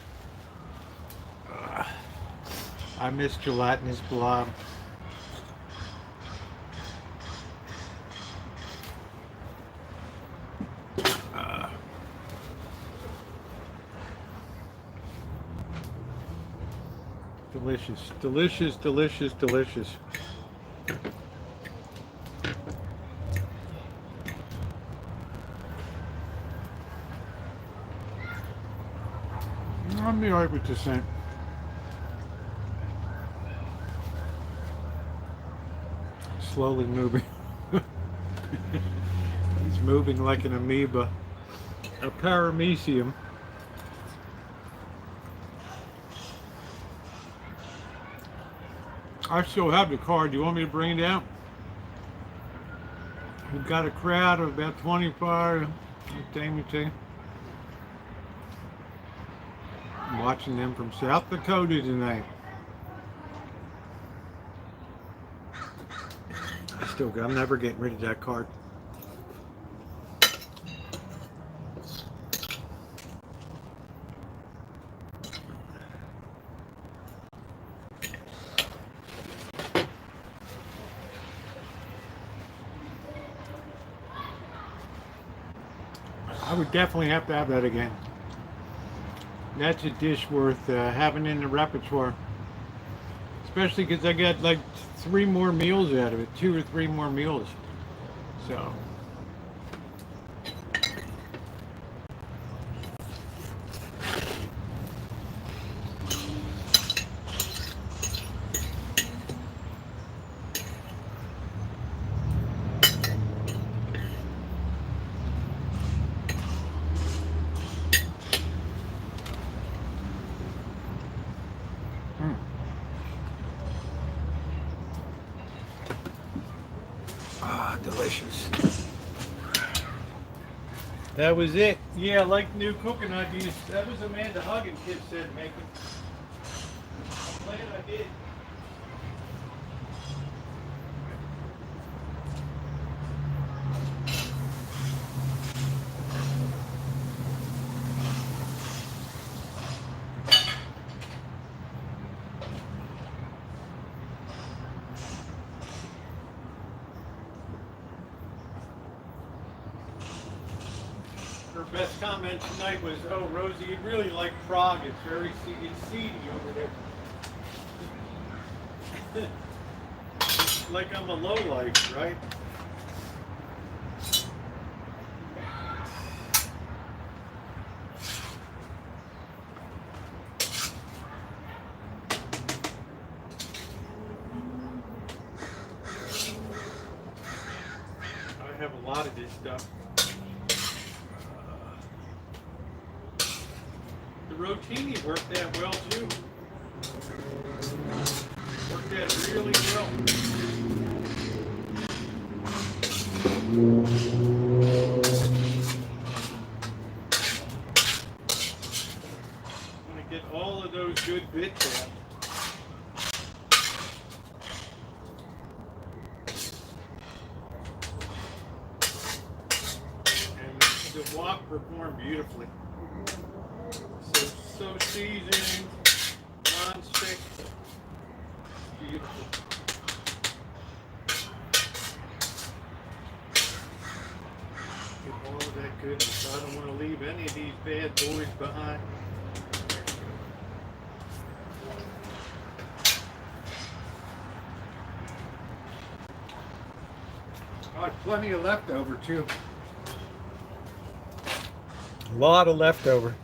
I miss gelatinous blob. Delicious, delicious, delicious, delicious. I'm be alright with this thing. Slowly moving. He's moving like an amoeba. A paramecium. I still have the card. Do you want me to bring it out? We've got a crowd of about 25. I'm watching them from South Dakota tonight. I'm never getting rid of that card. I would definitely have to have that again. That's a dish worth having in the repertoire. Especially because I got like 3 more meals out of it. 2 or 3 more meals. So. Delicious. That was it. Yeah, I like new cooking ideas. That was Amanda Huggins kid said make it. I'm glad I did. Her best comment tonight was, "Oh, Rosie, you really like Prague. It's very seedy over there." Like I'm a lowlife, right? I have a lot of this stuff. The rotini worked out well too. Worked out really well. I'm going to get all of those good bits out. And the wok performed beautifully. So seasoned, non-stick, beautiful. Get more of that goodness. I don't want to leave any of these bad boys behind. Oh, plenty of leftover too. A lot of leftover.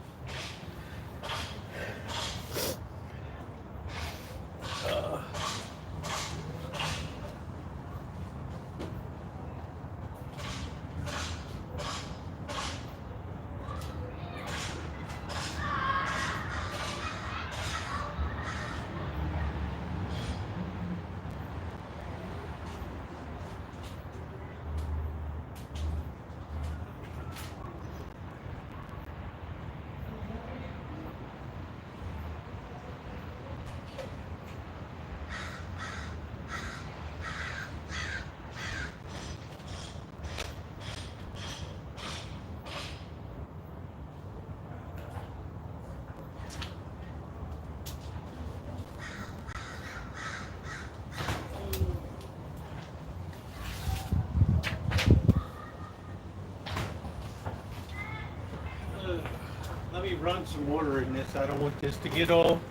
Let me run some water in this. I don't want this to get all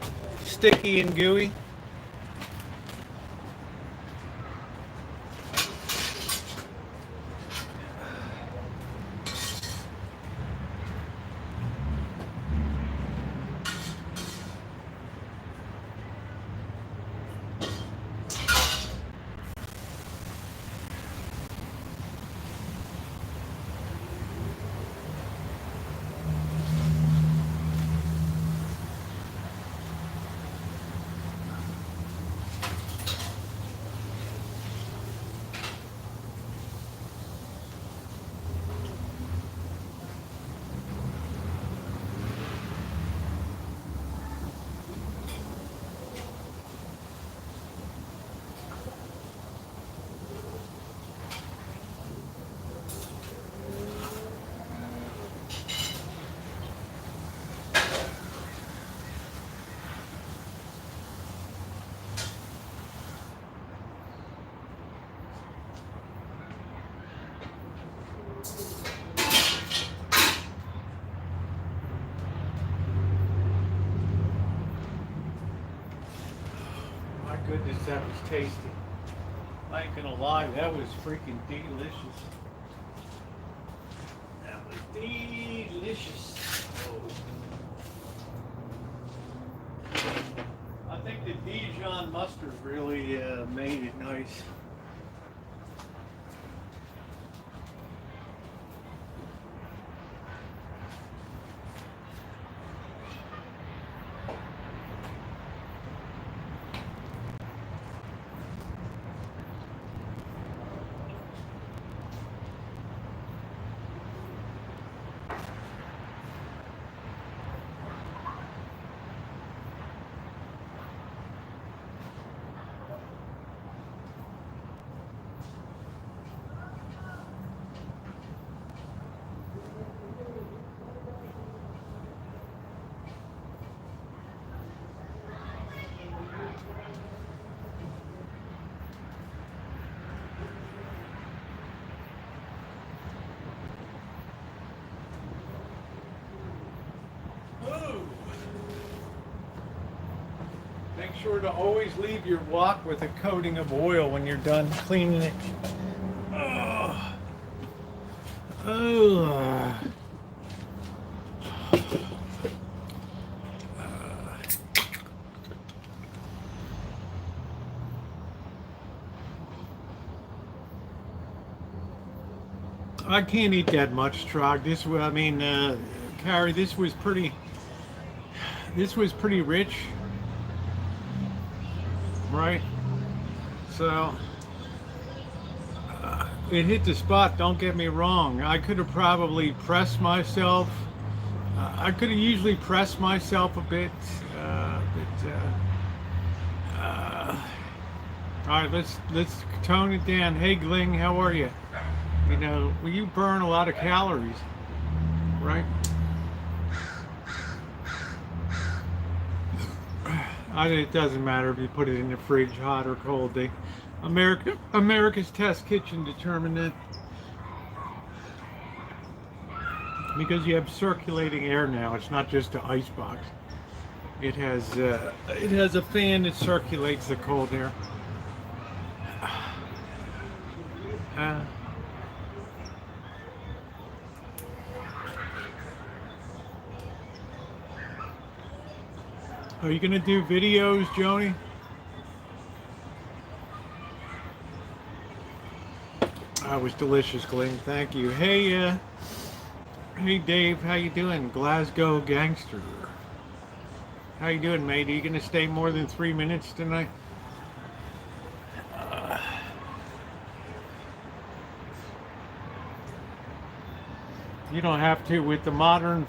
sticky and gooey. Goodness, that was tasty. I ain't gonna lie, that was freaking delicious. That was delicious. I think the Dijon mustard really made it nice. Make sure to always leave your wok with a coating of oil when you're done cleaning it. Oh. Oh. I can't eat that much, Trog. Carrie, this was pretty rich. Right, so it hit the spot, don't get me wrong. I could have probably pressed myself. I could have usually pressed myself a bit. All right, let's tone it down. Hey Gling, how are you? You know, well, you burn a lot of calories, right? It doesn't matter if you put it in the fridge, hot or cold. America's Test Kitchen determined that because you have circulating air now. It's not just an ice box. It has a fan that circulates the cold air. Uh, are you gonna do videos, Joni? That was delicious, Glenn. Thank you. Hey, hey, Dave. How you doing? Glasgow Gangster. How you doing, mate? Are you gonna stay more than 3 minutes tonight? You don't have to with the modern.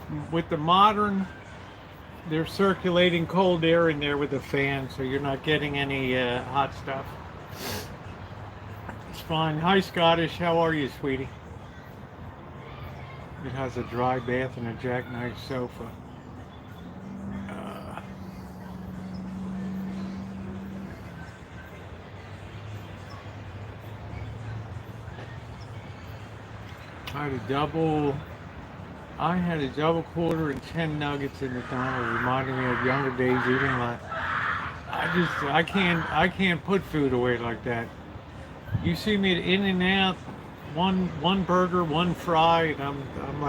There's circulating cold air in there with the fan, so you're not getting any hot stuff. It's fine. Hi, Scottish. How are you, sweetie? It has a dry bath and a jackknife sofa. I had a double quarter and 10 nuggets in McDonald's, reminding me of younger days eating like. I can't put food away like that. You see me at In-N-Out, one burger, one fry, and I'm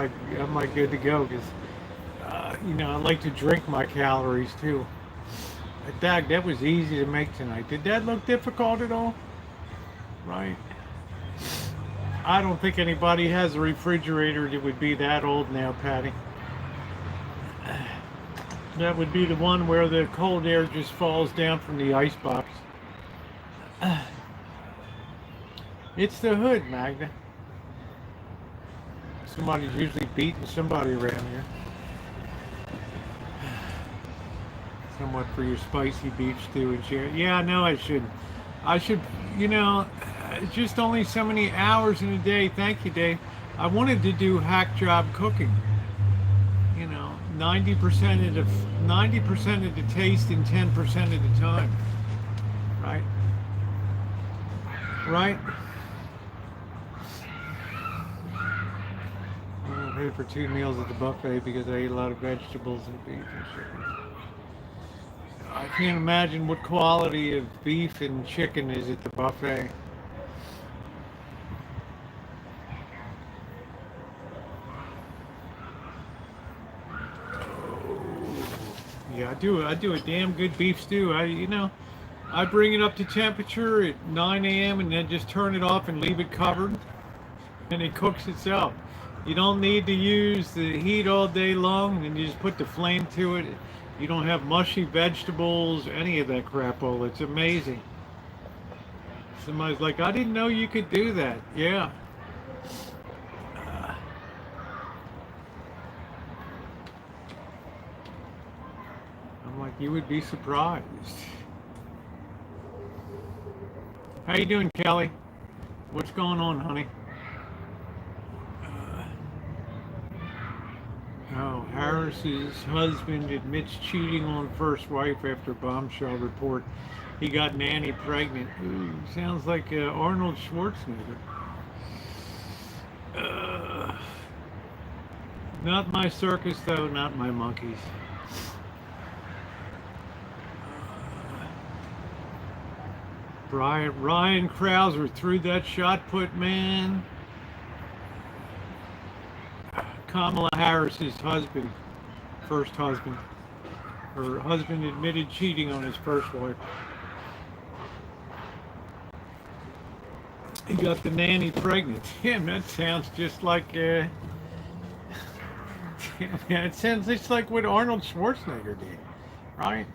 like good to go, because I like to drink my calories too. That was easy to make tonight. Did that look difficult at all? Right. I don't think anybody has a refrigerator that would be that old now, Patty. That would be the one where the cold air just falls down from the ice box. It's the hood, Magda. Somebody's usually beating somebody around here. Somewhat for your spicy beef stew and share. Yeah, I know I should, it's just only so many hours in a day. Thank you, Dave. I wanted to do hack job cooking. 90% of the taste and 10% of the time. Right? Right? I paid for 2 meals at the buffet because I ate a lot of vegetables and beef and chicken. I can't imagine what quality of beef and chicken is at the buffet. Yeah, I do a damn good beef stew. I bring it up to temperature at 9 a.m. and then just turn it off and leave it covered, and it cooks itself. You don't need to use the heat all day long, and you just put the flame to it. You don't have mushy vegetables, any of that crapola. It's amazing. Somebody's like, I didn't know you could do that. Yeah. I'm like, you would be surprised. How you doing, Kelly? What's going on, honey? Harris's husband admits cheating on first wife after bombshell report. He got nanny pregnant. Ooh, sounds like Arnold Schwarzenegger. Not my circus, though. Not my monkeys. Ryan Krauser threw that shot put, man. Kamala Harris's husband, first husband. Her husband admitted cheating on his first wife. He got the nanny pregnant. Damn, that sounds just like, damn, man, it sounds just like what Arnold Schwarzenegger did, right?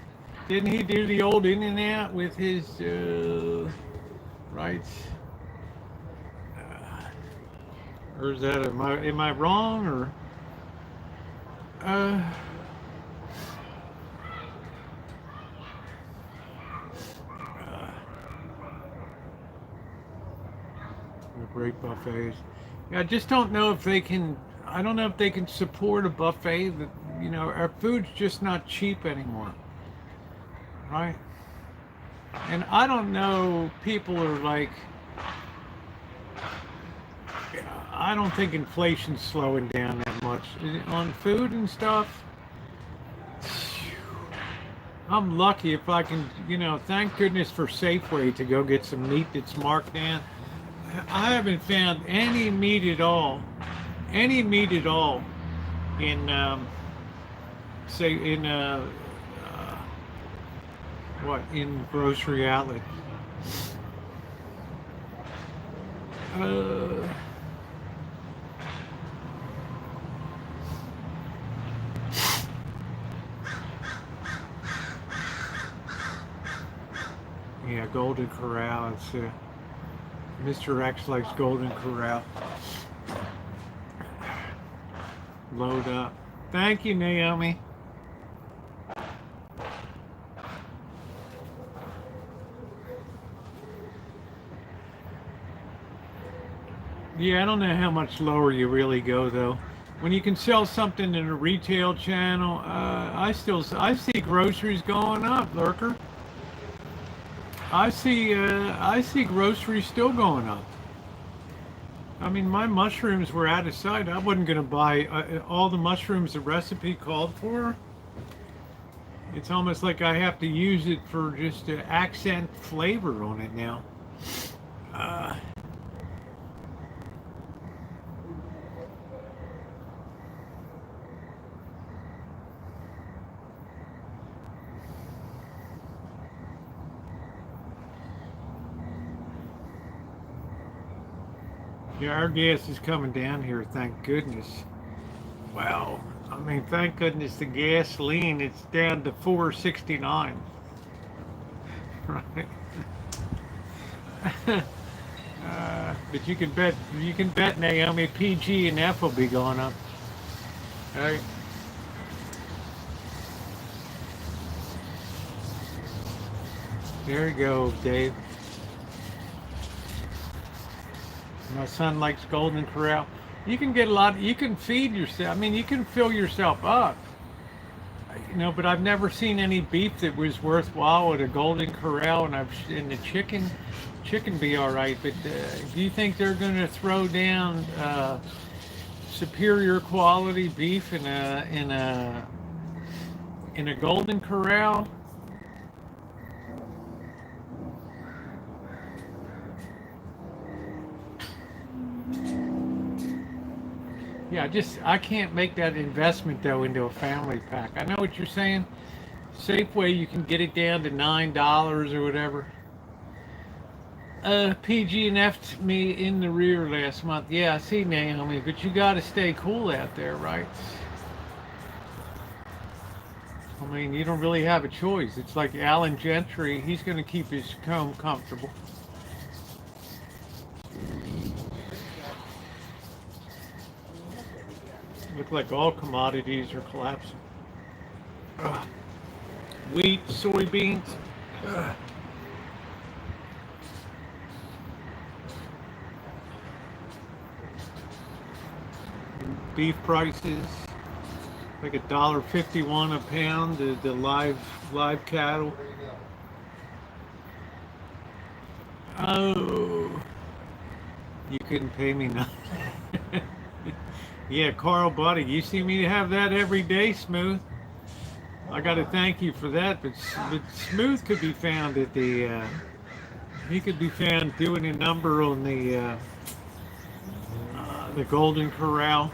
Didn't he do the old In-N-Out with his, right? Or is that, am I wrong, or? Great buffets. Yeah, I just don't know if they can, I don't know if they can support a buffet that, our food's just not cheap anymore. Right? And I don't know, people are like, I don't think inflation's slowing down that much. much. On food and stuff, I'm lucky if I can, thank goodness for Safeway to go get some meat that's marked down. I haven't found any meat at all in, say, in grocery outlet. Yeah, Golden Corral. It's Mr. X likes Golden Corral. Load up. Thank you, Naomi. Yeah, I don't know how much lower you really go though. When you can sell something in a retail channel, I see groceries going up, Lurker. I see groceries still going up. I mean, my mushrooms were out of sight. I wasn't going to buy all the mushrooms the recipe called for. It's almost like I have to use it for just to accent flavor on it now. Yeah, our gas is coming down here, thank goodness. Wow. I mean, thank goodness the gasoline, it's down to $4.69. Right. But you can bet Naomi, PG and F will be going up. Right. There you go, Dave. My son likes Golden Corral. You can get you can feed yourself. I mean, you can fill yourself up. But I've never seen any beef that was worthwhile at a Golden Corral, and the chicken be all right. But do you think they're going to throw down superior quality beef in a Golden Corral? Yeah, I can't make that investment though into a family pack. I know what you're saying. Safeway, you can get it down to $9 or whatever. PG and F'd me in the rear last month. Yeah, I see, Naomi, but you got to stay cool out there, right? I mean, you don't really have a choice. It's like Alan Gentry. He's going to keep his home comfortable. Look like all commodities are collapsing. Wheat, soybeans. Beef prices like $1.51 a pound. The live cattle. Oh, you couldn't pay me nothing. Yeah, Carl Buddy, you see me have that every day, Smooth. I got to thank you for that, but Smooth could be found at the, he could be found doing a number on the Golden Corral.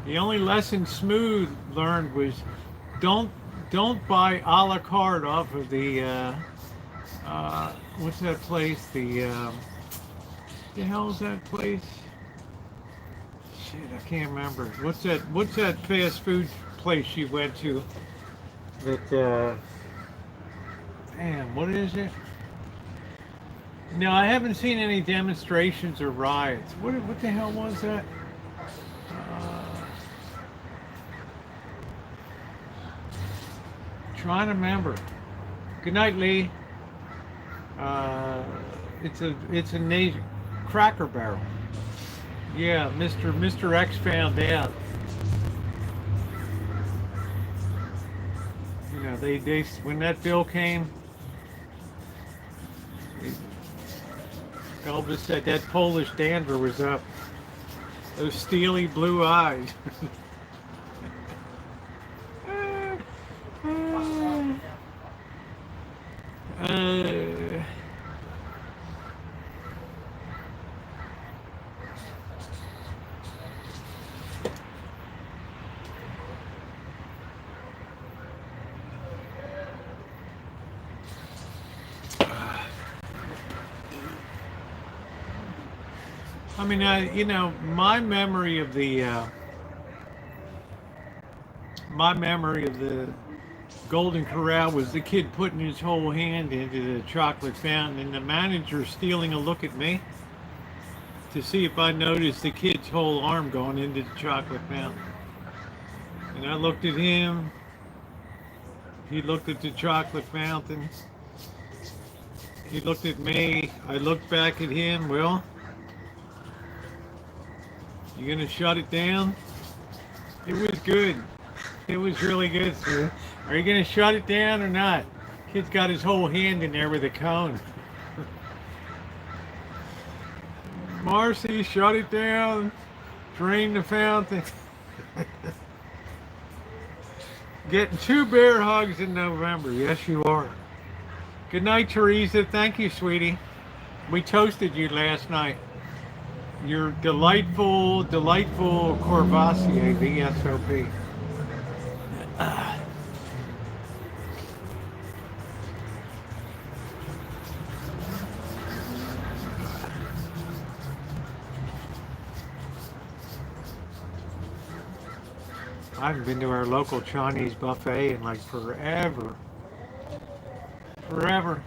The only lesson Smooth learned was don't buy a la carte off of the, what's that place? The hell is that place? Shit, I can't remember. What's that fast food place you went to? That damn, what is it? No, I haven't seen any demonstrations or riots. What the hell was that? Trying to remember. Good night, Lee. It's a Cracker Barrel. Yeah, Mr. X found out. They when that bill came, Elvis said that Polish dander was up. Those steely blue eyes. Uh, I mean, my memory of the Golden Corral was the kid putting his whole hand into the chocolate fountain and the manager stealing a look at me to see if I noticed the kid's whole arm going into the chocolate fountain. And I looked at him, he looked at the chocolate fountain, he looked at me, I looked back at him. Well, you gonna shut it down? It was good. It was really good, sir. Are you gonna shut it down or not? Kid's got his whole hand in there with a cone. Marcy, shut it down. Drain the fountain. Getting 2 bear hugs in November. Yes, you are. Good night, Teresa. Thank you, sweetie. We toasted you last night. Your delightful Courvoisier, VSOP. I haven't been to our local Chinese buffet in like forever. Forever.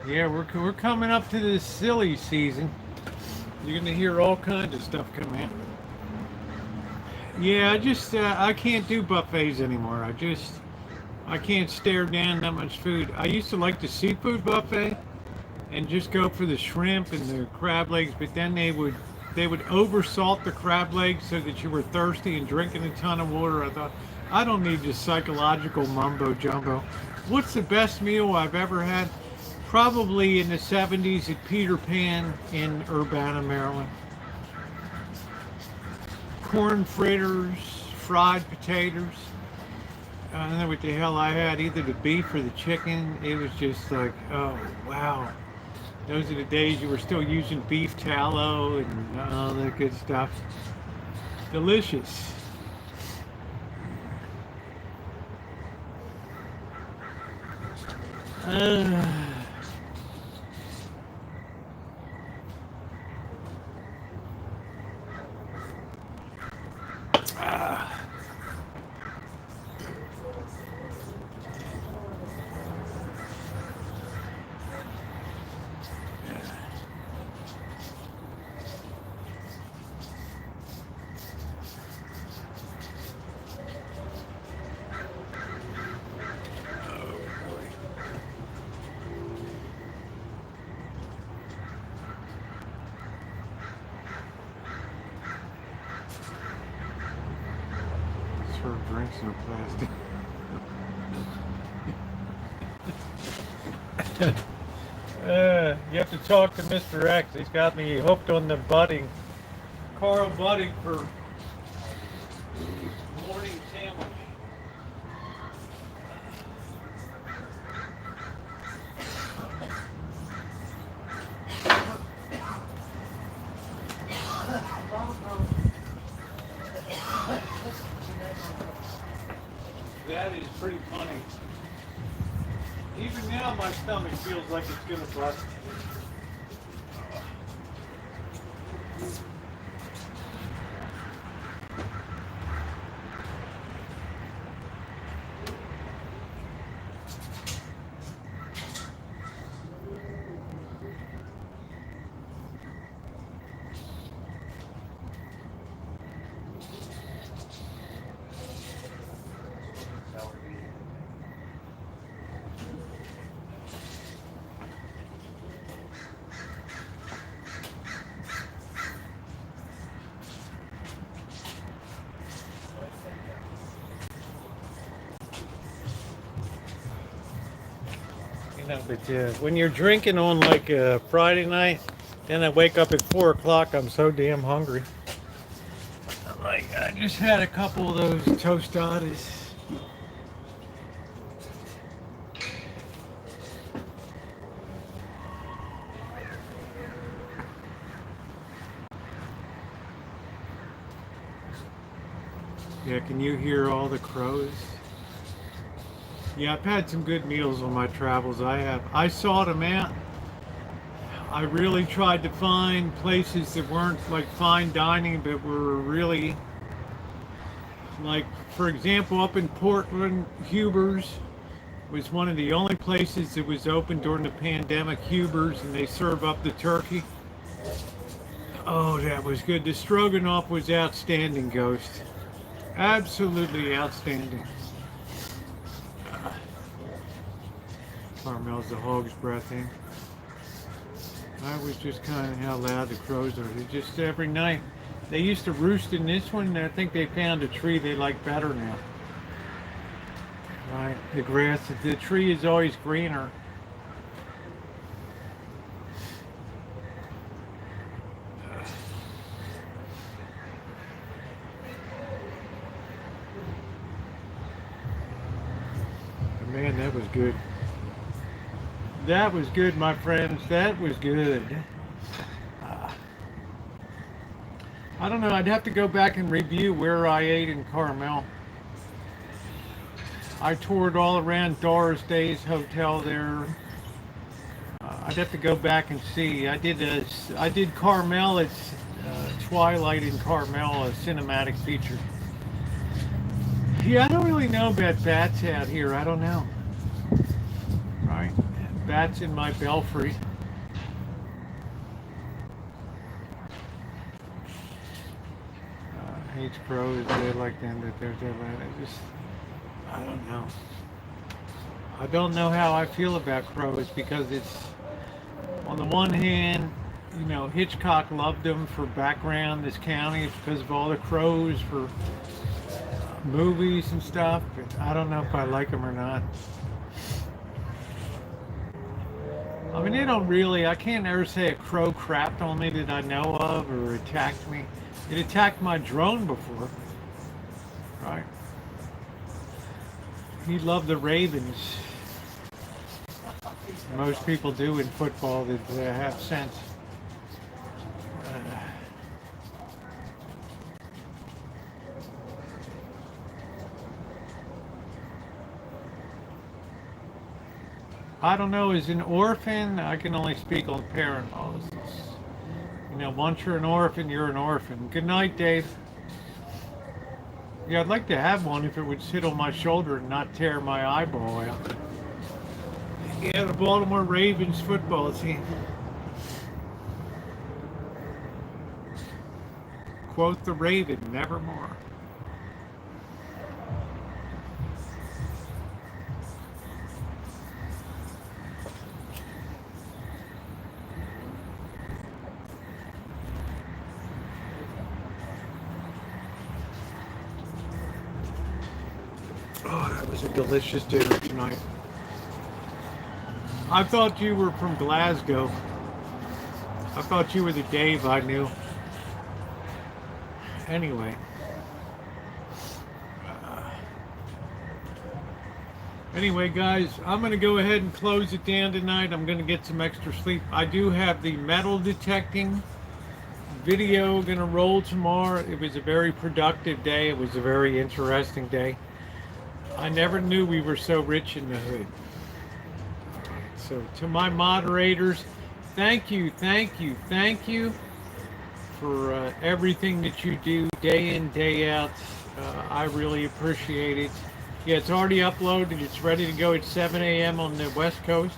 Yeah, we're coming up to the silly season. You're gonna hear all kinds of stuff come in. Yeah, I can't do buffets anymore. I can't stare down that much food. I used to like the seafood buffet and just go for the shrimp and the crab legs, but then they would oversalt the crab legs so that you were thirsty and drinking a ton of water. I thought, I don't need this psychological mumbo jumbo. What's the best meal I've ever had? Probably in the 70s at Peter Pan in Urbana, Maryland. Corn fritters, fried potatoes. I don't know what the hell I had, either the beef or the chicken. It was just like, oh, wow. Those are the days you were still using beef tallow and all that good stuff. Delicious. Serve drinks in a plastic. You have to talk to Mr. X. He's got me hooked on the budding. Carl Budding for morning sandwich. That is pretty funny. Even now my stomach feels like it's gonna bust. But when you're drinking on like a Friday night, Then I wake up at 4 o'clock. I'm so damn hungry. I'm like, I just had a couple of those tostadas. Yeah, can you hear all the crows? Yeah, I've had some good meals on my travels. I have. I sought them out. I really tried to find places that weren't like fine dining, but were really like, for example, up in Portland, Huber's was one of the only places that was open during the pandemic. Huber's, and they serve up the turkey. Oh, that was good. The Stroganoff was outstanding, Ghost. Absolutely outstanding. Carmel's the hog's breath in. That was just kind of how loud the crows are. They just every night. They used to roost in this one, and I think they found a tree they like better now. Right, the grass, the tree is always greener. Man, that was good. That was good, my friends. That was good. I don't know. I'd have to go back and review where I ate in Carmel. I toured all around Doris Day's hotel there. I'd have to go back and see. I did Carmel. It's Twilight in Carmel, a cinematic feature. Yeah, I don't really know about bats out here. I don't know. Right, bats in my belfry. Hates crows. They like them. That they're just. I don't know. I don't know how I feel about crows because it's, on the one hand, you know, Hitchcock loved them for background, this county, because of all the crows for movies and stuff, but I don't know if I like them or not. I mean, they don't really, I can't ever say a crow crapped on me that I know of or attacked me. It attacked my drone before, right? He loved the Ravens. Most people do in football that have sense. I don't know, as an orphan, I can only speak on parent policies. You know, once you're an orphan, you're an orphan. Good night, Dave. Yeah, I'd like to have one if it would sit on my shoulder and not tear my eyeball out. Yeah, the Baltimore Ravens football team. Quote the Raven, nevermore. Oh, that was a delicious dinner tonight. I thought you were from Glasgow. I thought you were the Dave I knew. Anyway. Anyway, guys, I'm going to go ahead and close it down tonight. I'm going to get some extra sleep. I do have the metal detecting video going to roll tomorrow. It was a very productive day. It was a very interesting day. I never knew we were so rich in the hood. So to my moderators, thank you for everything that you do day in, day out. I really appreciate it. Yeah, it's already uploaded. It's ready to go at 7 a.m. on the West Coast.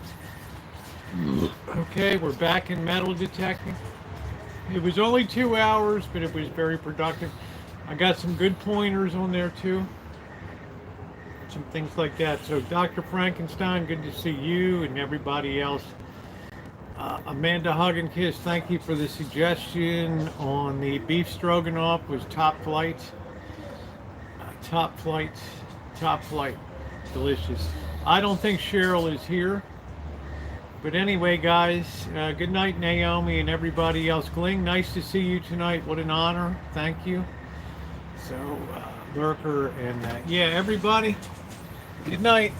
Okay, we're back in metal detecting. It was only 2 hours, but it was very productive. I got some good pointers on there too. Some things like that. So Dr. Frankenstein, good to see you and everybody else. Amanda Hug and Kiss, thank you for the suggestion on the beef stroganoff. Was top flight. Top flight. Delicious. I don't think Cheryl is here. But anyway, guys, good night, Naomi and everybody else. Gling, nice to see you tonight. What an honor. Thank you. So, Lurker and yeah, everybody, good night.